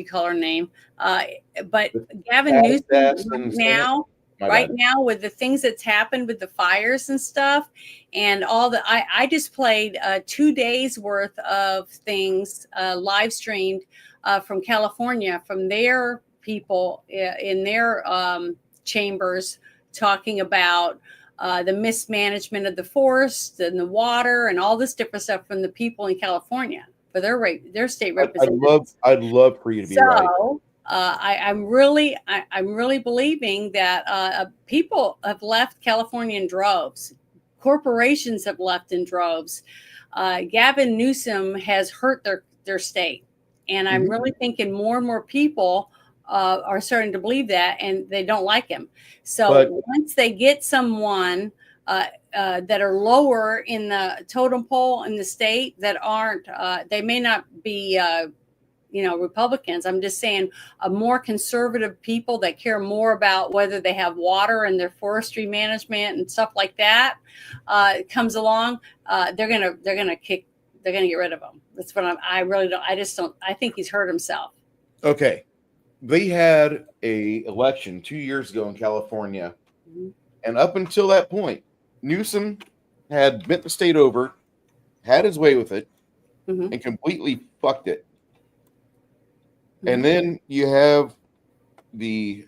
call her name, but Gavin Newsom right now with the things that's happened with the fires and stuff, and all the I just played 2 days worth of things live streamed from California, from their people in their chambers, talking about the mismanagement of the forest and the water and all this different stuff from the people in California for their state representatives. I'd love for you to be right. I'm really believing that people have left California in droves. Corporations have left in droves. Gavin Newsom has hurt their state, and I'm really thinking more and more people are starting to believe that, and they don't like him. So once they get someone that are lower in the totem pole in the state that aren't, they may not be, Republicans. I'm just saying more conservative people that care more about whether they have water and their forestry management and stuff like that comes along. They're gonna get rid of him. That's what I think he's hurt himself. Okay. They had a election 2 years ago in California, and up until that point, Newsom had bent the state over, had his way with it, and completely fucked it. And then you have the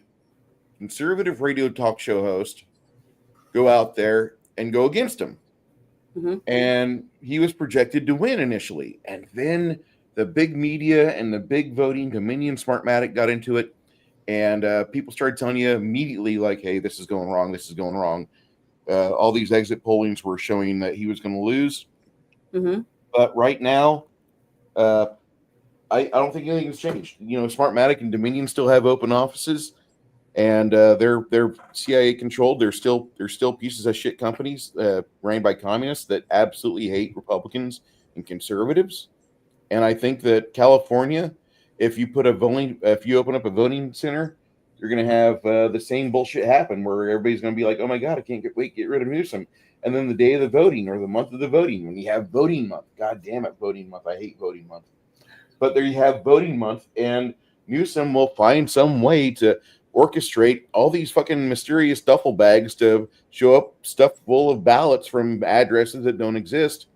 conservative radio talk show host go out there and go against him. And he was projected to win initially. And then the big media and the big voting Dominion Smartmatic got into it. And people started telling you immediately, like, hey, this is going wrong. This is going wrong. All these exit pollings were showing that he was going to lose. But right now, I don't think anything's changed. Smartmatic and Dominion still have open offices, and they're CIA controlled. They're still pieces of shit companies ran by communists that absolutely hate Republicans and conservatives. And I think that California, if you open up a voting center, you're going to have the same bullshit happen where everybody's going to be like, oh my God, I can't get rid of Newsom. And then the day of the voting or the month of the voting, when you have voting month, God damn it, voting month. I hate voting month. But there you have voting month, and Newsom will find some way to orchestrate all these fucking mysterious duffel bags to show up stuffed full of ballots from addresses that don't exist.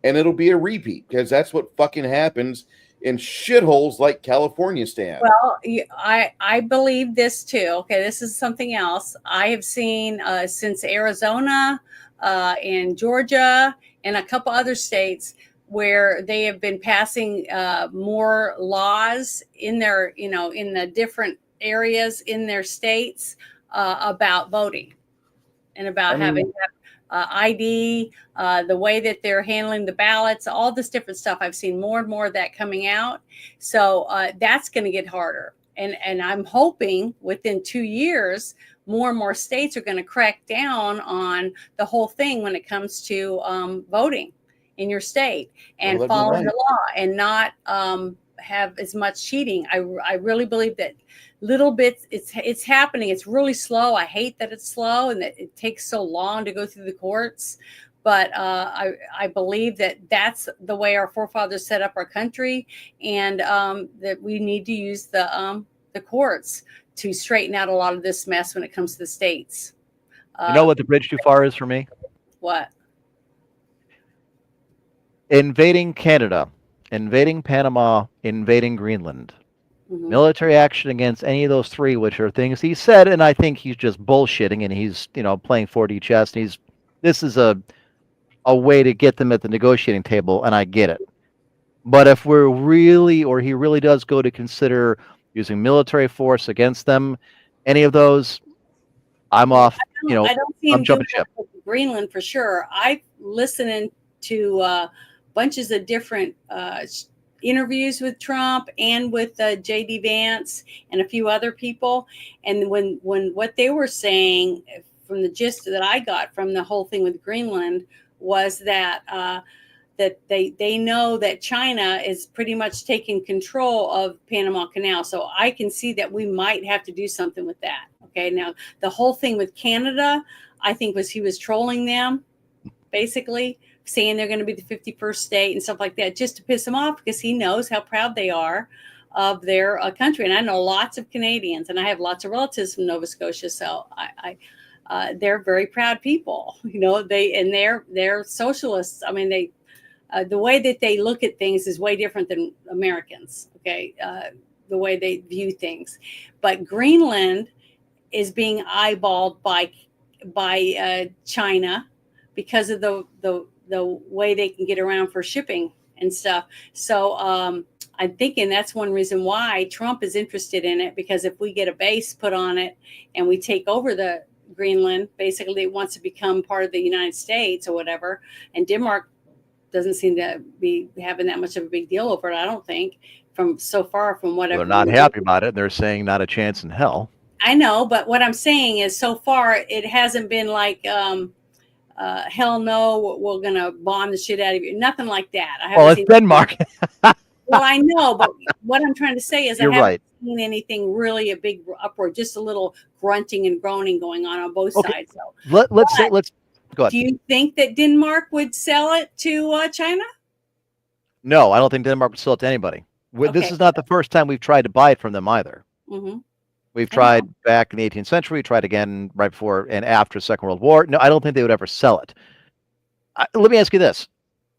And it'll be a repeat, because that's what fucking happens in shitholes like California stand. Well, I believe this too. Okay, this is something else. I have seen since Arizona and Georgia and a couple other states where they have been passing more laws in their, in the different areas in their states about voting and about having ID, the way that they're handling the ballots, all this different stuff. I've seen more and more of that coming out. So that's going to get harder. And I'm hoping within 2 years, more and more states are going to crack down on the whole thing when it comes to voting in your state and following the law and not have as much cheating. I really believe that little bits, it's happening. It's really slow. I hate that it's slow and that it takes so long to go through the courts. But I believe that that's the way our forefathers set up our country, and that we need to use the courts to straighten out a lot of this mess when it comes to the states. You know what the bridge too far is for me? What? Invading Canada, invading Panama, invading Greenland. Mm-hmm. Military action against any of those three, which are things he said, and I think he's just bullshitting and he's, playing 4D chess. And this is a way to get them at the negotiating table, and I get it. But if he really does go to consider using military force against them, any of those, I'm off. I don't see him I'm jumping doing ship. that with Greenland for sure. I'm listening to bunches of different interviews with Trump and with J.D. Vance and a few other people. And when what they were saying from the gist that I got from the whole thing with Greenland was that that they know that China is pretty much taking control of Panama Canal. So I can see that we might have to do something with that. Okay. Now, the whole thing with Canada, I think he was trolling them, basically saying they're going to be the 51st state and stuff like that, just to piss them off, because he knows how proud they are of their country. And I know lots of Canadians, and I have lots of relatives from Nova Scotia. So they're very proud people, they're socialists. I mean, the way that they look at things is way different than Americans. Okay. The way they view things, but Greenland is being eyeballed by China because of the way they can get around for shipping and stuff. So I'm thinking that's one reason why Trump is interested in it, because if we get a base put on it and we take over the Greenland, basically it wants to become part of the United States or whatever. And Denmark doesn't seem to be having that much of a big deal over it, I don't think, from whatever. They're not happy about it. They're saying not a chance in hell. I know, but what I'm saying is so far it hasn't been like hell no, we're gonna bomb the shit out of you. Nothing like that. I haven't It's Denmark. Well, I know, but what I'm trying to say is You're I haven't right. seen anything really a big uproar, just a little grunting and groaning going on both sides. So Let's go ahead. do you think that Denmark would sell it to China? No, I don't think Denmark would sell it to anybody. This is not the first time we've tried to buy it from them either. Mm-hmm. We've tried back in the 18th century, tried again right before and after the Second World War. No, I don't think they would ever sell it. Let me ask you this.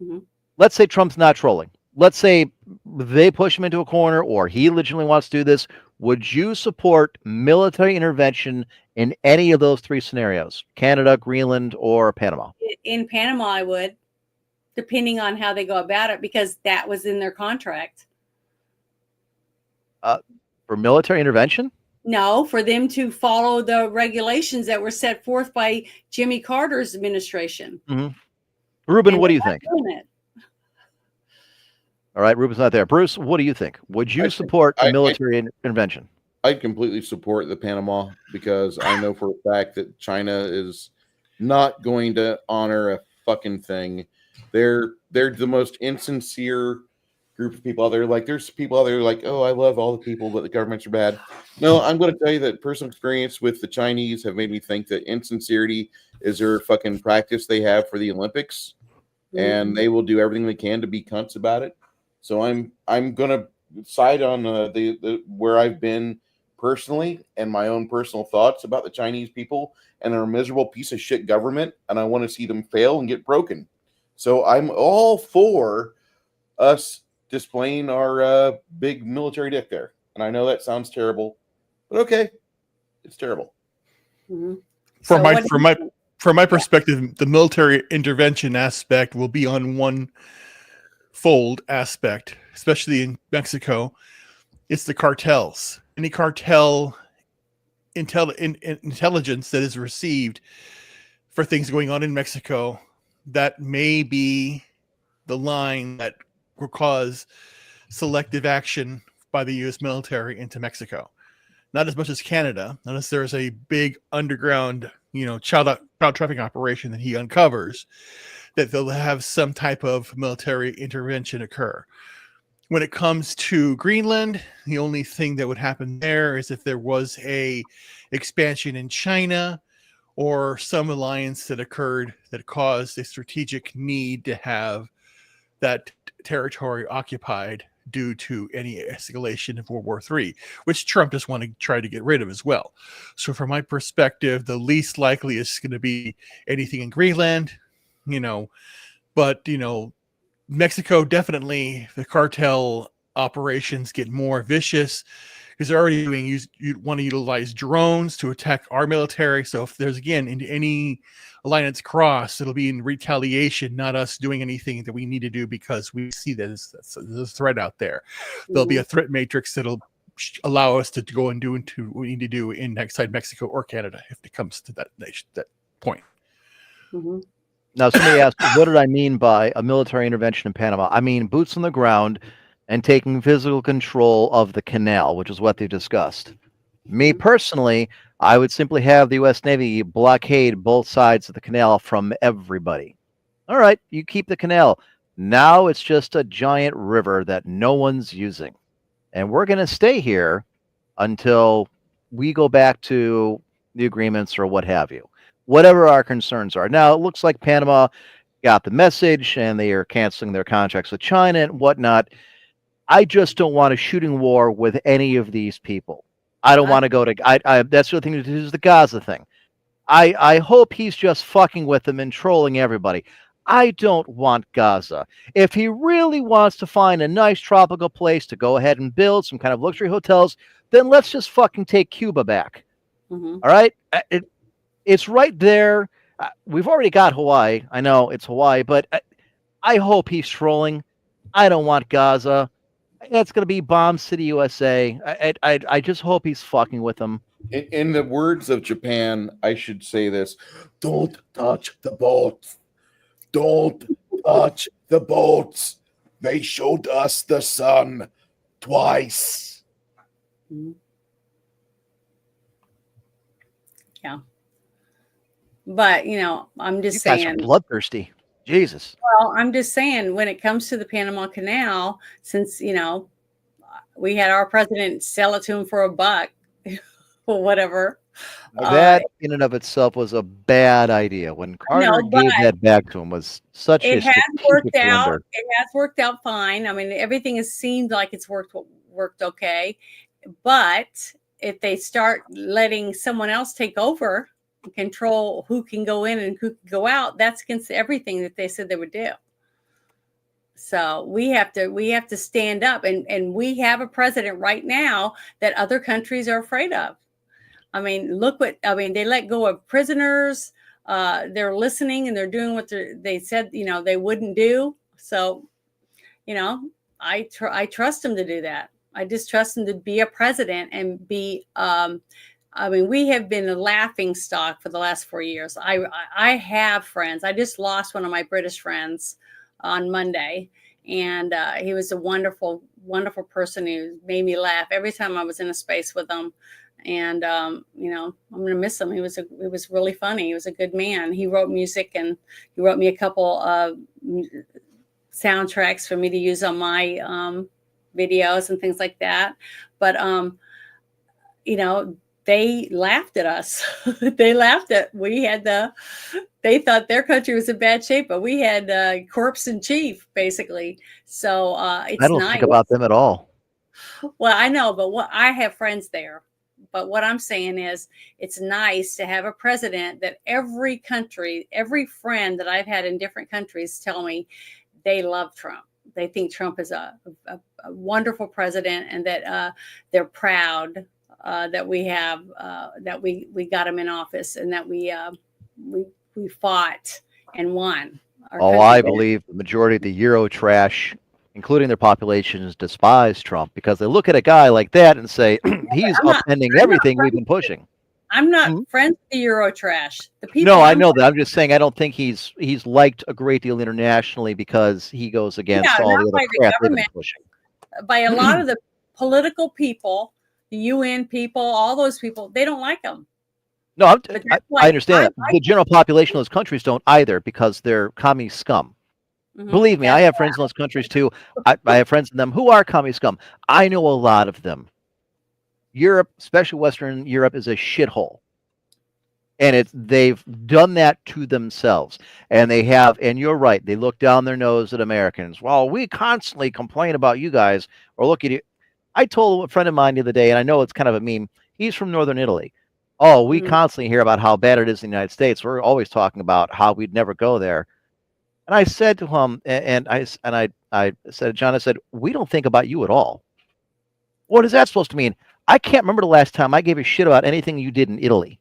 Mm-hmm. Let's say Trump's not trolling. Let's say they push him into a corner or he legitimately wants to do this. Would you support military intervention in any of those three scenarios? Canada, Greenland, or Panama? In Panama, I would, depending on how they go about it, because that was in their contract. For military intervention? No, for them to follow the regulations that were set forth by Jimmy Carter's administration. Mm-hmm. Ruben, what do you think? All right, Ruben's not there. Bruce, what do you think? Would you support military intervention? I completely support the Panama, because I know for a fact that China is not going to honor a fucking thing. They're the most insincere group of people out there. Like, there's people out there like, oh, I love all the people, but the governments are bad. No, I'm going to tell you that personal experience with the Chinese have made me think that insincerity is their fucking practice they have for the Olympics, and they will do everything they can to be cunts about it. So I'm going to side on the where I've been personally and my own personal thoughts about the Chinese people, and they're a miserable piece of shit government, and I want to see them fail and get broken. So I'm all for us displaying our big military dick there. And I know that sounds terrible, but okay, it's terrible. Mm-hmm. From my perspective, the military intervention aspect will be on one fold aspect, especially in Mexico. It's the cartels. Any cartel intelligence that is received for things going on in Mexico, that may be the line that will cause selective action by the U.S. military into Mexico. Not as much as Canada, unless there's a big underground, child trafficking operation that he uncovers, that they'll have some type of military intervention occur. When it comes to Greenland, the only thing that would happen there is if there was a expansion in China or some alliance that occurred that caused a strategic need to have that territory occupied due to any escalation of World War III, which Trump just want to try to get rid of as well. So from my perspective, the least likely is going to be anything in Greenland, but, Mexico, definitely the cartel operations get more vicious because they're already you want to utilize drones to attack our military. So if there's, again, any alliance cross, it'll be in retaliation, not us doing anything that we need to do because we see that there's a threat out there. There'll be a threat matrix that'll allow us to go and do what we need to do inside Mexico or Canada if it comes to that point. Mm-hmm. Now, somebody asked, what did I mean by a military intervention in Panama? I mean boots on the ground and taking physical control of the canal, which is what they discussed. Me personally, I would simply have the U.S. Navy blockade both sides of the canal from everybody. All right, you keep the canal. Now it's just a giant river that no one's using. And we're going to stay here until we go back to the agreements or what have you. Whatever our concerns are. Now, it looks like Panama got the message and they are canceling their contracts with China and whatnot. I just don't want a shooting war with any of these people. I don't want to go to... that's the other thing to do is the Gaza thing. I hope he's just fucking with them and trolling everybody. I don't want Gaza. If he really wants to find a nice tropical place to go ahead and build some kind of luxury hotels, then let's just fucking take Cuba back. Mm-hmm. All right? It's right there. We've already got Hawaii. I know it's Hawaii, but I hope he's trolling. I don't want Gaza. That's going to be Bomb City, USA. I just hope he's fucking with them. In the words of Japan, I should say this: don't touch the boats. Don't touch the boats. They showed us the sun twice. Yeah. But, I'm just You guys saying. are bloodthirsty. Jesus. Well, I'm just saying, when it comes to the Panama Canal, since, we had our president sell it to him for $1 or whatever. That in and of itself was a bad idea. When Carter gave that back to him was such a strategic worked out. blunder. It has worked out fine. I mean, everything has seemed like it's worked okay. But if they start letting someone else take over, control who can go in and who can go out, that's against everything that they said they would do. So we have to stand up, and we have a president right now that other countries are afraid of. I mean, they let go of prisoners. They're listening and they're doing what they said, they wouldn't do. So, I trust him to do that. I just trust him to be a president and be, we have been a laughing stock for the last 4 years. I have friends. I just lost one of my British friends on Monday, and he was a wonderful, wonderful person who made me laugh every time I was in a space with him. And I'm going to miss him. It was really funny. He was a good man. He wrote music, and he wrote me a couple of soundtracks for me to use on my videos and things like that. But they laughed at us. They laughed at, they thought their country was in bad shape, but we had corpse in chief, basically. So it's nice. I don't think about them at all. Well, I know, but I have friends there. But what I'm saying is, it's nice to have a president that every country, every friend that I've had in different countries tell me they love Trump. they think Trump is a wonderful president, and that they're proud that we have that we got him in office, and that we fought and won. I believe the majority of the Euro trash, including their populations, despise Trump because they look at a guy like that and say he's upending everything we've been pushing. I'm not friends with the Euro trash. The people. No, I know that. I'm just saying I don't think he's liked a great deal internationally because he goes against all the other crap they've been pushing. By a lot of the political people, the UN people, all those people, they don't like him. No, I understand that. The general population of those countries don't either because they're commie scum. Believe me, I have friends in those countries too. I have friends in them who are commie scum. I know a lot of them. Europe, especially Western Europe, is a shithole. And they've done that to themselves. And they have, and you're right, they look down their nose at Americans. Well, we constantly complain about you guys or look at you. I told a friend of mine the other day, and I know it's kind of a meme, he's from Northern Italy. Oh, we constantly hear about how bad it is in the United States. We're always talking about how we'd never go there. And I said to him, I said, John, I said, we don't think about you at all. What is that supposed to mean? I can't remember the last time I gave a shit about anything you did in Italy.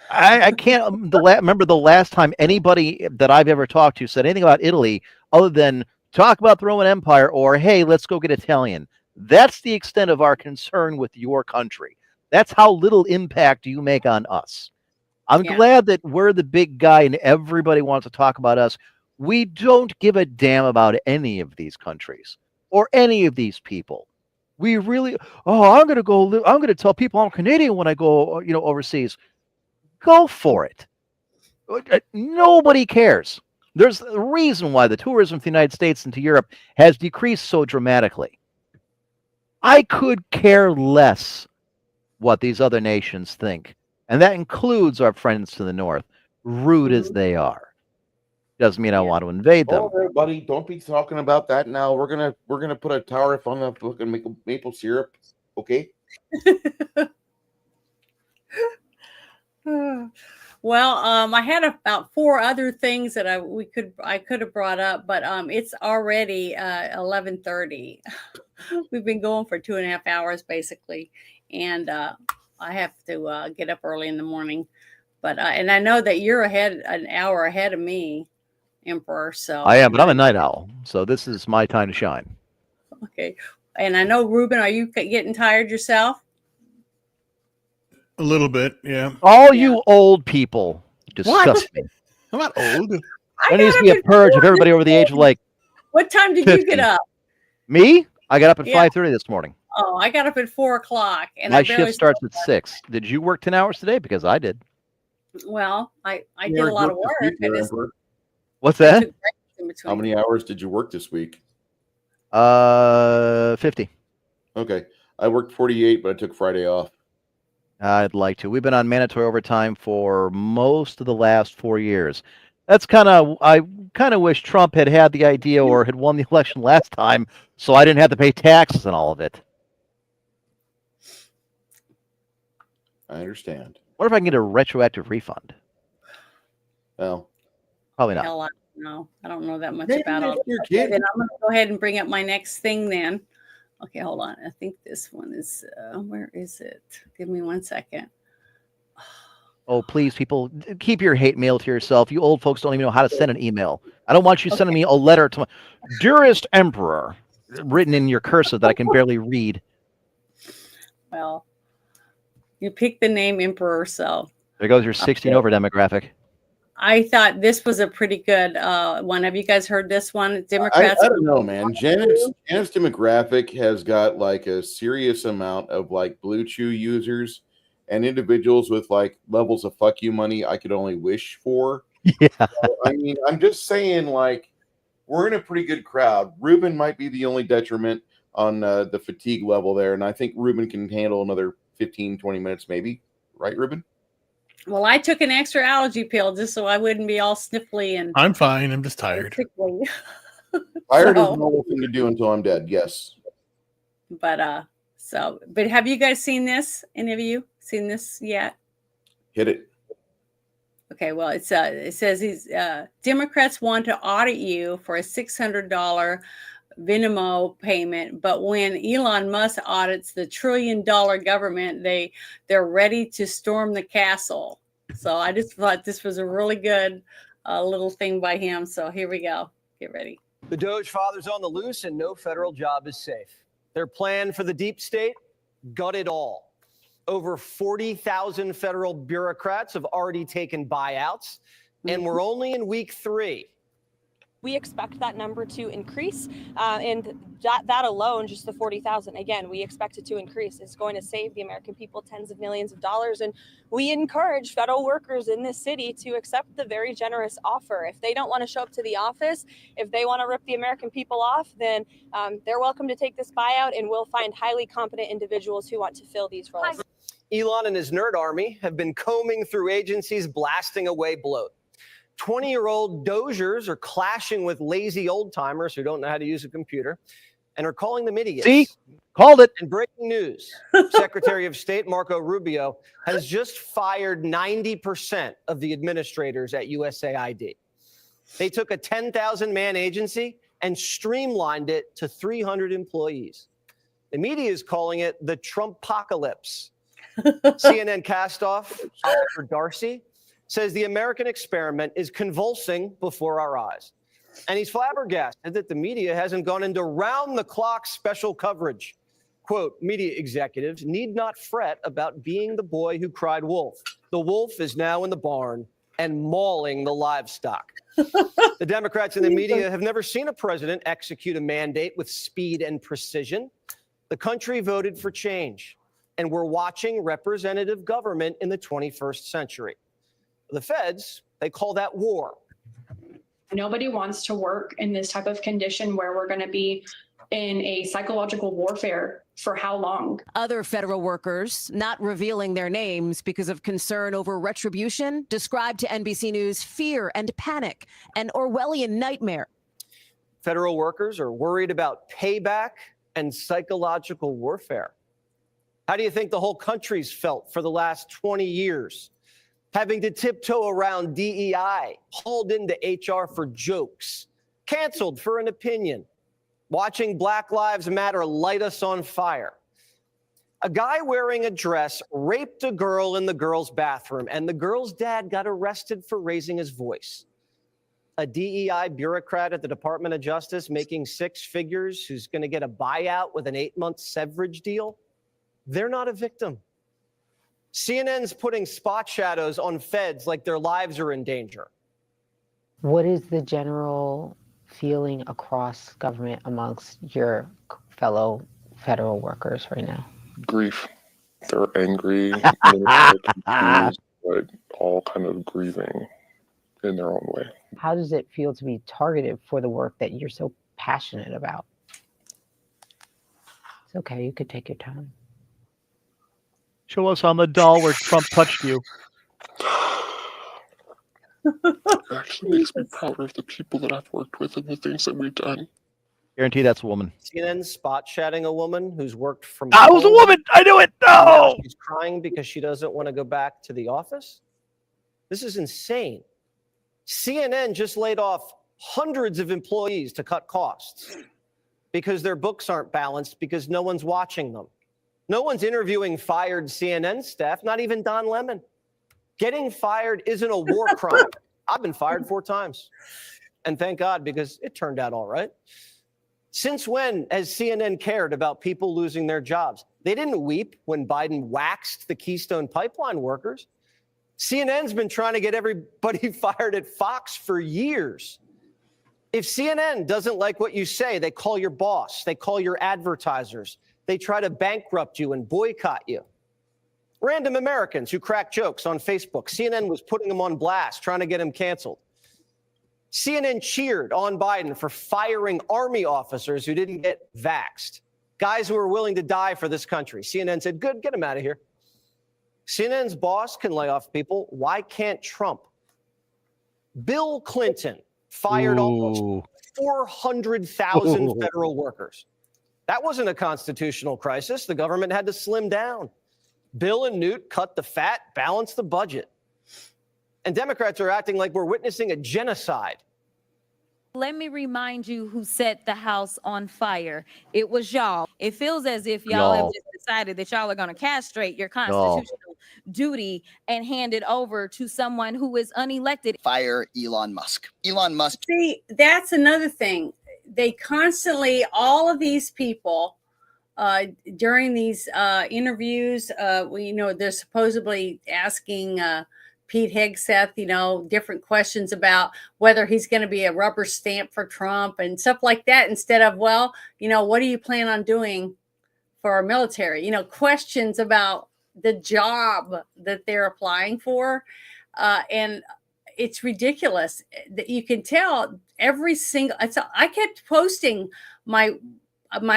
I can't remember the last time anybody that I've ever talked to said anything about Italy other than talk about the Roman Empire or, hey, let's go get Italian. That's the extent of our concern with your country. That's how little impact you make on us. I'm glad that we're the big guy and everybody wants to talk about us. We don't give a damn about any of these countries or any of these people. We really, I'm going to tell people I'm Canadian when I go, overseas. Go for it. Nobody cares. There's a reason why the tourism to the United States and to Europe has decreased so dramatically. I could care less what these other nations think. And that includes our friends to the north, rude as they are. Doesn't mean I want to invade them. All right, buddy, don't be talking about that now. We're gonna put a tariff on the fucking maple syrup, okay? Well, I had about 4 other things that I could have brought up, but it's already 11:30. We've been going for 2.5 hours basically, and I have to get up early in the morning. But and I know that you're an hour ahead of me, Emperor. So I am, but I'm a night owl, so this is my time to shine. Okay, and I know, Ruben, are you getting tired yourself? A little bit, yeah. All you old people disgust me. I'm not old. There needs to be a purge of everybody over the age of like. What time did 50. you get up? Me? I got up at 5:30 this morning. Oh, I got up at 4 o'clock, and my shift starts at 6. Did you work 10 hours today? Because I did. Well, I did a lot of work. What's that? How many hours did you work this week? 50. Okay, I worked 48, but I took Friday off. I'd like to. We've been on mandatory overtime for most of the last 4 years. That's I kind of wish Trump had the idea or had won the election last time, so I didn't have to pay taxes and all of it. I understand. What if I can get a retroactive refund? Well, probably not. Hell, I don't know that much Maybe about all your that. kid. Then I'm going to go ahead and bring up my next thing then. Okay, hold on. I think this one is, where is it? Give me 1 second. Oh, please, people, keep your hate mail to yourself. You old folks don't even know how to send an email. I don't want you sending me a letter to my dearest Emperor, written in your cursive that I can barely read. Well, you picked the name Emperor, so. There goes your 16 over demographic. I thought this was a pretty good one. Have you guys heard this one? Democrats. I don't know, man. Janet's demographic has got like a serious amount of like Blue Chew users and individuals with like levels of fuck you money I could only wish for. Yeah. So, I mean, I'm just saying, like, we're in a pretty good crowd. Ruben might be the only detriment on the fatigue level there, and I think Ruben can handle another 15, 20 minutes maybe. Right, Ruben? Well, I took an extra allergy pill just so I wouldn't be all sniffly and. I'm fine. I'm just tired. Tired is a normal thing to do until I'm dead. Yes. But have you guys seen this? Any of you seen this yet? Hit it. Okay, well, it says Democrats want to audit you for a $600 Venmo payment. But when Elon Musk audits the $1 trillion government, they're ready to storm the castle. So I just thought this was a really good little thing by him. So here we go. Get ready. The Doge father's on the loose and no federal job is safe. Their plan for the deep state, gut it all. Over 40,000 federal bureaucrats have already taken buyouts, and we're only in week 3. We expect that number to increase, and that alone, just the 40,000, again, we expect it to increase. It's going to save the American people tens of millions of dollars, and we encourage federal workers in this city to accept the very generous offer. If they don't want to show up to the office, if they want to rip the American people off, then they're welcome to take this buyout, and we'll find highly competent individuals who want to fill these roles. Elon and his nerd army have been combing through agencies, blasting away bloat. 20-year-old Dozers are clashing with lazy old-timers who don't know how to use a computer and are calling them idiots. See? Called it. And breaking news, Secretary of State Marco Rubio has just fired 90% of the administrators at USAID. They took a 10,000-man agency and streamlined it to 300 employees. The media is calling it the Trumpocalypse. CNN castoff Oliver Darcy says the American experiment is convulsing before our eyes. And he's flabbergasted that the media hasn't gone into round-the-clock special coverage. Quote, media executives need not fret about being the boy who cried wolf. The wolf is now in the barn and mauling the livestock. The Democrats in the media have never seen a president execute a mandate with speed and precision. The country voted for change, and we're watching representative government in the 21st century. The feds, they call that war. Nobody wants to work in this type of condition where we're going to be in a psychological warfare for how long? Other federal workers, not revealing their names because of concern over retribution, described to NBC News fear and panic, an Orwellian nightmare. Federal workers are worried about payback and psychological warfare. How do you think the whole country's felt for the last 20 years? Having to tiptoe around DEI, hauled into HR for jokes, canceled for an opinion, watching Black Lives Matter light us on fire. A guy wearing a dress raped a girl in the girl's bathroom, and the girl's dad got arrested for raising his voice. A DEI bureaucrat at the Department of Justice making 6 figures who's going to get a buyout with an 8-month severance deal. They're not a victim. CNN's putting spot shadows on feds like their lives are in danger. What is the general feeling across government amongst your fellow federal workers right now? Grief. They're angry, confused, but all kind of grieving in their own way. How does it feel to be targeted for the work that you're so passionate about? It's okay, you could take your time. Show us on the doll where Trump touched you. It actually makes me proud of the people that I've worked with and the things that we've done. Guarantee that's a woman. CNN spot chatting a woman who's worked from I was a woman! I knew it! No! She's crying because she doesn't want to go back to the office. This is insane. CNN just laid off hundreds of employees to cut costs because their books aren't balanced because no one's watching them. No one's interviewing fired CNN staff, not even Don Lemon. Getting fired isn't a war crime. I've been fired 4 times. And thank God, because it turned out all right. Since when has CNN cared about people losing their jobs? They didn't weep when Biden waxed the Keystone Pipeline workers. CNN's been trying to get everybody fired at Fox for years. If CNN doesn't like what you say, they call your boss, they call your advertisers. They try to bankrupt you and boycott you. Random Americans who crack jokes on Facebook. CNN was putting them on blast, trying to get him canceled. CNN cheered on Biden for firing Army officers who didn't get vaxxed. Guys who were willing to die for this country. CNN said, good, get them out of here. CNN's boss can lay off people. Why can't Trump? Bill Clinton fired almost 400,000 federal workers. That wasn't a constitutional crisis. The government had to slim down. Bill and Newt cut the fat, balanced the budget. And Democrats are acting like we're witnessing a genocide. Let me remind you who set the house on fire. It was y'all. It feels as if y'all have just decided that y'all are going to castrate your constitutional duty and hand it over to someone who is unelected. Fire Elon Musk. Elon Musk. See, that's another thing. They constantly, all of these people, during these interviews, they're supposedly asking Pete Hegseth, different questions about whether he's going to be a rubber stamp for Trump and stuff like that, instead of, what do you plan on doing for our military? Questions about the job that they're applying for. And it's ridiculous that you can tell every single, I kept posting my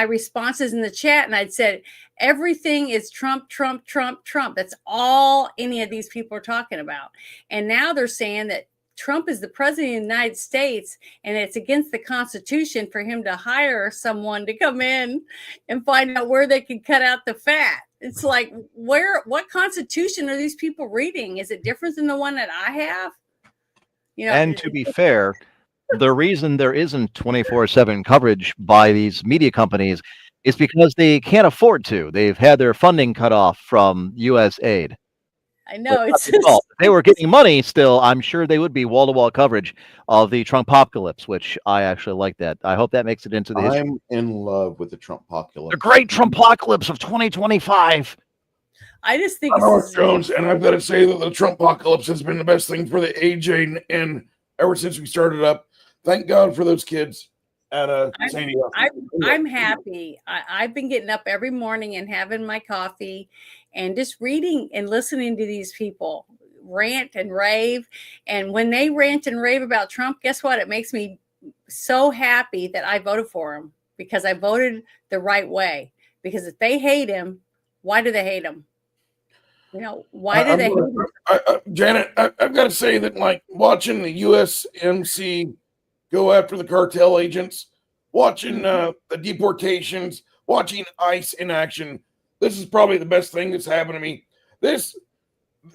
responses in the chat, and I'd said everything is Trump, Trump, Trump, Trump. That's all any of these people are talking about. And now they're saying that Trump is the president of the United States, and it's against the Constitution for him to hire someone to come in and find out where they can cut out the fat. It's like, what Constitution are these people reading? Is it different than the one that I have? And to be fair, the reason there isn't 24/7 coverage by these media companies is because they can't afford to. They've had their funding cut off from U.S. aid. I know. If they were getting money still, I'm sure they would be wall-to-wall coverage of the Trumpocalypse, which I actually like that. I hope that makes it into the history. I'm in love with the Trumpocalypse. The great Trumpocalypse of 2025. I just think I'm Alex Jones, and I've got to say that the Trumpocalypse has been the best thing for the AJ, and ever since we started up. Thank God for those kids at San Diego. I'm happy. I've been getting up every morning and having my coffee and just reading and listening to these people rant and rave. And when they rant and rave about Trump, guess what? It makes me so happy that I voted for him, because I voted the right way. Because if they hate him, why do they hate him? Why do they hate him? Janet, I've got to say that, like, watching the USMC go after the cartel agents, watching the deportations, watching ICE in action. This is probably the best thing that's happened to me. This,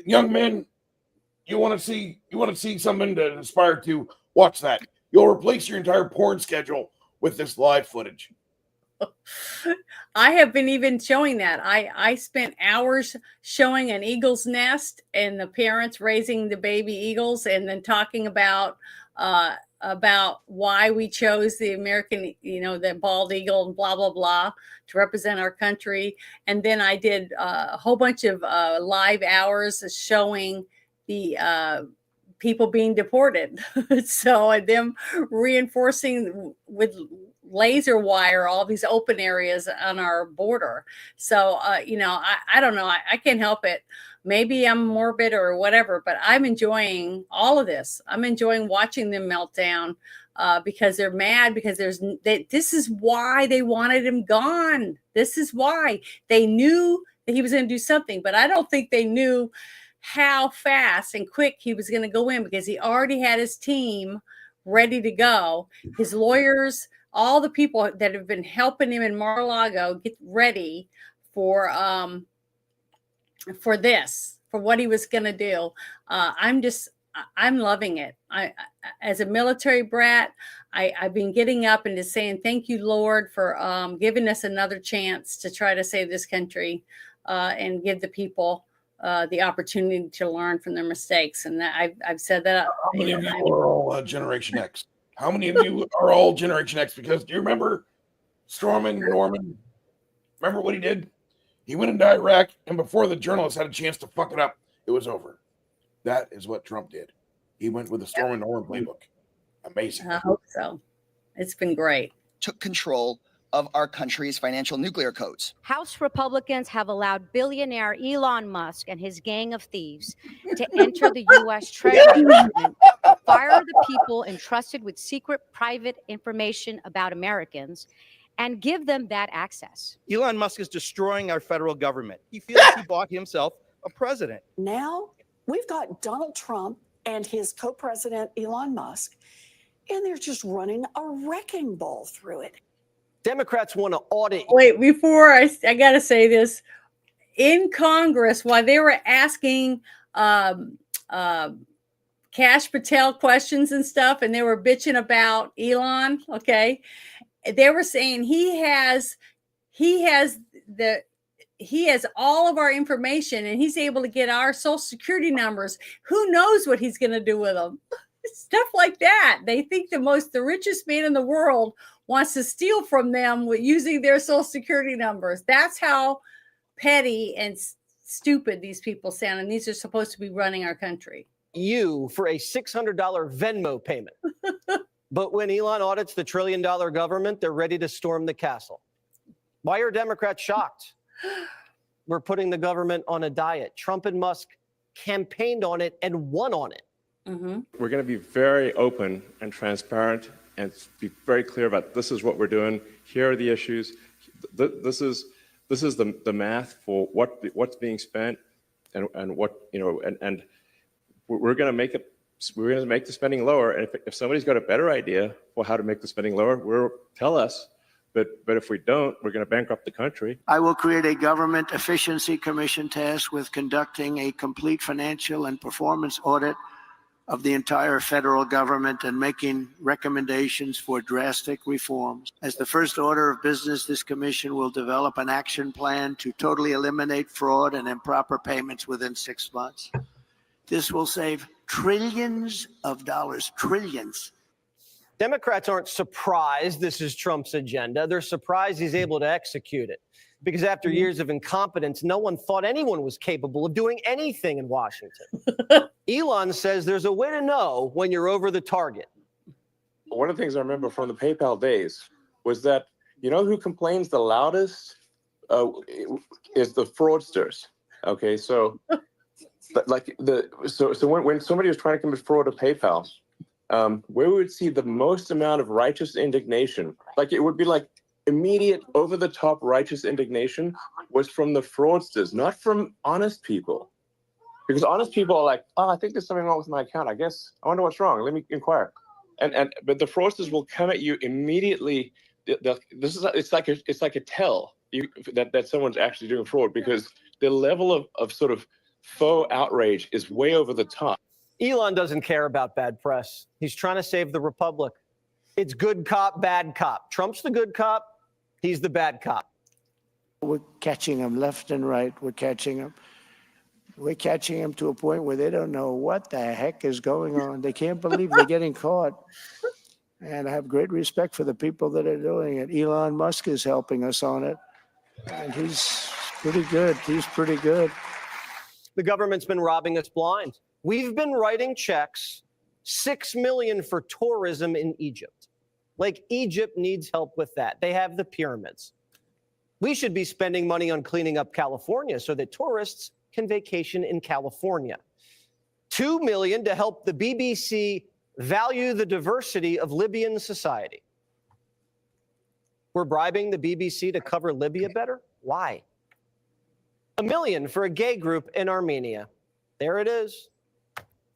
young men, you want to see something to aspire to, watch that. You'll replace your entire porn schedule with this live footage. I have been even showing that. I spent hours showing an eagle's nest and the parents raising the baby eagles, and then talking about why we chose the American, the bald eagle and blah, blah, blah to represent our country. And then I did a whole bunch of live hours showing the people being deported. So them reinforcing with laser wire all these open areas on our border. So, I don't know. I can't help it. Maybe I'm morbid or whatever, but I'm enjoying all of this. I'm enjoying watching them melt down because they're mad, because this is why they wanted him gone. This is why they knew that he was going to do something, but I don't think they knew how fast and quick he was going to go in, because he already had his team ready to go. His lawyers, all the people that have been helping him in Mar-a-Lago get ready for this, for what he was going to do. I'm loving it. As a military brat, I've been getting up and just saying, thank you, Lord, for giving us another chance to try to save this country and give the people the opportunity to learn from their mistakes. And I've said that. How many of you are all Generation X? How many of you are all Generation X? Because do you remember Norman? Remember what he did? He went into Iraq, and before the journalists had a chance to fuck it up, it was over. That is what Trump did. He went with the Storm and Norman playbook. Amazing. I hope so. It's been great. Took control of our country's financial nuclear codes. House Republicans have allowed billionaire Elon Musk and his gang of thieves to enter the U.S. Treasury Department, fire the people entrusted with secret private information about Americans, and give them that access. Elon Musk is destroying our federal government. He feels he bought himself a president. Now we've got Donald Trump and his co-president Elon Musk, and they're just running a wrecking ball through it. Democrats want to audit. Wait, before I got to say this. In Congress, while they were asking Cash Patel questions and stuff, and they were bitching about Elon. Okay, they were saying he has all of our information, and he's able to get our social security numbers. Who knows what he's going to do with them? Stuff like that. They think the richest man in the world wants to steal from them with using their social security numbers. That's how petty and stupid these people sound, and these are supposed to be running our country. You for a $600 Venmo payment. But when Elon audits the $1 trillion government, they're ready to storm the castle. Why are Democrats shocked? We're putting the government on a diet. Trump and Musk campaigned on it and won on it. Mm-hmm. We're going to be very open and transparent and be very clear about this is what we're doing. Here are the issues. This is the math for what's being spent and what, and we're going to make it. We're going to make the spending lower. And if somebody's got a better idea for how to make the spending lower, tell us. But if we don't, we're going to bankrupt the country. I will create a government efficiency commission tasked with conducting a complete financial and performance audit of the entire federal government and making recommendations for drastic reforms. As the first order of business, this commission will develop an action plan to totally eliminate fraud and improper payments within 6 months. This will save trillions of dollars, trillions. Democrats aren't surprised this is Trump's agenda. They're surprised he's able to execute it. Because after years of incompetence, no one thought anyone was capable of doing anything in Washington. Elon says there's a way to know when you're over the target. One of the things I remember from the PayPal days was that, who complains the loudest is the fraudsters. Okay, so when somebody was trying to commit fraud to PayPal, where we would see the most amount of righteous indignation, it would be like immediate over-the-top righteous indignation was from the fraudsters, not from honest people. Because honest people are like, I think there's something wrong with my account. I wonder what's wrong. Let me inquire. But the fraudsters will come at you immediately. It's like a tell that someone's actually doing fraud, because the level of sort of faux outrage is way over the top. Elon doesn't care about bad press. He's trying to save the republic. It's good cop, bad cop. Trump's the good cop. He's the bad cop. We're catching them left and right. We're catching them. We're catching them to a point where they don't know what the heck is going on. They can't believe they're getting caught. And I have great respect for the people that are doing it. Elon Musk is helping us on it. And he's pretty good. He's pretty good. The government's been robbing us blind. We've been writing checks, $6 million for tourism in Egypt. Like Egypt needs help with that. They have the pyramids. We should be spending money on cleaning up California so that tourists can vacation in California. $2 million to help the BBC value the diversity of Libyan society. We're bribing the BBC to cover Libya better? Why? $1 million for a gay group in Armenia. There it is.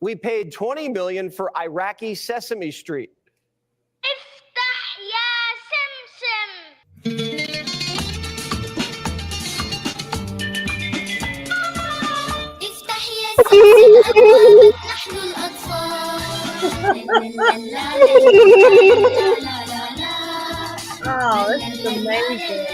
We paid $20 million for Iraqi Sesame Street. Oh, this is amazing.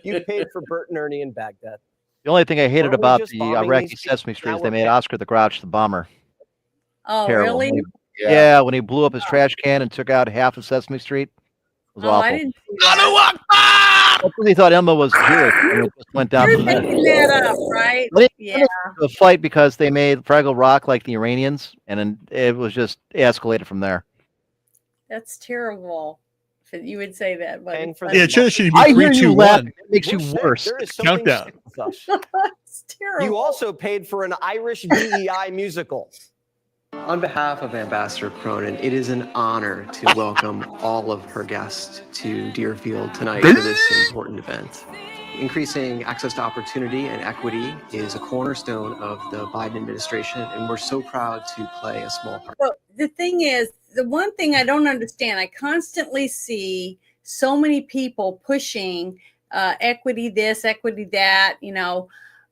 You paid for Bert and Ernie in Baghdad. The only thing I hated Weren't we about just the bombing Iraqi these people? Sesame Street Now is they we're made paying- Oscar the Grouch the bomber. Oh, Terrible. really? Yeah, when he blew up his trash can and took out half of Sesame Street. It was Oh, awful. I didn't see that. I really thought Emma was Jewish, and it just went down You're from there. making that up, right? Well, Yeah. The fight because they made Fraggle Rock like the Iranians, and then it was just escalated from there. That's terrible. If you would say that, but Yeah, it should be I hear 3, you 2, laughing. 1. It makes you We're sick. worse. There is something Countdown. sick with us. It's terrible. You also paid for an Irish DEI musical. On behalf of Ambassador Cronin, it is an honor to welcome all of her guests to Deerfield tonight for this important event. Increasing access to opportunity and equity is a cornerstone of the Biden administration, and we're so proud to play a small part. Well, the thing is, the one thing I don't understand, I constantly see so many people pushing equity this, equity that,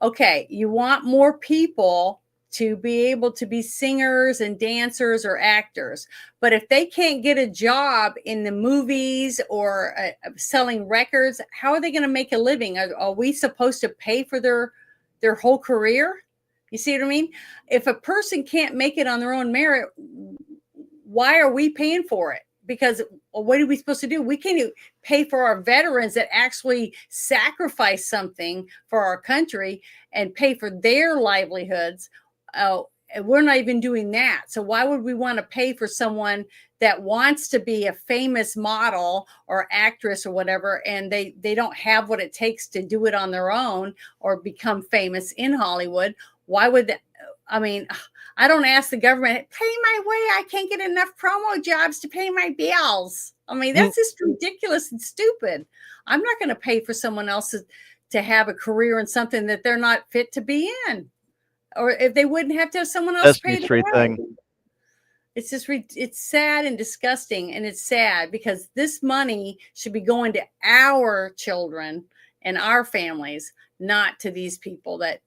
Okay, you want more people to be able to be singers and dancers or actors. But if they can't get a job in the movies or selling records, how are they going to make a living? Are we supposed to pay for their whole career? You see what I mean? If a person can't make it on their own merit, why are we paying for it? Because what are we supposed to do? We can't pay for our veterans that actually sacrifice something for our country and pay for their livelihoods. We're not even doing that. So why would we want to pay for someone that wants to be a famous model or actress or whatever, and they don't have what it takes to do it on their own or become famous in Hollywood? Why would that? I mean, I don't ask the government, pay my way. I can't get enough promo jobs to pay my bills. I mean, that's just ridiculous and stupid. I'm not going to pay for someone else to have a career in something that they're not fit to be in. Or if they wouldn't have to have someone else pay their way. It's just, it's sad and disgusting. And it's sad because this money should be going to our children and our families, not to these people that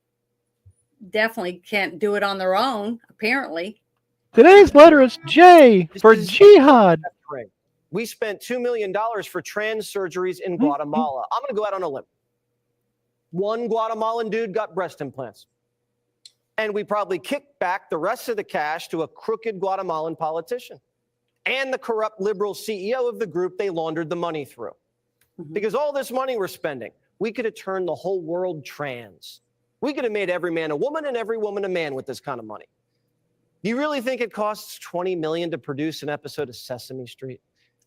definitely can't do it on their own, apparently. Today's letter is J for jihad. We spent $2 million for trans surgeries in Guatemala. I'm going to go out on a limb. One Guatemalan dude got breast implants. And we probably kicked back the rest of the cash to a crooked Guatemalan politician and the corrupt liberal CEO of the group they laundered the money through. Because all this money we're spending, we could have turned the whole world trans. We could have made every man a woman and every woman a man with this kind of money. Do you really think it costs $20 million to produce an episode of Sesame Street?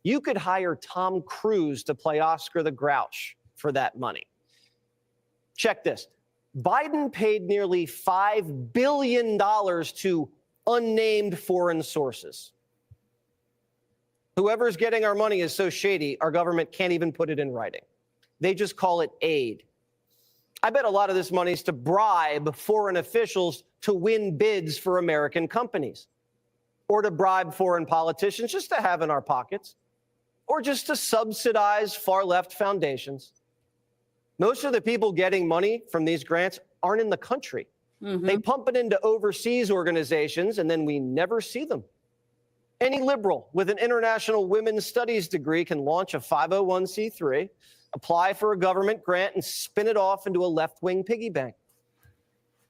You could hire Tom Cruise to play Oscar the Grouch for that money. Check this. Biden paid nearly $5 billion to unnamed foreign sources. Whoever's getting our money is so shady, our government can't even put it in writing. They just call it aid. I bet a lot of this money is to bribe foreign officials to win bids for American companies, or to bribe foreign politicians just to have in our pockets, or just to subsidize far-left foundations. Most of the people getting money from these grants aren't in the country. They pump it into overseas organizations, and then we never see them. Any liberal with an international women's studies degree can launch a 501c3, apply for a government grant, and spin it off into a left-wing piggy bank.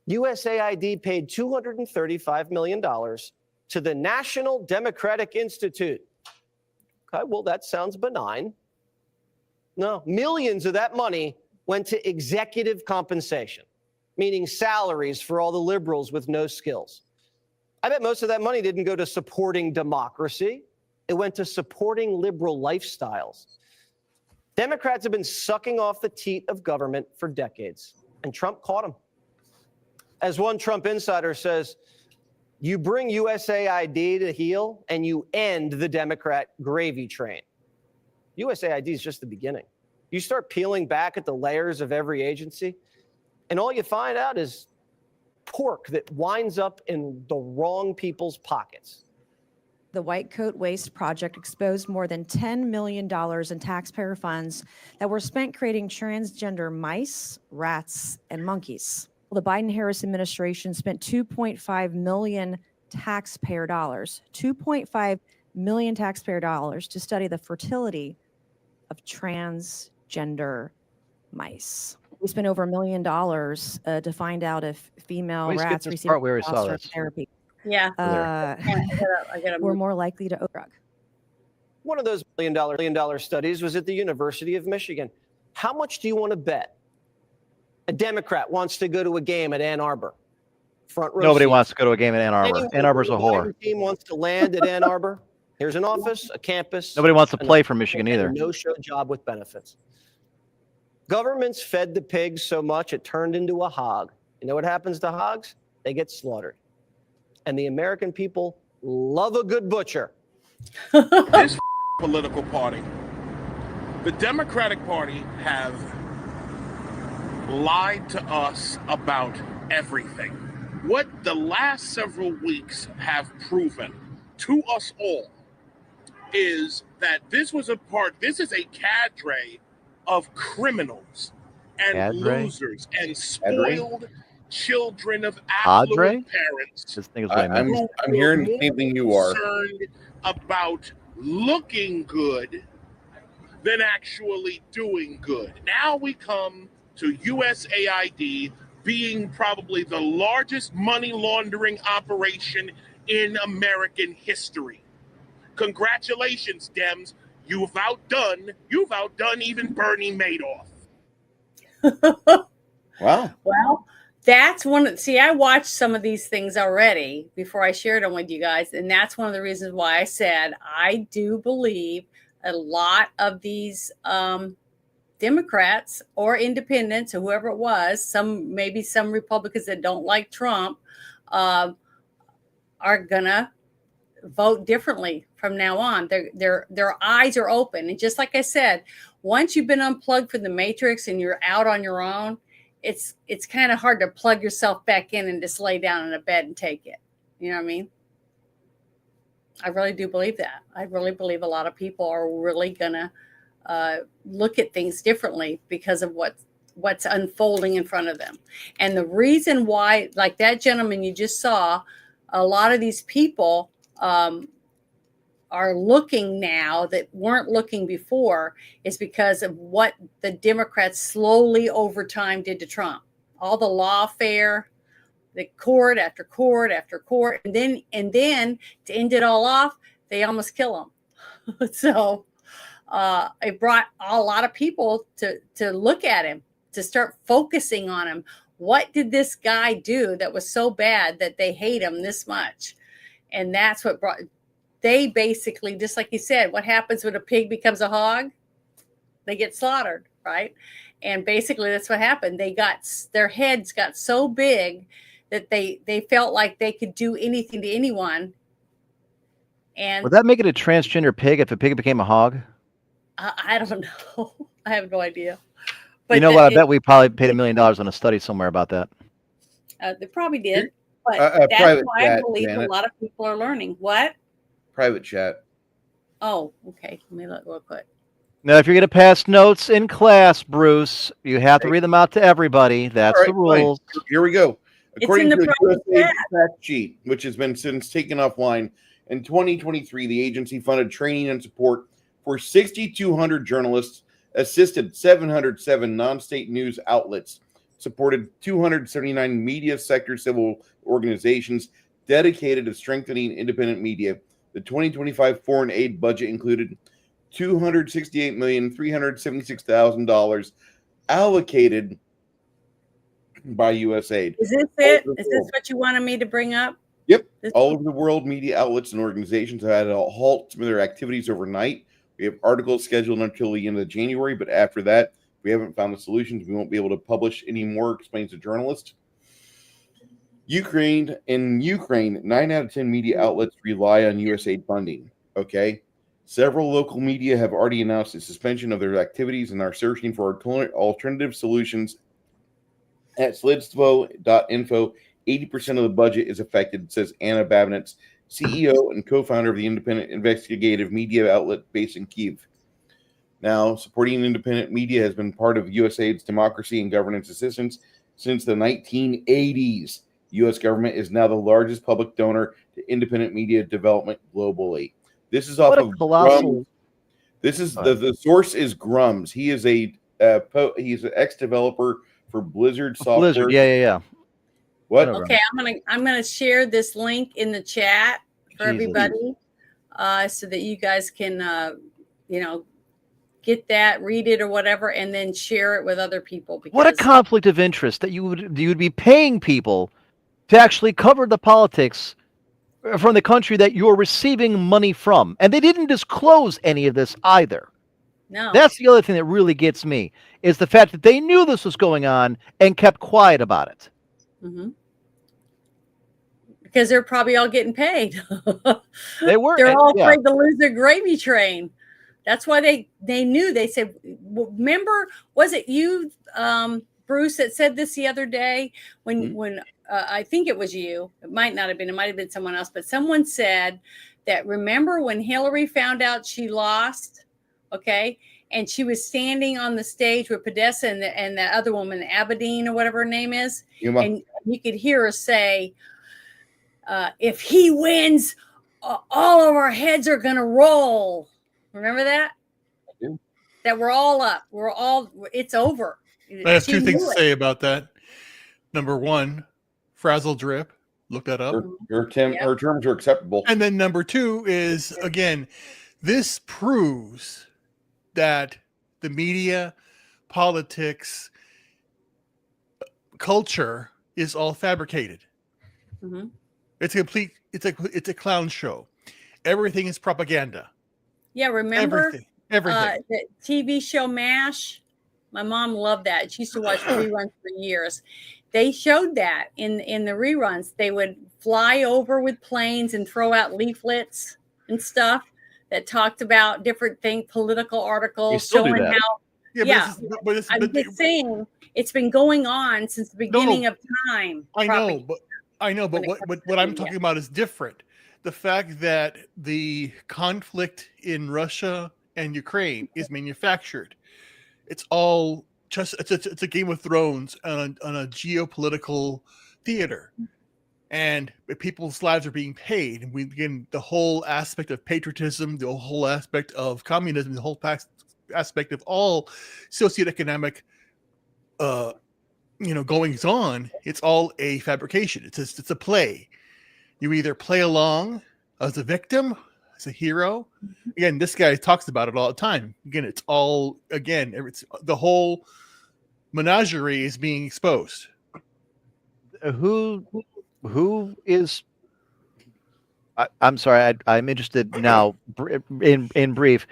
USAID paid $235 million to the National Democratic Institute. Okay, well, that sounds benign. No, millions of that money went to executive compensation, meaning salaries for all the liberals with no skills. I bet most of that money didn't go to supporting democracy. It went to supporting liberal lifestyles. Democrats have been sucking off the teat of government for decades, and Trump caught them. As one Trump insider says, you bring USAID to heel and you end the Democrat gravy train. USAID is just the beginning. You start peeling back at the layers of every agency, and all you find out is pork that winds up in the wrong people's pockets. The White Coat Waste Project exposed more than $10 million in taxpayer funds that were spent creating transgender mice, rats, and monkeys. The Biden-Harris administration spent $2.5 million taxpayer dollars, $2.5 million taxpayer dollars to study the fertility of transgender mice. We spent over $1 million to find out if female rats receiving testosterone therapy were more likely to drug. One of those $1 million studies was at the University of Michigan. How much do you want to bet a Democrat wants to go to a game at Ann Arbor? Front row Nobody seats. wants to go to a game at Ann Arbor. Anyone Ann Arbor's a from the whore. Biden team wants to land at Ann Arbor. Here's an office, a campus. Nobody wants to play for Michigan either. No-show job with benefits. Governments fed the pigs so much it turned into a hog. You know what happens to hogs? They get slaughtered. And the American people love a good butcher. This political party, the Democratic Party, have lied to us about everything. What the last several weeks have proven to us all is that this is a cadre of criminals and losers and spoiled children of Padre? affluent parents. This thing is what I meant. I'm hearing the same thing you are. Concerned about looking good than actually doing good. Now we come to USAID being probably the largest money laundering operation in American history. Congratulations, Dems. You've outdone even Bernie Madoff. Wow. Well, that's see, I watched some of these things already before I shared them with you guys. And that's one of the reasons why I said I do believe a lot of these Democrats or independents, or whoever it was, maybe some Republicans that don't like Trump, are gonna vote differently from now on. Their eyes are open. And just like I said, once you've been unplugged from the matrix and you're out on your own, it's kind of hard to plug yourself back in and just lay down in a bed and take it. You know what I mean? I really do believe that. I really believe a lot of people are really gonna look at things differently because of what's unfolding in front of them. And the reason why, like that gentleman you just saw, a lot of these people are looking now that weren't looking before is because of what the Democrats slowly over time did to Trump. All the lawfare, the court after court after court, and then to end it all off, they almost kill him. So it brought a lot of people to look at him, to start focusing on him. What did this guy do that was so bad that they hate him this much? And that's what they basically, just like you said, what happens when a pig becomes a hog? They get slaughtered, right? And basically that's what happened. Their heads got so big that they felt like they could do anything to anyone. And would that make it a transgender pig if a pig became a hog? I don't know. I have no idea. But you know what? I bet we probably paid $1 million on a study somewhere about that. They probably did. But that's why I believe a lot of people are learning. What? Private chat. Oh, okay. Let me look real quick. Now, if you're going to pass notes in class, Bruce, you have to read them out to everybody. That's the rules. Fine. Here we go. According to the USAID fact sheet, which has been since taken offline, in 2023, the agency funded training and support for 6,200 journalists, assisted 707 non-state news outlets, supported 279 media sector civil organizations dedicated to strengthening independent media. The 2025 foreign aid budget included $268,376,000 allocated by USAID. Is this it? Is this what you wanted me to bring up? Yep. All over the world, media outlets and organizations have had to halt some of their activities overnight. We have articles scheduled until the end of January, but after that, we haven't found the solutions. We won't be able to publish anymore, explains a journalist. In Ukraine, 9 out of 10 media outlets rely on USAID funding. Okay. Several local media have already announced the suspension of their activities and are searching for alternative solutions. At slidsvo.info, 80% of the budget is affected, says Anna Babinets, CEO and co-founder of the independent investigative media outlet based in Kyiv. Now, supporting independent media has been part of USAID's democracy and governance assistance since the 1980s. U.S. government is now the largest public donor to independent media development globally. This is off of Grums. This is the source is Grums. He is he's an ex-developer for Blizzard software. Blizzard, yeah. What? Okay, I'm gonna share this link in the chat for everybody, so that you guys can get that, read it or whatever, and then share it with other people. Because what a conflict of interest that you would be paying people to actually cover the politics from the country that you're receiving money from, and they didn't disclose any of this either. No, that's the other thing that really gets me is the fact that they knew this was going on and kept quiet about it. Mm-hmm. Because they're probably all getting paid. They were. They're all afraid to lose their gravy train. That's why they knew. They said, remember, was it you, Bruce, that said this the other day when I think it was you. It might not have been. It might have been someone else. But someone said that, remember when Hillary found out she lost, okay, and she was standing on the stage with Podesta and the other woman, Aberdeen or whatever her name is, Yuma. and you could hear her say, "If he wins, all of our heads are gonna roll." Remember that? I do. That we're all up. It's over. I have She two things knew to it. say about that. Number one, frazzle drip. Look that up. Her terms are acceptable. And then number two is, again, this proves that the media, politics, culture is all fabricated. Mhm. It's a clown show. Everything is propaganda. Yeah, remember Everything. the TV show MASH? My mom loved that. She used to watch reruns for years. They showed that in the reruns. They would fly over with planes and throw out leaflets and stuff that talked about different things, political articles still do showing that. how. Yeah, I'm just saying it's been going on since the beginning of time. I know, but what I'm media. talking about is different. The fact that the conflict in Russia and Ukraine is manufactured. It's all just it's a Game of Thrones on a geopolitical theater, and people's lives are being paid. And we begin the whole aspect of patriotism, the whole aspect of communism, the whole aspect of all socioeconomic goings on. It's all a fabrication. It's a play. You either play along as a victim, as a hero. Again, this guy talks about it all the time. Again, it's all the whole menagerie is being exposed. Who is? I'm sorry. I'm interested now. In brief,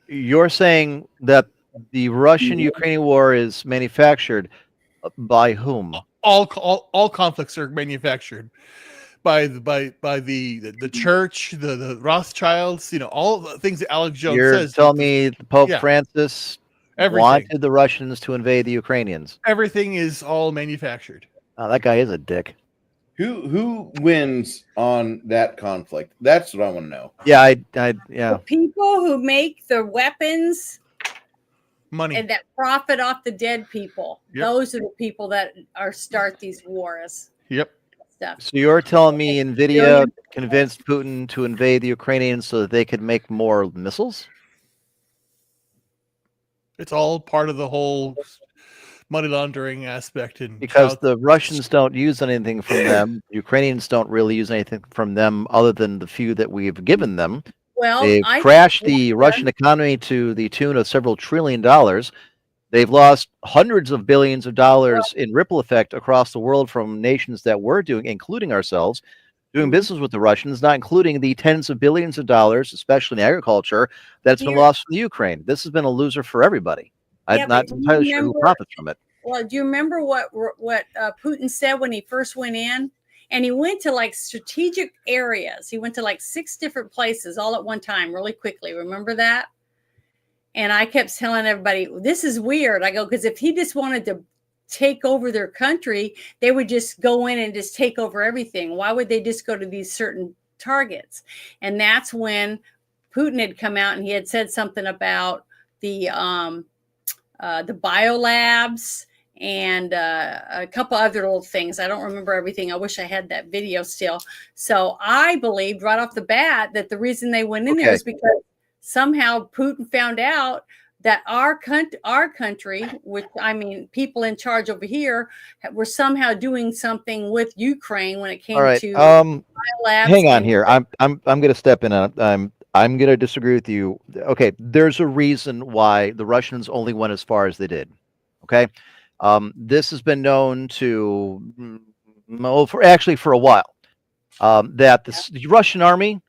you're saying that the Russian-Ukrainian war is manufactured by whom? All conflicts are manufactured by the church, the Rothschilds, all the things that Alex Jones You're says. telling me Pope Francis Everything. wanted the Russians to invade the Ukrainians. Everything is all manufactured. Oh, that guy is a dick. Who wins on that conflict? That's what I want to know. Yeah, yeah. The people who make the weapons, money, and that profit off the dead people. Yep. Those are the people that start these wars. Yep. Stuff. So you're telling me NVIDIA convinced Putin to invade the Ukrainians so that they could make more missiles? It's all part of the whole money laundering aspect. And because the Russians don't use anything from them. Ukrainians don't really use anything from them other than the few that we've given them. Well, they've crashed the Russian economy to the tune of several $1 trillion. They've lost hundreds of billions of dollars in ripple effect across the world from nations that were doing, including ourselves, doing business with the Russians, not including the tens of billions of dollars, especially in agriculture, that's been lost from the Ukraine. This has been a loser for everybody. I'm not entirely sure who profits from it. Well, do you remember what Putin said when he first went in? And he went to like strategic areas. He went to like 6 different places all at one time, really quickly. Remember that? And I kept telling everybody, this is weird. I go, because if he just wanted to take over their country, they would just go in and just take over everything. Why would they just go to these certain targets? And that's when Putin had come out and he had said something about the biolabs and a couple other little things. I don't remember everything. I wish I had that video still. So I believed right off the bat that the reason they went in there is because somehow Putin found out that our country, which I mean, people in charge over here, were somehow doing something with Ukraine when it came to biolabs. Hang on here. I'm going to step in. I'm going to disagree with you. Okay, there's a reason why the Russians only went as far as they did. Okay. This has been known to, for a while, that the Russian army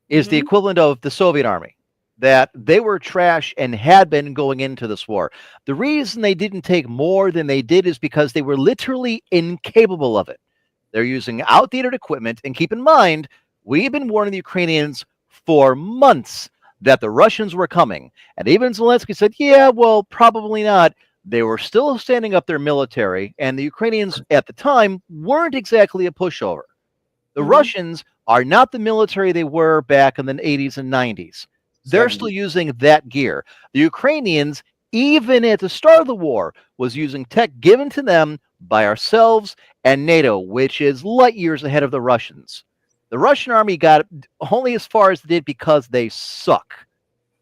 is the equivalent of the Soviet army, that they were trash and had been going into this war. The reason they didn't take more than they did is because they were literally incapable of it. They're using outdated equipment, and keep in mind, we've been warning the Ukrainians for months that the Russians were coming. And even Zelensky said, yeah, well, probably not. They were still standing up their military, and the Ukrainians at the time weren't exactly a pushover. The Russians are not the military they were back in the 80s and 90s. They're still using that gear. The Ukrainians, even at the start of the war, was using tech given to them by ourselves and NATO, which is light years ahead of the Russians. The Russian army got only as far as they did because they suck.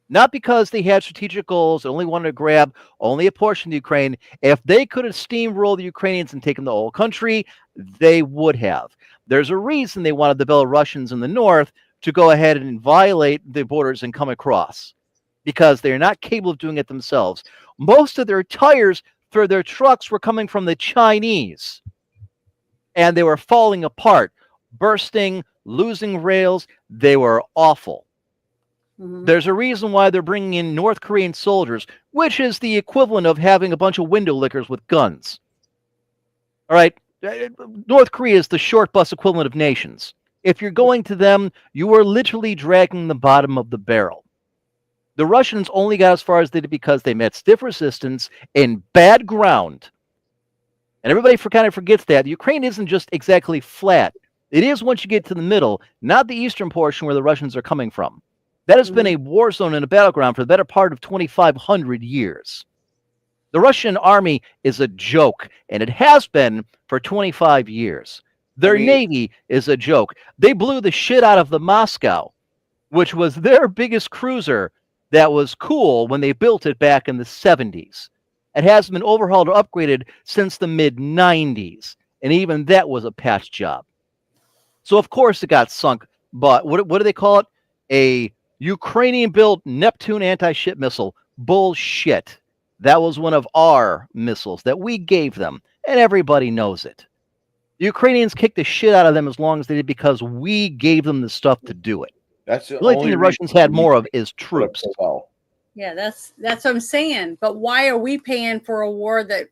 Not because they had strategic goals and only wanted to grab only a portion of Ukraine. If they could have steamrolled the Ukrainians and taken the whole country, they would have. There's a reason they wanted the Belarusians in the north to go ahead and violate the borders and come across, because they're not capable of doing it themselves. Most of their tires for their trucks were coming from the Chinese, and they were falling apart, bursting, losing rails. They were awful. There's a reason why they're bringing in North Korean soldiers, which is the equivalent of having a bunch of window lickers with guns. All right, North Korea is the short bus equivalent of nations. If you're going to them, you are literally dragging the bottom of the barrel. The Russians only got as far as they did because they met stiff resistance in bad ground. And everybody kind of forgets that. Ukraine isn't just exactly flat. It is once you get to the middle, not the eastern portion where the Russians are coming from. That has been a war zone and a battleground for the better part of 2,500 years. The Russian army is a joke, and it has been for 25 years. Their navy is a joke. They blew the shit out of the Moscow, which was their biggest cruiser that was cool when they built it back in the 70s. It hasn't been overhauled or upgraded since the mid-90s, and even that was a patch job. So, of course, it got sunk, but what do they call it? A Ukrainian-built Neptune anti-ship missile. Bullshit. That was one of our missiles that we gave them, and everybody knows it. The Ukrainians kicked the shit out of them as long as they did because we gave them the stuff to do it. That's the only thing the Russians had more of is troops. Yeah, that's what I'm saying. But why are we paying for a war that?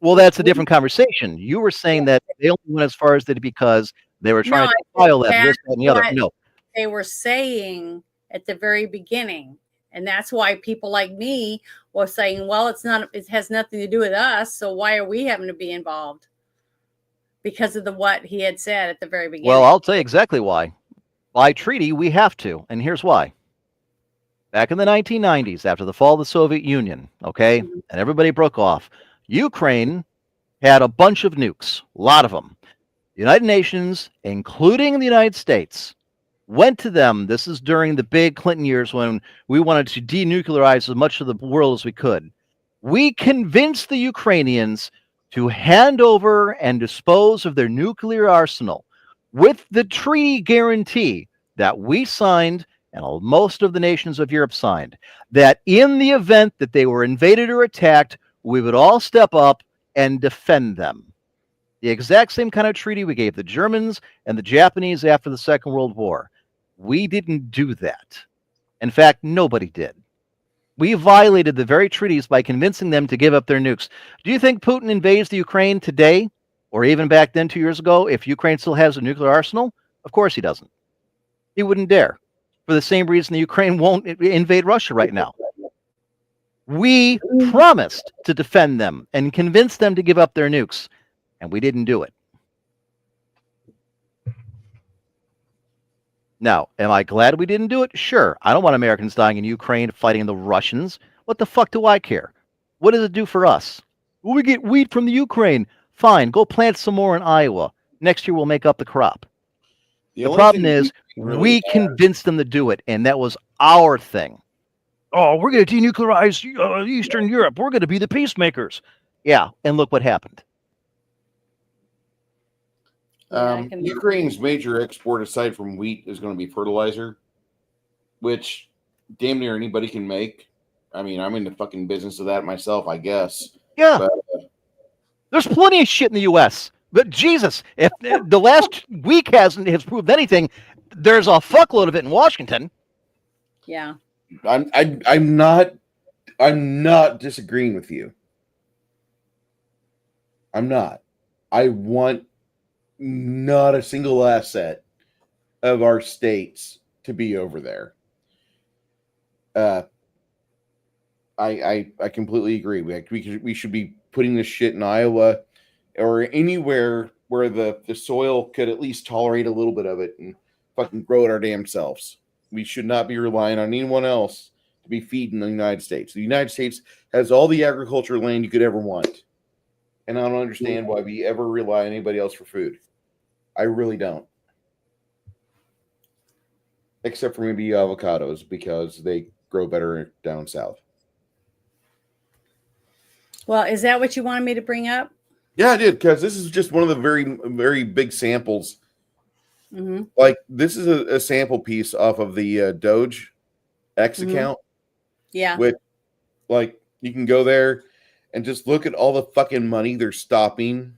Well, that's a different conversation. You were saying that they only went as far as they did because they were trying to file that, this, that, and the other. No. They were saying at the very beginning. And that's why people like me were saying, well, it has nothing to do with us. So why are we having to be involved? Because of what he had said at the very beginning. Well, I'll tell you exactly why. By treaty, we have to. And here's why. Back in the 1990s, after the fall of the Soviet Union, okay, and everybody broke off, Ukraine had a bunch of nukes, a lot of them. The United Nations, including the United States, went to them. This is during the big Clinton years when we wanted to denuclearize as much of the world as we could. We convinced the Ukrainians to hand over and dispose of their nuclear arsenal with the treaty guarantee that we signed and most of the nations of Europe signed, that in the event that they were invaded or attacked, we would all step up and defend them. The exact same kind of treaty we gave the Germans and the Japanese after the Second World War. We didn't do that. In fact, nobody did. We violated the very treaties by convincing them to give up their nukes. Do you think Putin invades the Ukraine today, or even back then 2 years ago, if Ukraine still has a nuclear arsenal? Of course he doesn't. He wouldn't dare. For the same reason the Ukraine won't invade Russia right now. We promised to defend them and convince them to give up their nukes, and we didn't do it. Now, am I glad we didn't do it? Sure. I don't want Americans dying in Ukraine fighting the Russians. What the fuck do I care? What does it do for us? Well, we get wheat from the Ukraine. Fine, go plant some more in Iowa. Next year we'll make up the crop. The problem is we convinced them to do it, and that was our thing. Oh, we're going to denuclearize Eastern Europe. We're going to be the peacemakers. Yeah, and look what happened. Ukraine's major export, aside from wheat, is going to be fertilizer, which damn near anybody can make. I mean, I'm in the fucking business of that myself, I guess. Yeah. But, there's plenty of shit in the U.S. But Jesus, if the last week has proved anything, there's a fuckload of it in Washington. Yeah. I'm not disagreeing with you. I'm not. I want not a single asset of our states to be over there. I completely agree. We should be putting this shit in Iowa or anywhere where the soil could at least tolerate a little bit of it and fucking grow it our damn selves. We should not be relying on anyone else to be feeding the United States. The United States has all the agricultural land you could ever want. And I don't understand why we ever rely on anybody else for food. I really don't. Except for maybe avocados, because they grow better down south. Well, is that what you wanted me to bring up? Yeah, I did, because this is just one of the very, very big samples. Mm-hmm. Like, this is a sample piece off of the Doge X account. Yeah. Which, like, you can go there and just look at all the fucking money they're stopping.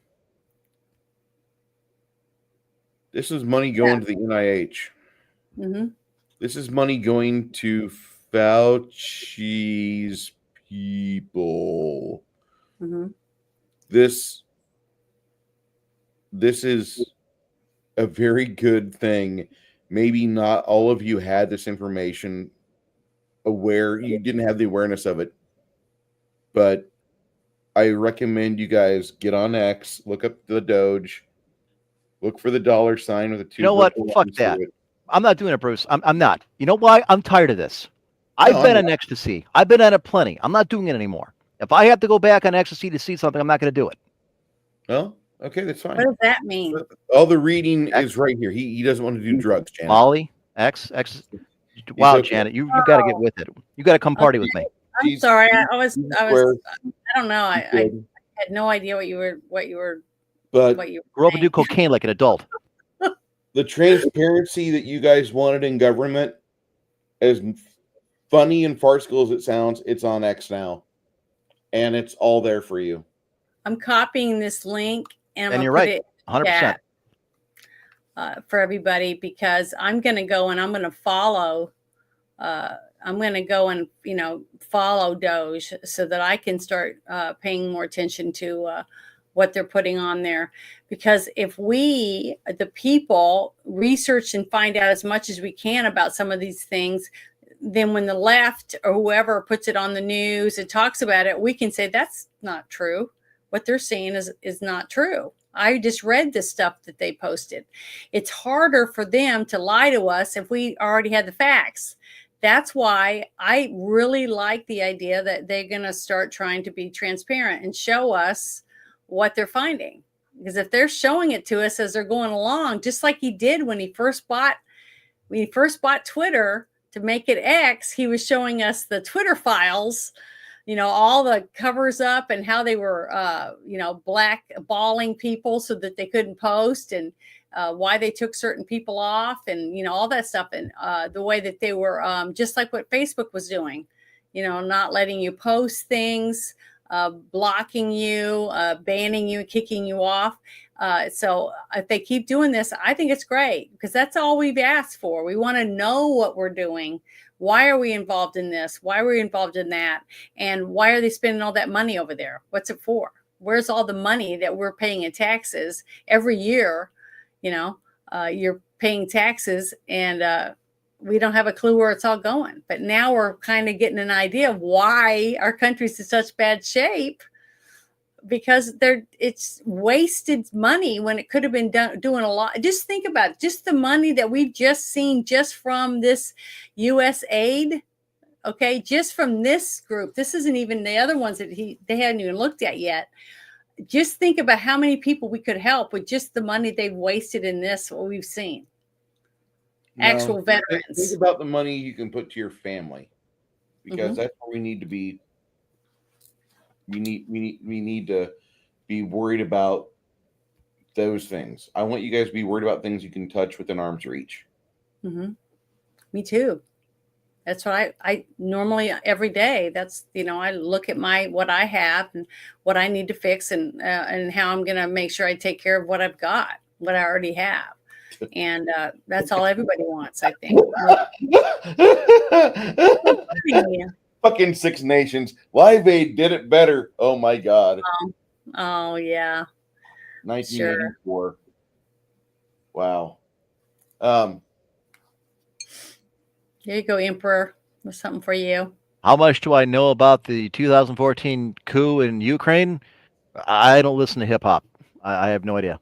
This is money going to the NIH. Mm-hmm. This is money going to Fauci's people. Mm-hmm. This is a very good thing. Maybe not all of you had this information you didn't have the awareness of it, but I recommend you guys get on X, look up the Doge, look for the dollar sign with the two. You know what? Fuck that. I'm not doing it, Bruce. I'm not. You know why? I'm tired of this. I've been on ecstasy. I've been on it plenty. I'm not doing it anymore. If I have to go back on ecstasy to see something, I'm not going to do it. Well, okay, that's fine. What does that mean? All the reading is right here. He doesn't want to do drugs, Janet. Molly, X. Wow, okay. Janet, you got to get with it. You got to come party with me. I'm sorry. I don't know. I had no idea what you were grow up and do cocaine like an adult. The transparency that you guys wanted in government, as funny and farcical as it sounds, it's on X now. And it's all there for you. I'm copying this link and you're put right. it 100%. For everybody, because I'm going to go and I'm going to follow. I'm going to go and follow Doge so that I can start paying more attention to what they're putting on there. Because if we, the people, research and find out as much as we can about some of these things, then when the left or whoever puts it on the news and talks about it, we can say that's not true. What they're saying is not true. I just read the stuff that they posted. It's harder for them to lie to us if we already had the facts. That's why I really like the idea that they're going to start trying to be transparent and show us what they're finding. Because if they're showing it to us as they're going along, just like he did when he first bought Twitter to make it X, he was showing us the Twitter files, all the covers up and how they were, blackballing people so that they couldn't post, and why they took certain people off, and, all that stuff. And the way that they were just like what Facebook was doing, not letting you post things, blocking you, banning you, kicking you off. So if they keep doing this, I think it's great, because that's all we've asked for. We want to know what we're doing. Why are we involved in this? Why are we involved in that? And why are they spending all that money over there? What's it for? Where's all the money that we're paying in taxes every year? You're paying taxes, and we don't have a clue where it's all going. But now we're kind of getting an idea of why our country's in such bad shape, because it's wasted money when it could have been doing a lot. Just think about it. Just the money that we've just seen just from this U.S. aid. Okay, just from this group. This isn't even the other ones that they hadn't even looked at yet. Just think about how many people we could help with just the money they've wasted in this, what we've seen. Actual veterans. Think about the money you can put to your family, because that's where we need to be. We need to be worried about those things. I want you guys to be worried about things you can touch within arm's reach. Mm-hmm. Me too. That's what I normally every day. That's, I look at what I have and what I need to fix, and how I'm going to make sure I take care of what I've got, what I already have. And that's all everybody wants, I think. Fucking Six Nations. Live Aid did it better. Oh my God. Oh yeah. 1984. Sure. Wow. Here you go, Emperor. There's something for you. How much do I know about the 2014 coup in Ukraine? I don't listen to hip hop. I have no idea.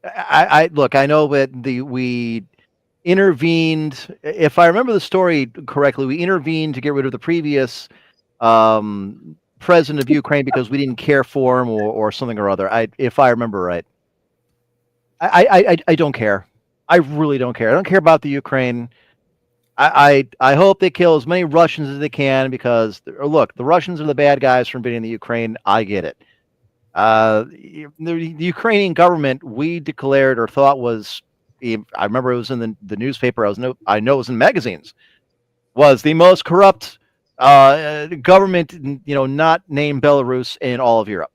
I look. I know that intervened. If I remember the story correctly, we intervened to get rid of the previous president of Ukraine because we didn't care for him or something or other. If I remember right. I don't care. I really don't care. I don't care about the Ukraine. I hope they kill as many Russians as they can because look, the Russians are the bad guys for invading the Ukraine. I get it. The Ukrainian government we declared or thought was, I remember it was in the newspaper. I know it was in magazines. Was the most corrupt government, not named Belarus in all of Europe.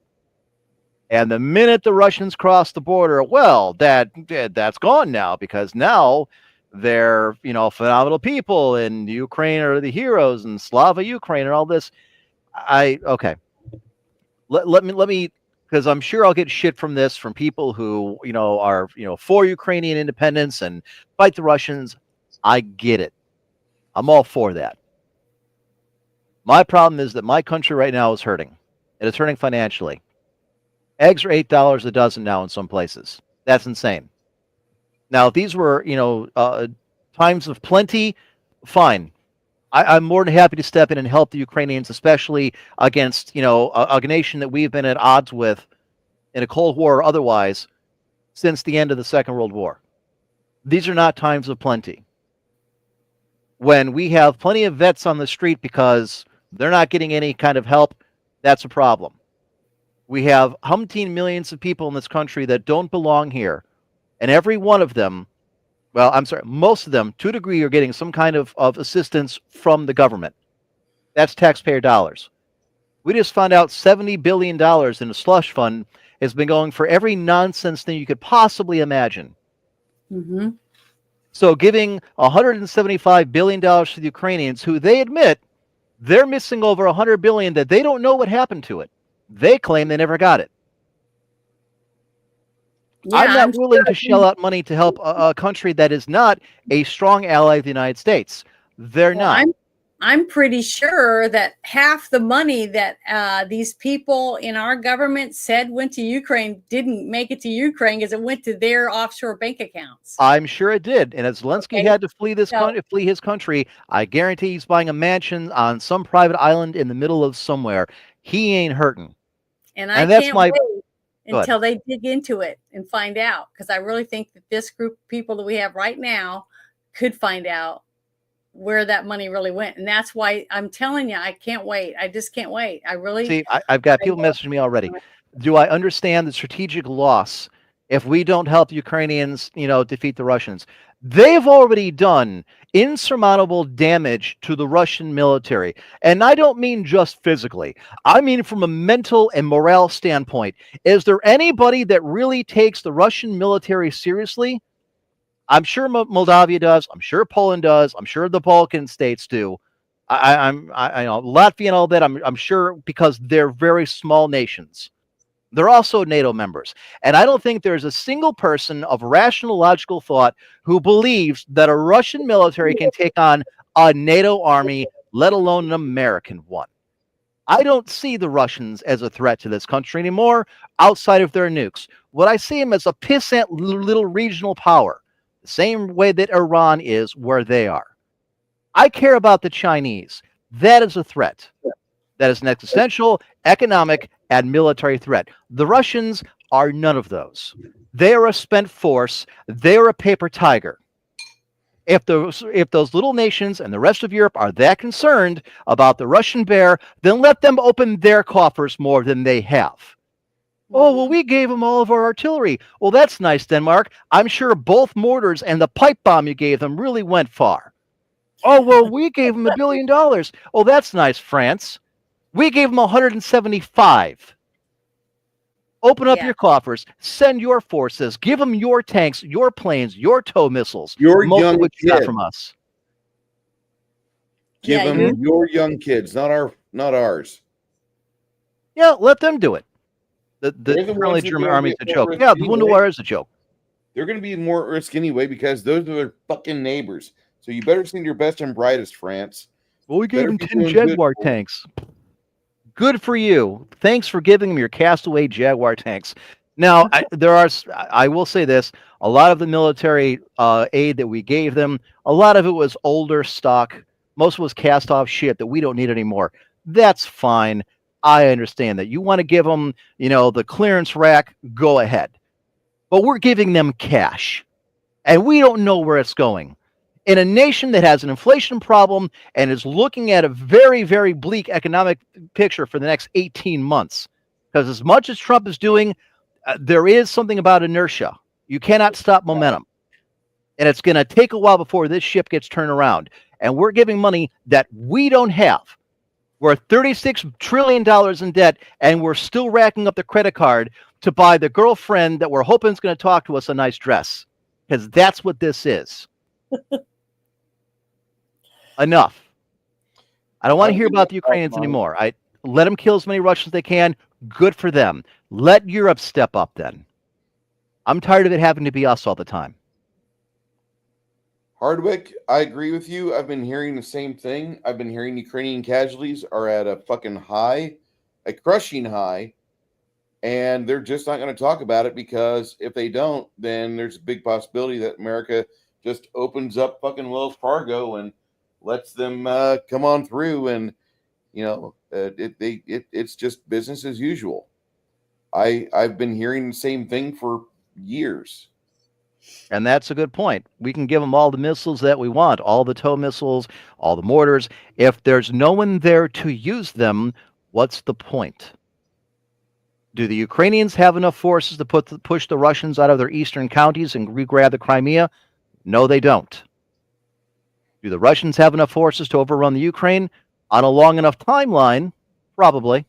And the minute the Russians crossed the border, well, that's gone now because now they're phenomenal people and Ukraine are the heroes and Slava Ukraine and all this. Okay. Let me because I'm sure I'll get shit from this from people who are for Ukrainian independence and fight the Russians. I get it. I'm all for that. My problem is that my country right now is hurting. It is hurting financially. Eggs are $8 a dozen now in some places. That's insane. Now, if these were, times of plenty, fine. I'm more than happy to step in and help the Ukrainians, especially against, a nation that we've been at odds with in a Cold War or otherwise since the end of the Second World War. These are not times of plenty. When we have plenty of vets on the street because they're not getting any kind of help, that's a problem. We have umpteen millions of people in this country that don't belong here. And every one of them, well, I'm sorry, most of them, to a degree, are getting some kind of assistance from the government. That's taxpayer dollars. We just found out $70 billion in a slush fund has been going for every nonsense thing you could possibly imagine. Mm-hmm. So giving $175 billion to the Ukrainians, who they admit they're missing over $100 billion that they don't know what happened to it. They claim they never got it. Yeah, I'm not willing to shell out money to help a country that is not a strong ally of the United States. They're not. I'm pretty sure that half the money that these people in our government said went to Ukraine didn't make it to Ukraine because it went to their offshore bank accounts. I'm sure it did. And as Zelensky had to flee flee his country, I guarantee he's buying a mansion on some private island in the middle of somewhere. He ain't hurting. And I can't wait until they dig into it and find out, because I really think that this group of people that we have right now could find out where that money really went. And that's why I'm telling you, I can't wait. I just can't wait. I really see. I've got people messaging me already. Do I understand the strategic loss if we don't help the Ukrainians, defeat the Russians? They've already done insurmountable damage to the Russian military. And I don't mean just physically. I mean from a mental and morale standpoint. Is there anybody that really takes the Russian military seriously? I'm sure Moldavia does. I'm sure Poland does. I'm sure the Balkan states do. I know Latvia and all that. I'm sure because they're very small nations. They're also NATO members. And I don't think there's a single person of rational, logical thought who believes that a Russian military can take on a NATO army, let alone an American one. I don't see the Russians as a threat to this country anymore outside of their nukes. What I see them as a pissant little regional power, the same way that Iran is where they are. I care about the Chinese. That is a threat. That is an existential, economic, and military threat. The Russians are none of those. They are a spent force. They are a paper tiger. If those little nations and the rest of Europe are that concerned about the Russian bear, then let them open their coffers more than they have. Oh, well, we gave them all of our artillery. Well, that's nice, Denmark. I'm sure both mortars and the pipe bomb you gave them really went far. Oh, well, we gave them $1 billion. Oh, that's nice, France. We gave them 175. Open up your coffers, send your forces, give them your tanks, your planes, your tow missiles. Your most young of which you got kid. from us. Give them your young kids, not ours. Yeah, let them do it. The They're the early ones that are German gonna army be is a at more joke. risk Yeah, the Window anyway. Wire is a joke. They're going to be more at risk anyway because those are their fucking neighbors. So you better send your best and brightest, France. Well, we gave Better them be 10 doing good Jaguar for 'em. tanks. Good for you. Thanks for giving them your castaway Jaguar tanks. Now, I will say this, a lot of the military aid that we gave them, a lot of it was older stock. Most of it was cast off shit that we don't need anymore. That's fine. I understand that. You want to give them, the clearance rack, go ahead. But we're giving them cash, and we don't know where it's going. In a nation that has an inflation problem and is looking at a very, very bleak economic picture for the next 18 months, because as much as Trump is doing, there is something about inertia. You cannot stop momentum. And it's going to take a while before this ship gets turned around. And we're giving money that we don't have. We're $36 trillion in debt, and we're still racking up the credit card to buy the girlfriend that we're hoping is going to talk to us a nice dress. Because that's what this is. Enough. I don't want to hear about the Ukrainians anymore. Let them kill as many Russians as they can. Good for them. Let Europe step up then. I'm tired of it having to be us all the time. Hardwick, I agree with you. I've been hearing the same thing. I've been hearing Ukrainian casualties are at a fucking high, a crushing high, and they're just not going to talk about it because if they don't, then there's a big possibility that America just opens up fucking Wells Fargo and lets them come on through, and it's just business as usual. I've been hearing the same thing for years. And that's a good point. We can give them all the missiles that we want, all the tow missiles, all the mortars. If there's no one there to use them, what's the point? Do the Ukrainians have enough forces to push the Russians out of their eastern counties and re-grab the Crimea? No, they don't. Do the Russians have enough forces to overrun the Ukraine on a long enough timeline? Probably.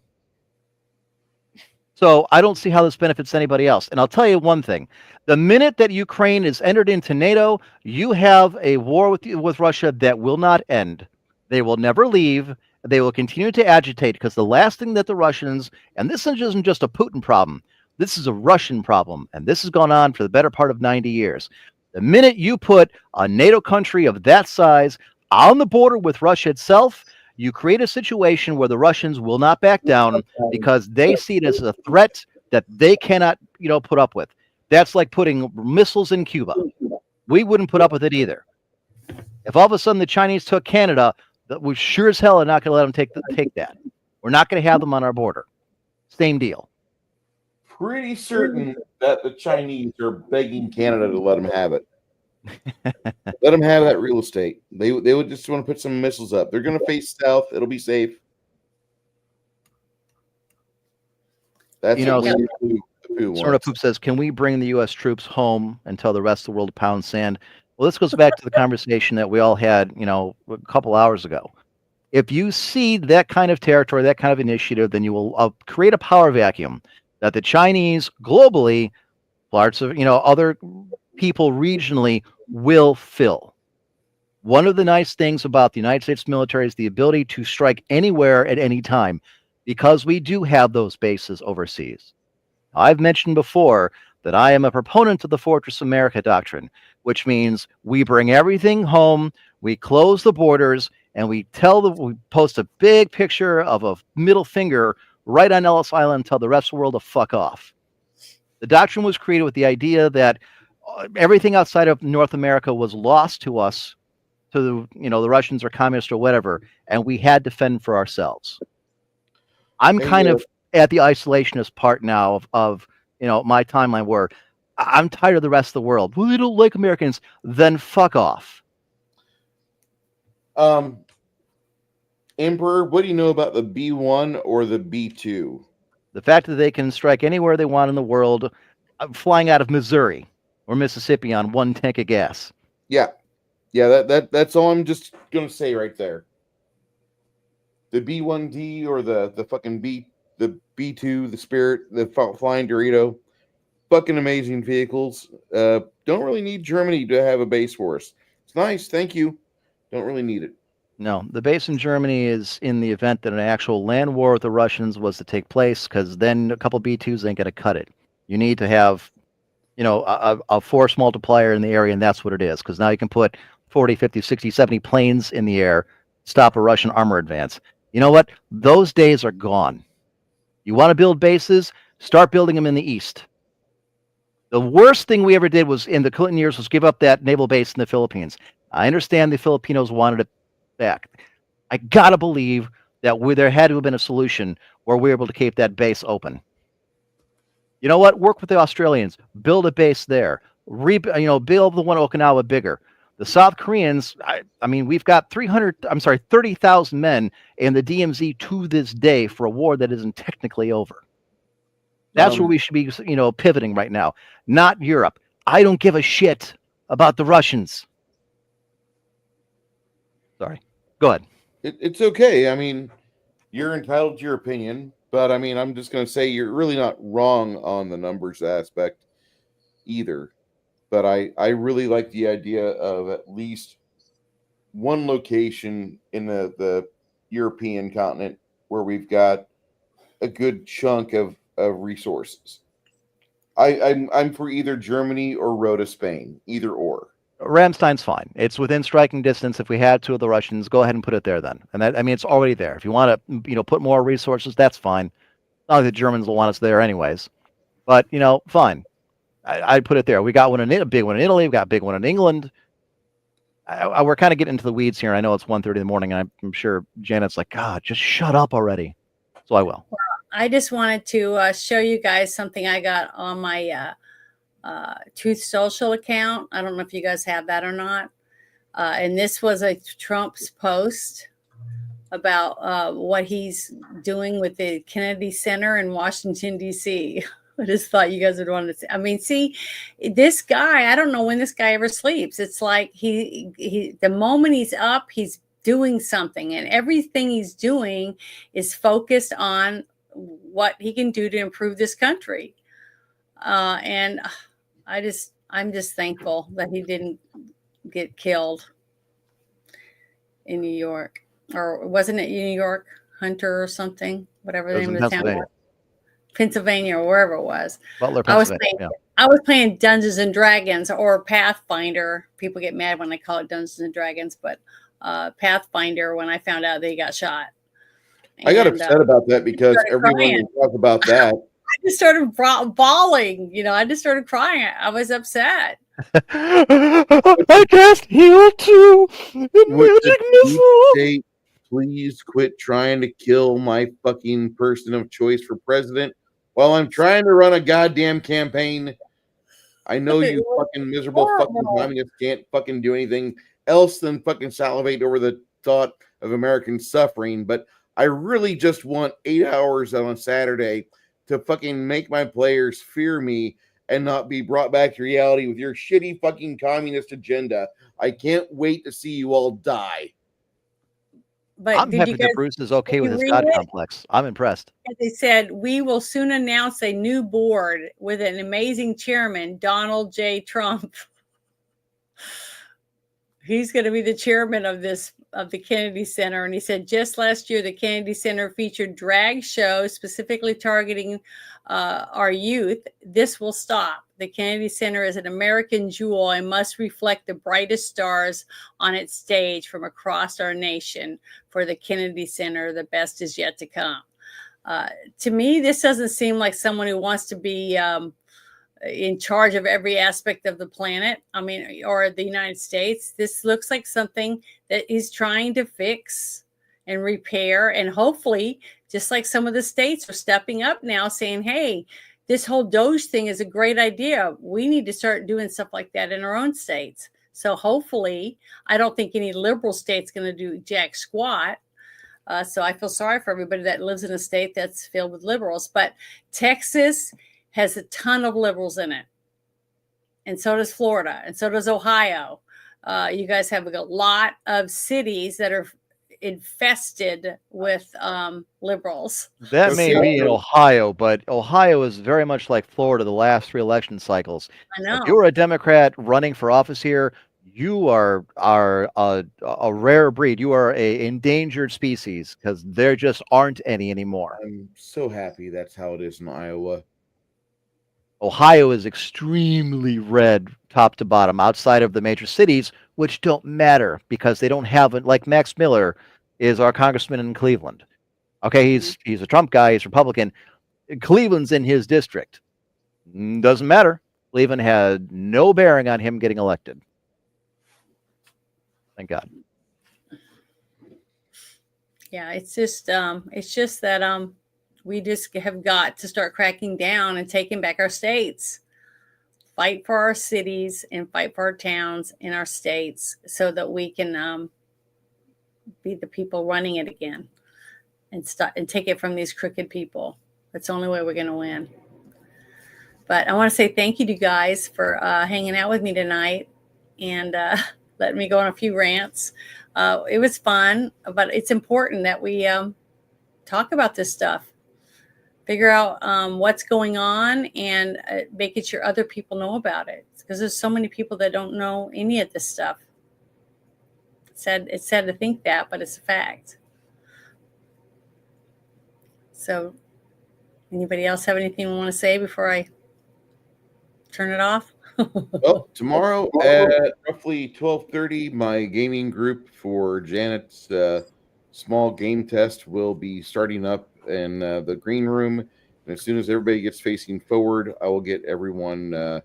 So I don't see how this benefits anybody else. And I'll tell you one thing. The minute that Ukraine is entered into NATO, you have a war with Russia that will not end. They will never leave. They will continue to agitate because the last thing that the Russians, and this isn't just a Putin problem, this is a Russian problem. And this has gone on for the better part of 90 years. The minute you put a NATO country of that size on the border with Russia itself, you create a situation where the Russians will not back down because they see it as a threat that they cannot, put up with. That's like putting missiles in Cuba. We wouldn't put up with it either. If all of a sudden the Chinese took Canada, we sure as hell are not going to let them take that. We're not going to have them on our border. Same deal. Pretty certain that the Chinese are begging Canada to let them have it. Let them have that real estate. They would just want to put some missiles up. They're going to face south. It'll be safe. That's Sort of Poop says, can we bring the U.S. troops home and tell the rest of the world to pound sand? Well, this goes back to the conversation that we all had, a couple hours ago. If you see that kind of territory, that kind of initiative, then you will create a power vacuum that the Chinese globally, parts of, other people regionally will fill. One of the nice things about the United States military is the ability to strike anywhere at any time because we do have those bases overseas. I've mentioned before that I am a proponent of the Fortress America doctrine, which means we bring everything home, we close the borders, and we post a big picture of a middle finger right on Ellis Island and tell the rest of the world to fuck off. The doctrine was created with the idea that everything outside of North America was lost to us, to the Russians or communists or whatever, and we had to fend for ourselves. I'm kind of at the isolationist part now of my timeline where I'm tired of the rest of the world. Well, they don't like Americans. Then fuck off. Emperor, what do you know about the B-1 or the B-2? The fact that they can strike anywhere they want in the world, flying out of Missouri or Mississippi on one tank of gas. Yeah. That's all I'm just gonna say right there. The B-1D or the fucking the B-2, the Spirit, the Flying Dorito, fucking amazing vehicles. Don't really need Germany to have a base for us. It's nice, thank you. Don't really need it. No, the base in Germany is in the event that an actual land war with the Russians was to take place, because then a couple B-2s ain't going to cut it. You need to have, a force multiplier in the area, and that's what it is, because now you can put 40, 50, 60, 70 planes in the air, stop a Russian armor advance. You know what? Those days are gone. You want to build bases? Start building them in the east. The worst thing we ever did was in the Clinton years was give up that naval base in the Philippines. I understand the Filipinos wanted it back. I gotta believe that there had to have been a solution where we were able to keep that base open. You know what? Work with the Australians. Build a base there. Build the one at Okinawa bigger. The South Koreans, I mean, we've got 30,000 men in the DMZ to this day for a war that isn't technically over. That's where we should be, pivoting right now, not Europe. I don't give a shit about the Russians. Sorry. Go ahead. It's okay. I mean, you're entitled to your opinion, but I mean, I'm just going to say you're really not wrong on the numbers aspect either. But I really like the idea of at least one location in the European continent where we've got a good chunk of resources. I'm for either Germany or Rhoda, Spain, either or. Ramstein's fine. It's within striking distance. If we had two of the Russians, go ahead and put it there then. And that, I mean, it's already there. If you want to, put more resources, that's fine. Not like the Germans will want us there anyways. But, fine. I'd put it there. We got a big one in Italy. We got a big one in England. We're kind of getting into the weeds here. I know it's 1:30 in the morning, and I'm sure Janet's like, God, just shut up already. So I will. Well, I just wanted to show you guys something I got on my Truth Social account. I don't know if you guys have that or not. And this was a Trump's post about what he's doing with the Kennedy Center in Washington, D.C. I just thought you guys would want to see. I mean, see, this guy, I don't know when this guy ever sleeps. It's like he the moment he's up, he's doing something, and everything he's doing is focused on what he can do to improve this country. And I'm just thankful that he didn't get killed in New York, or wasn't it New York, Hunter or something, whatever the name of the town was. Pennsylvania or wherever it was. Butler, I was playing Dungeons and Dragons or Pathfinder. People get mad when I call it Dungeons and Dragons, but Pathfinder when I found out they got shot. I got upset about that because everyone would talk about that. I just started bawling. I just started crying. I was upset. I cast heal too. Magic missile. Please quit trying to kill my fucking person of choice for president while I'm trying to run a goddamn campaign. I know you fucking miserable fucking communists can't fucking do anything else than fucking salivate over the thought of American suffering, but I really just want 8 hours on Saturday to fucking make my players fear me and not be brought back to reality with your shitty fucking communist agenda. I can't wait to see you all die. But I'm happy that Bruce is okay with his God complex. I'm impressed. They said, we will soon announce a new board with an amazing chairman, Donald J. Trump. He's going to be the chairman of the Kennedy Center. And he said, just last year, the Kennedy Center featured drag shows specifically targeting our youth. This will stop. The Kennedy Center is an American jewel and must reflect the brightest stars on its stage from across our nation. For the Kennedy Center, the best is yet to come. To me, this doesn't seem like someone who wants to be in charge of every aspect of the planet, or the United States. This looks like something that he's trying to fix and repair. And hopefully, just like some of the states are stepping up now saying, hey, this whole Doge thing is a great idea. We need to start doing stuff like that in our own states. So hopefully, I don't think any liberal state's going to do jack squat. So I feel sorry for everybody that lives in a state that's filled with liberals. But Texas has a ton of liberals in it. And so does Florida. And so does Ohio. You guys have a lot of cities that are infested with liberals. That may be in Ohio, but Ohio is very much like Florida the last 3 election cycles. I know. If you're a Democrat running for office here, you are a rare breed. You are a endangered species because there just aren't any anymore. I'm so happy that's how it is in Iowa. Ohio is extremely red top to bottom outside of the major cities, which don't matter because they don't have it. Like Max Miller is our congressman in Cleveland. Okay, he's a Trump guy. He's Republican. Cleveland's in his district. Doesn't matter. Cleveland had no bearing on him getting elected. Thank God. Yeah, it's just that we just have got to start cracking down and taking back our states. Fight for our cities and fight for our towns and our states so that we can be the people running it again and take it from these crooked people. That's the only way we're going to win. But I want to say thank you to you guys for hanging out with me tonight and letting me go on a few rants. It was fun, but it's important that we talk about this stuff. Figure out what's going on and making sure other people know about it. Because there's so many people that don't know any of this stuff. It's sad to think that, but it's a fact. So, anybody else have anything you want to say before I turn it off? Well, tomorrow at roughly 12:30, my gaming group for Janet's small game test will be starting up in the green room. And as soon as everybody gets facing forward, I will get everyone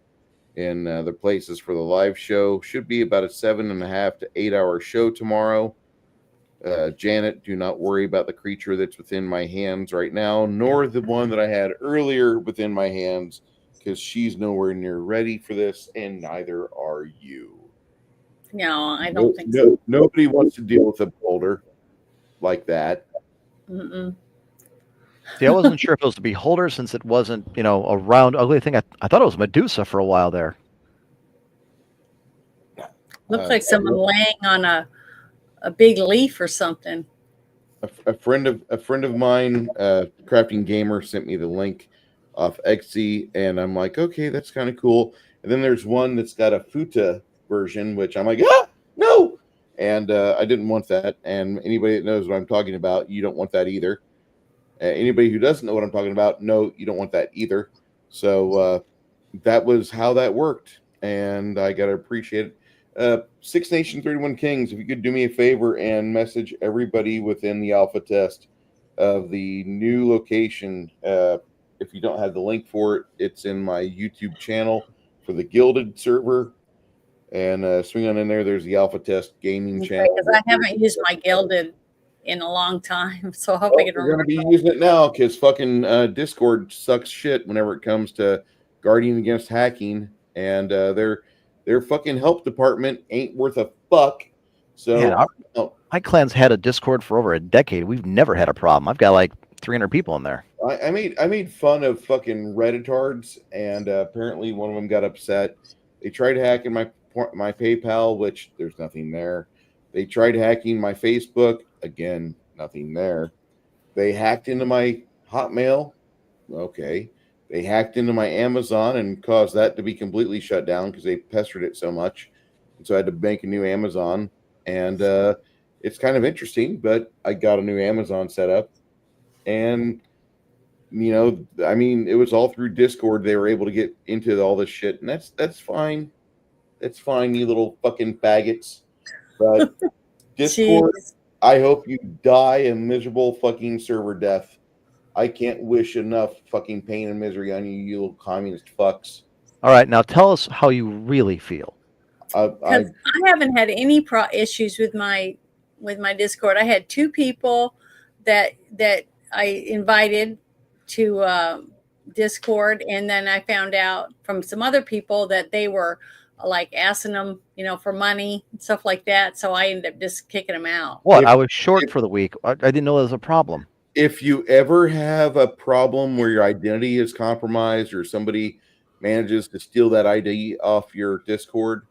in their places for the live show. Should be about a 7.5 to 8 hour show tomorrow. Janet, do not worry about the creature that's within my hands right now, nor the one that I had earlier within my hands, because she's nowhere near ready for this, and neither are you. No, I don't think so. Nobody wants to deal with a boulder like that. Mm-mm. See, I wasn't sure if it was the beholder since it wasn't, a round, ugly thing. I thought it was Medusa for a while there. Looks like someone laying on a big leaf or something. A friend of mine, Crafting Gamer, sent me the link off Etsy, and I'm like, okay, that's kind of cool. And then there's one that's got a futa version, which I'm like, no. And I didn't want that. And anybody that knows what I'm talking about, you don't want that either. Anybody who doesn't know what I'm talking about, no, you don't want that either. So that was how that worked, and I got to appreciate it. Six Nation 31 Kings, if you could do me a favor and message everybody within the alpha test of the new location. If you don't have the link for it, it's in my YouTube channel for the Gilded server. And swing on in there. There's the alpha test gaming channel. Because I haven't used my Gilded in a long time, so I hope I can We're remember. going to be using it now because fucking Discord sucks shit whenever it comes to guarding against hacking, and their fucking help department ain't worth a fuck. So Man, my clan's had a Discord for over a decade. We've never had a problem. I've got like 300 people in there. I made fun of fucking Redditards, and apparently one of them got upset. They tried hacking my PayPal, which there's nothing there. They tried hacking my Facebook, again, nothing there. They hacked into my Hotmail, okay. They hacked into my Amazon and caused that to be completely shut down because they pestered it so much. And so I had to make a new Amazon, and it's kind of interesting, but I got a new Amazon set up, and it was all through Discord. They were able to get into all this shit, and that's fine. That's fine, you little fucking faggots. But Discord, I hope you die a miserable fucking server death. I can't wish enough fucking pain and misery on you little communist fucks. All right, now tell us how you really feel. I haven't had any issues with my Discord. I had 2 people that I invited to Discord, and then I found out from some other people that they were like asking them, for money and stuff like that. So I ended up just kicking them out. What? I was short for the week. I didn't know there was a problem. If you ever have a problem where your identity is compromised or somebody manages to steal that ID off your Discord,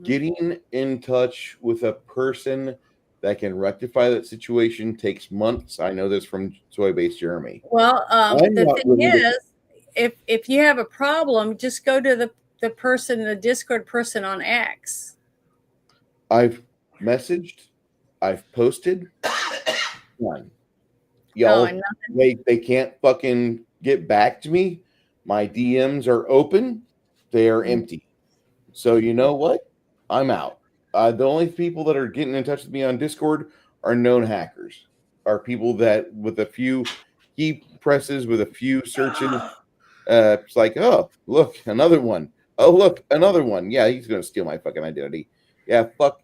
getting in touch with a person that can rectify that situation takes months. I know this from Soy-Based Jeremy. Well, the thing is, if you have a problem, just go to the Discord person on X. I've messaged, I've posted, none. Y'all, they can't fucking get back to me. My DMs are open, they are empty. So you know what? I'm out. The only people that are getting in touch with me on Discord are known hackers, are people that with a few key presses, with a few searches, it's like, oh, look, another one. Oh, look, another one. Yeah, he's going to steal my fucking identity. Yeah, fuck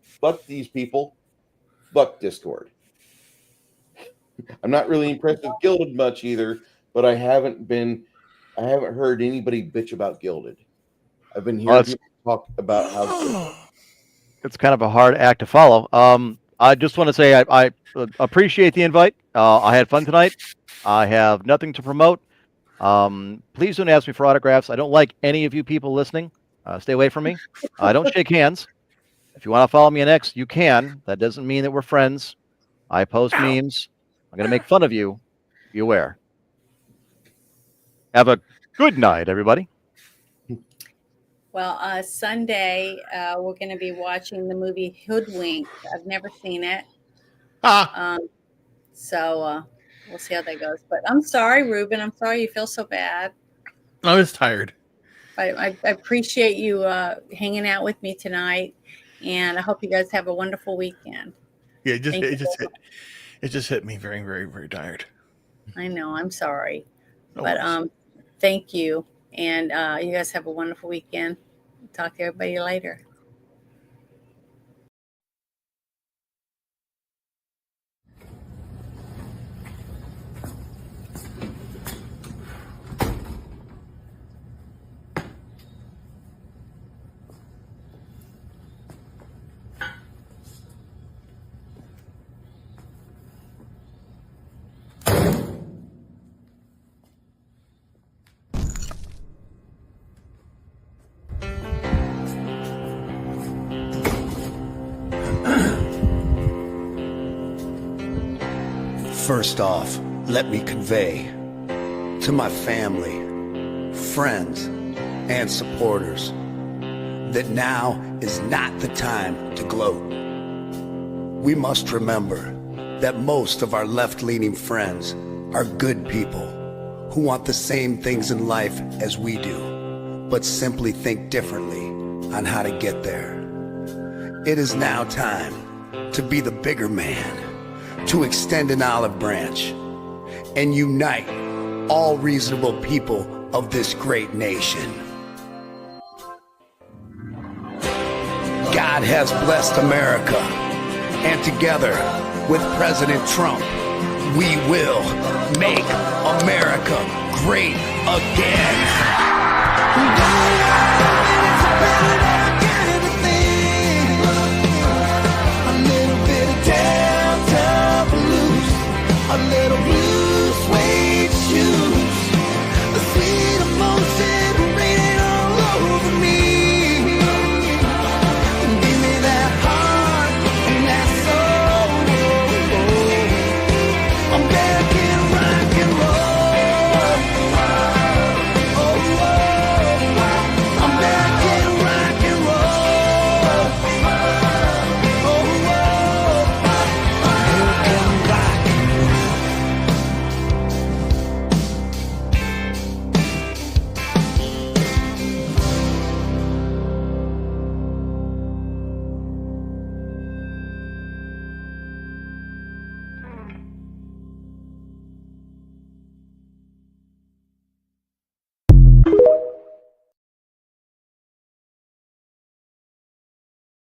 these people. Fuck Discord. I'm not really impressed with Gilded much either, but I haven't heard anybody bitch about Gilded. I've been hearing people talk about how it's kind of a hard act to follow. I just want to say I appreciate the invite. I had fun tonight. I have nothing to promote. Please don't ask me for autographs. I don't like any of you people listening. Stay away from me. I don't shake hands. If you want to follow me on X, you can. That doesn't mean that we're friends. I post memes. I'm going to make fun of you. Be aware. Have a good night, everybody. Well, Sunday, we're going to be watching the movie Hoodwinked. I've never seen it. So we'll see how that goes. But I'm sorry, Ruben. I'm sorry you feel so bad. I was tired. I appreciate you hanging out with me tonight. And I hope you guys have a wonderful weekend. Yeah, it just hit me very, very, very tired. I know. I'm sorry. No but worries. thank you. And you guys have a wonderful weekend. Talk to everybody later. First off, let me convey to my family, friends, and supporters that now is not the time to gloat. We must remember that most of our left-leaning friends are good people who want the same things in life as we do, but simply think differently on how to get there. It is now time to be the bigger man, to extend an olive branch and unite all reasonable people of this great nation. God has blessed America, and together with President Trump, we will make America great again.